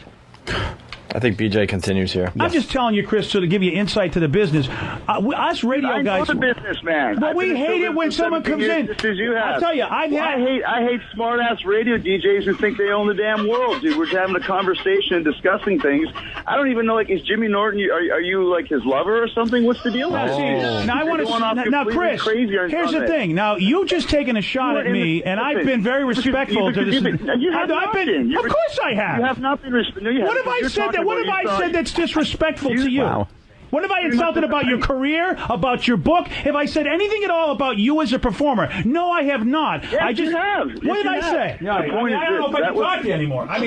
I think BJ continues here. I'm just telling you, Chris, so to give you insight to the business. Us radio guys. I'm a businessman. But we hate it when someone comes in. Just as you have. I'll tell you, I hate smart-ass radio DJs who think they own the damn world, dude. We're having a conversation and discussing things. I don't even know, like, is Jimmy Norton, are you like, his lover or something? What's the deal? Now, I want to... Now, Chris, here's the thing. Now, you just taken a shot at me, and I've been very respectful to this... Of course I have. You have not been respectful. What have I said that's disrespectful to you? Wow. What have I insulted about your career, about your book? Have I said anything at all about you as a performer? No, I have not. Yes, you have. What did I say? No, I don't know if I can talk to you anymore. I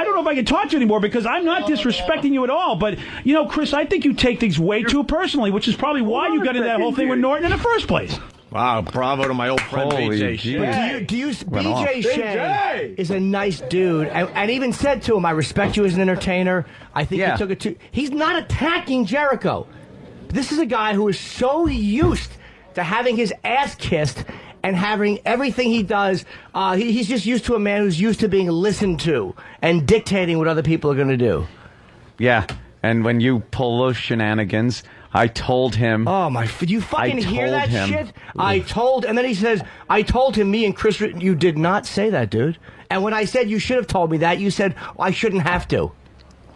don't know if I can talk to you anymore because I'm not disrespecting you at all. But, you know, Chris, I think you take things way too personally, which is probably why you got into that whole thing with Norton in the first place. Wow, bravo to my old friend BJ Shea. BJ Shea is a nice dude, and even said to him, I respect you as an entertainer. I think he took it too... He's not attacking Jericho. This is a guy who is so used to having his ass kissed and having everything he does. He's just used to a man who's used to being listened to and dictating what other people are going to do. Yeah, and when you pull those shenanigans... I told him... Oh, my... Did you fucking hear that shit? And then he says, I told him, me and Chris... You did not say that, dude. And when I said you should have told me that, you said, I shouldn't have to.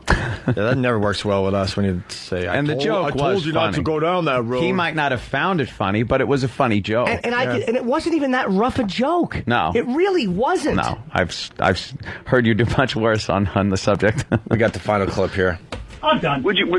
That never works well with us when you say, I told you funny. not to go down that road. He might not have found it funny, but it was a funny joke. And it wasn't even that rough a joke. No. It really wasn't. No. I've heard you do much worse on the subject. We got the final clip here. I'm done. Will you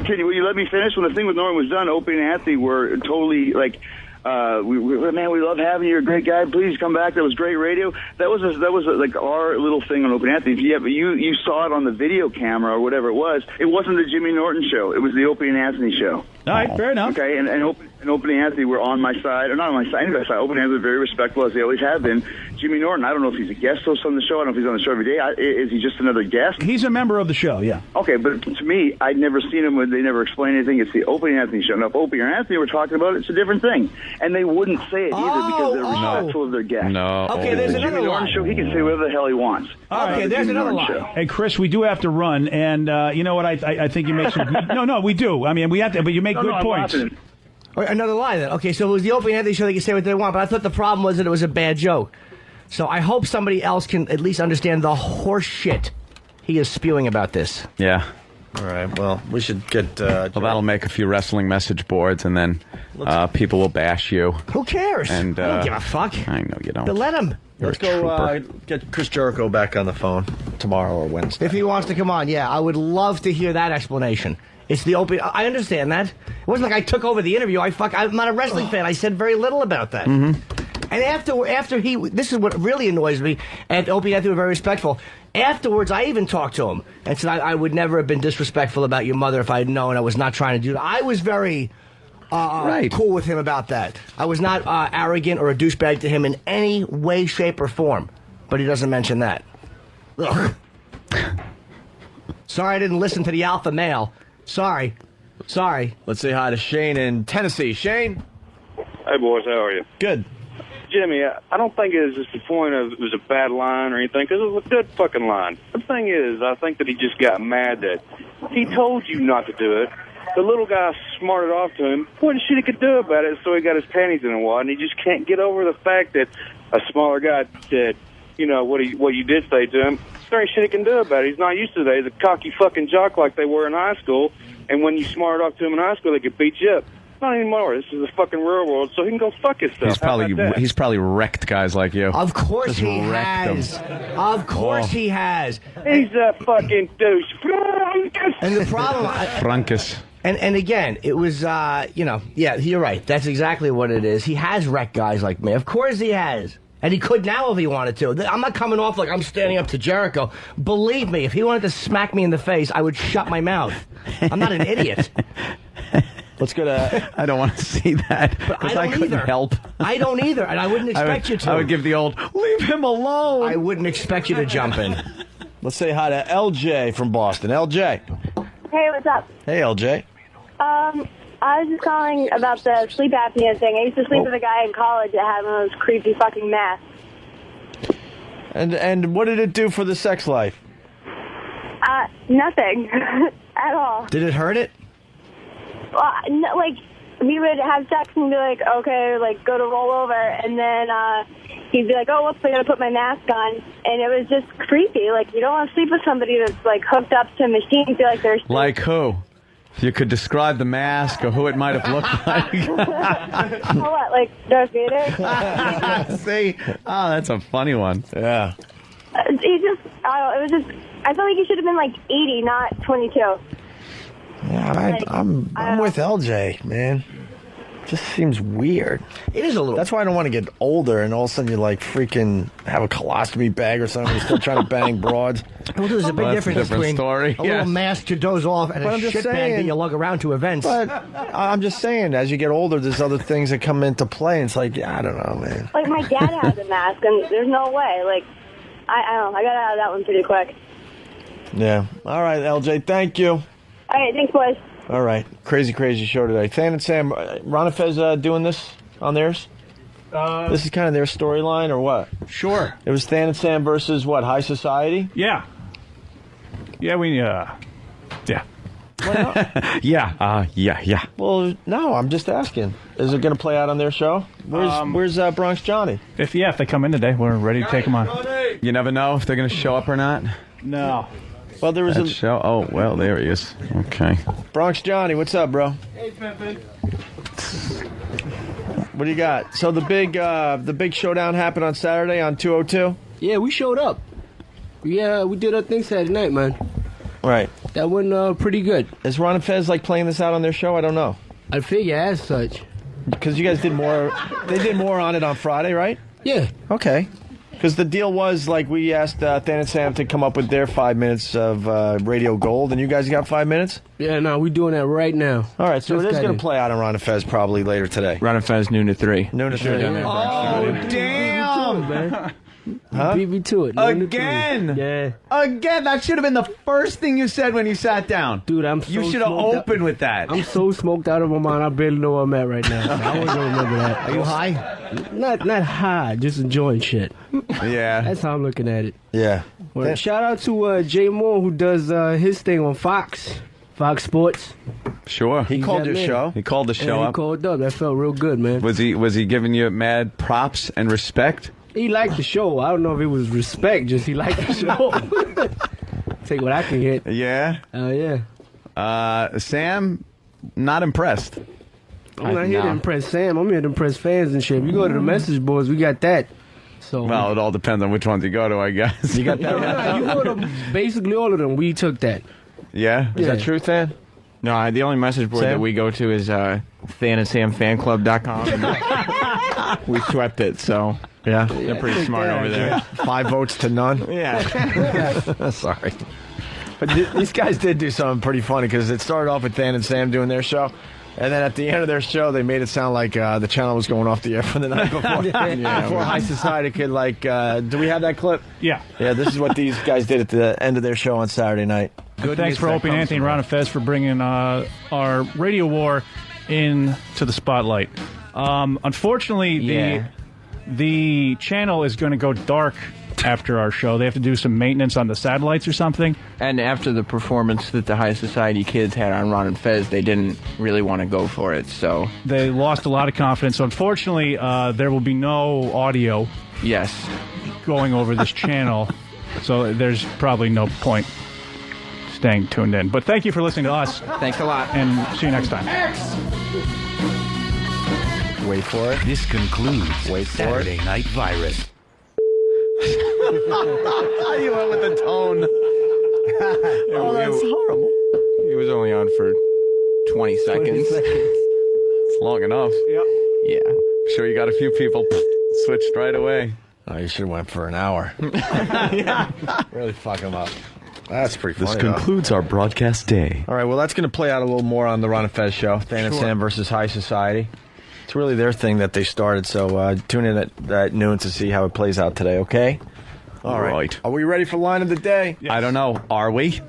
let me finish? When the thing with Norton was done, Opie and Anthony were totally like, we love having you. You're a great guy. Please come back. That was great radio. That was like our little thing on Opie and Anthony. Yeah, but you saw it on the video camera or whatever it was. It wasn't the Jimmy Norton show. It was the Opie and Anthony show. All right, fair enough. Okay, and Opie and Anthony were on my side, or not on my side, anybody's side. Opie and Anthony were very respectful, as they always have been. Jimmy Norton, I don't know if he's a guest host on the show. I don't know if he's on the show every day. Is he just another guest? He's a member of the show, yeah. Okay, but to me, I'd never seen him when they never explained anything. It's the Opie and Anthony show. Now, if Opie and Anthony were talking about it, it's a different thing. And they wouldn't say it either because they're respectful of their guests. No. Okay, there's the another Jimmy Norton show, he can say whatever the hell he wants. Okay, there's another line. Hey, Chris, we do have to run, and you know what? I think you make some... No, we do. I mean, we have to, but you make good points. Another lie then. Okay, so it was the Opie and Anthony show. They can say what they want, but I thought the problem was that it was a bad joke. So I hope somebody else can at least understand the horse shit he is spewing about this. Yeah. All right, well, we should get... well, that'll make a few wrestling message boards, and then people will bash you. Who cares? And, I don't give a fuck. I know you don't. But let him. Let's go get Chris Jericho back on the phone tomorrow or Wednesday. If he wants to come on, yeah. I would love to hear that explanation. It's the Opie... I understand that. It wasn't like I took over the interview. I'm not a wrestling fan. I said very little about that. Mm-hmm. And after he... This is what really annoys me. And Opie and Anthony were very respectful. Afterwards, I even talked to him and said I would never have been disrespectful about your mother if I had known I was not trying to do that. I was very cool with him about that. I was not arrogant or a douchebag to him in any way, shape, or form. But he doesn't mention that. Ugh. Sorry I didn't listen to the alpha male. Sorry. Let's say hi to Shane in Tennessee. Shane? Hey, boys, how are you? Good. Jimmy, I don't think it was just the point of it was a bad line or anything, because it was a good fucking line. The thing is, I think that he just got mad that he told you not to do it. The little guy smarted off to him. What shit he could do about it, so he got his panties in a wad, and he just can't get over the fact that a smaller guy said, you know, what you did say to him. There ain't shit he can do about it. He's not used to that. He's a cocky fucking jock like they were in high school, and when you smarted off to him in high school, they could beat you up. Not anymore. This is the fucking real world, so he can go fuck himself. He's probably wrecked guys like you. Of course he has. Of course he has. He's a fucking douche. And the problem... Frankus. And again, it was, yeah, you're right. That's exactly what it is. He has wrecked guys like me. Of course he has. And he could now if he wanted to. I'm not coming off like I'm standing up to Jericho. Believe me, if he wanted to smack me in the face, I would shut my mouth. I'm not an idiot. Let's go to... I don't want to see that, because I couldn't help. I don't either, and I wouldn't expect you to. I would give the old, leave him alone. I wouldn't expect you to jump in. Let's say hi to LJ from Boston. LJ. Hey, what's up? Hey, LJ. I was just calling about the sleep apnea thing. I used to sleep with a guy in college that had one of those creepy fucking masks. And what did it do for the sex life? Nothing at all. Did it hurt it? Well, no, like, we would have sex and be like, okay, like, go to roll over, and then he'd be like, oh, whoops, I gotta put my mask on, and it was just creepy. Like, you don't want to sleep with somebody that's, like, hooked up to a machine, feel like they're... Like who? If you could describe the mask or who it might have looked like. Oh, what, like Darth Vader? See? Oh, that's a funny one. Yeah. He just, it was just, I felt like he should have been, like, 80, not 22. Yeah, I'm with LJ, man. Just seems weird. It is a little. That's why I don't want to get older and all of a sudden you like freaking have a colostomy bag or something. You're still trying to bang broads. Well, there's a big difference between a little mask to doze off and a shit bag that you lug around to events. But I'm just saying, as you get older, there's other things that come into play. And it's like, I don't know, man. Like, my dad has a mask, and there's no way. Like, I don't know. I got out of that one pretty quick. Yeah. All right, LJ. Thank you. All right, thanks, boys. All right. Crazy show today. Than and Sam, Ron and Fez doing this on theirs? This is kind of their storyline, or what? Sure. It was Than and Sam versus what? High Society? Yeah. Yeah, yeah. Yeah. Well, no, I'm just asking. Is it going to play out on their show? Where's Bronx Johnny? If they come in today, we're ready to take them on. You never know if they're going to show up or not. No. Well, there was that show. Oh, well, there he is. Okay. Bronx Johnny, what's up, bro? Hey, Pimpin'. What do you got? So the big showdown happened on Saturday on 202? Yeah, we showed up. Yeah, we did our thing Saturday night, man. Right. That went pretty good. Is Ron and Fez like playing this out on their show? I don't know. I figure as such. Because you guys did more. They did more on it on Friday, right? Yeah. Okay. Because the deal was, like, we asked Than and Sam to come up with their 5 minutes of Radio Gold, and you guys got 5 minutes? Yeah, no, we're doing that right now. All right, so it is going to play out on Ron and Fez probably later today. Ron and Fez, noon to 3. Noon to 3. Oh, damn! Man. Huh? Beat me to it. Again? Yeah. Again? That should have been the first thing you said when you sat down. Dude, I'm so You should have opened with that. I'm so smoked out of my mind, I barely know where I'm at right now. I wasn't going to remember that. Are you high? Not high, just enjoying shit. Yeah. That's how I'm looking at it. Yeah. Well, shout out to Jay Moore, who does his thing on Fox Sports. Sure. He called your show? He called the show He up. called up. That felt real good, man. Was he giving you mad props and respect? He liked the show. I don't know if it was respect, just he liked the show. Take what I can get. Yeah? Oh, yeah. Sam, not impressed. I'm not here to impress Sam. I'm here to impress fans and shit. If you go to the message boards, we got that. So Well, it all depends on which ones you go to, I guess. You got that? you go to basically all of them. We took that. Yeah? Is that true, Than? No, the only message board Sam? that we go to is thanandsamfanclub.com. We swept it, so Yeah. they're pretty smart over there. 5 votes to none? Yeah. Sorry. But these guys did do something pretty funny because it started off with Than and Sam doing their show. And then at the end of their show, they made it sound like the channel was going off the air for the night before. Before High Society could, like, do we have that clip? Yeah. Yeah, this is what these guys did at the end of their show on Saturday night. Thanks for Opie and Anthony and Ron and Fez for bringing our radio war into the spotlight. Unfortunately, the channel is going to go dark after our show. They have to do some maintenance on the satellites or something. And after the performance that the High Society kids had on Ron and Fez, they didn't really want to go for it, so... They lost a lot of confidence. So unfortunately, there will be no audio Yes. going over this channel, so there's probably no point staying tuned in. But thank you for listening to us. Thanks a lot. And see you next time. Wait for it. This concludes Saturday Night Virus. You went with the tone. Oh, that's horrible. He was only on for 20 seconds. It's long enough. Yep. Yeah. Sure you got a few people switched right away. Oh, you should have went for an hour. Really fuck them up. That's pretty funny. This concludes our broadcast day. All right, well, that's going to play out a little more on the Ron and Fez show. Than and Sam versus High Society. It's really their thing that they started, so tune in at noon to see how it plays out today, okay? All right. Are we ready for Line of the Day? Yes. I don't know. Are we?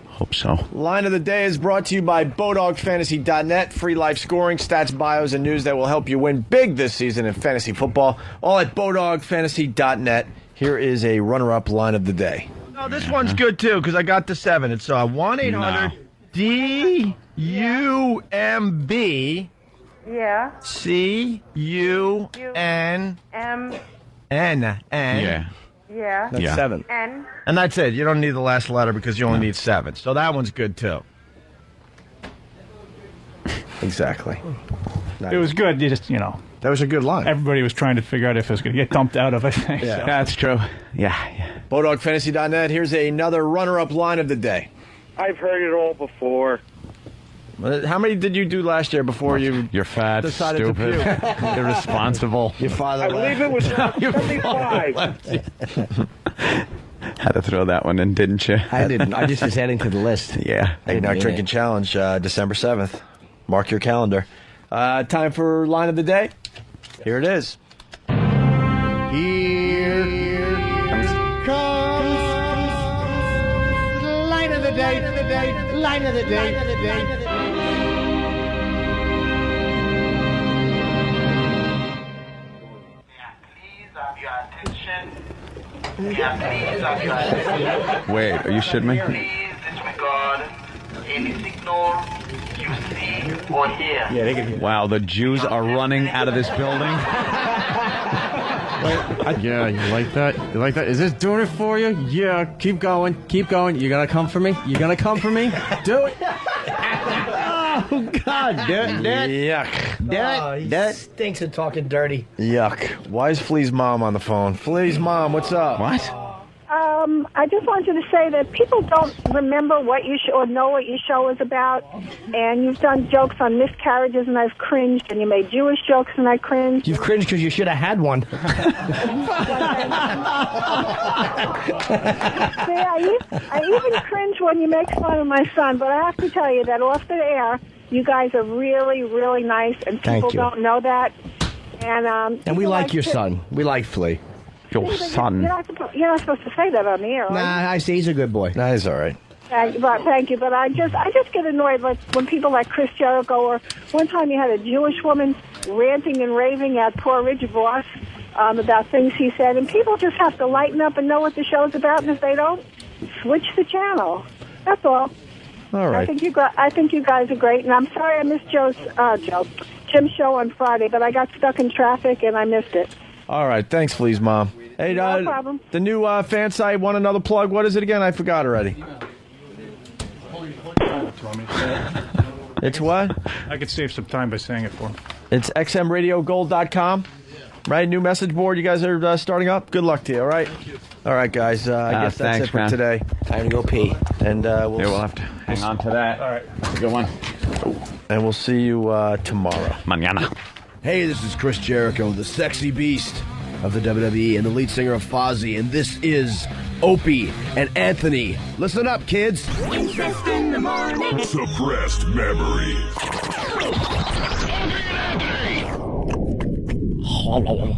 Hope so. Line of the Day is brought to you by BodogFantasy.net. Free live scoring, stats, bios, and news that will help you win big this season in fantasy football. All at BodogFantasy.net. Here is a runner-up Line of the Day. No, this one's good, too, because I got the 7. It's 1-800-DUMB. Yeah. CUNN. Yeah. That's 7. N. And that's it. You don't need the last letter because you only need 7. So that one's good, too. Exactly. It was good. You just, That was a good line. Everybody was trying to figure out if it was going to get dumped out of, I think. Yeah. So. That's true. Yeah. BowDogFantasy.net. Here's another runner-up line of the day. I've heard it all before. How many did you do last year before You're fat, decided stupid, to puke? irresponsible. Your father I believe it was 75. Had to throw that one in, didn't you? I didn't. I just was adding to the list. Yeah. Hey, Not Drinking Challenge, December 7th. Mark your calendar. Time for line of the day. Here it is. Here comes line of the day, line of the day. Wait, are you shitting me? Please disregard any signal you see or hear. Yeah, they can. Wow, the Jews are running out of this building. Yeah, you like that? You like that? Is this doing it for you? Yeah, keep going. Keep going. You gonna come for me? You gonna come for me? Do it. Oh, God. Do it. Yuck. He stinks of talking dirty. Yuck. Why is Flea's mom on the phone? Flea's mom, what's up? What? I just wanted to say that people don't remember what you or know what your show is about, and you've done jokes on miscarriages, and I've cringed, and you made Jewish jokes, and I cringed. You've cringed because you should have had one. See, I even cringe when you make fun of my son, but I have to tell you that off the air, you guys are really, really nice, and people don't know that. And we like your son. We like Flea. Your son. You're not supposed to say that on the air, are you? Nah, I say he's a good boy. Nah, he's all right. Thank you, but I just get annoyed like when people like Chris Jericho, or one time you had a Jewish woman ranting and raving at poor Richard Voss about things he said, and people just have to lighten up and know what the show's about, and if they don't, switch the channel. That's all. All right. I think you guys are great, and I'm sorry I missed Jim's show on Friday, but I got stuck in traffic and I missed it. All right. Thanks, Flea's mom. Hey, No problem. The new fan site, want another plug? What is it again? I forgot already. It's what? I could save some time by saying it for him. It's xmradiogold.com. Right? New message board you guys are starting up? Good luck to you, all right? All right, guys. I guess that's it for today. Time to go pee. And we'll have to hang on to that. All right. Good one. And we'll see you tomorrow. Mañana. Hey, this is Chris Jericho, the sexy beast of the WWE and the lead singer of Fozzy, and this is Opie and Anthony. Listen up, kids. Interest in the morning. Suppressed memory. Hello.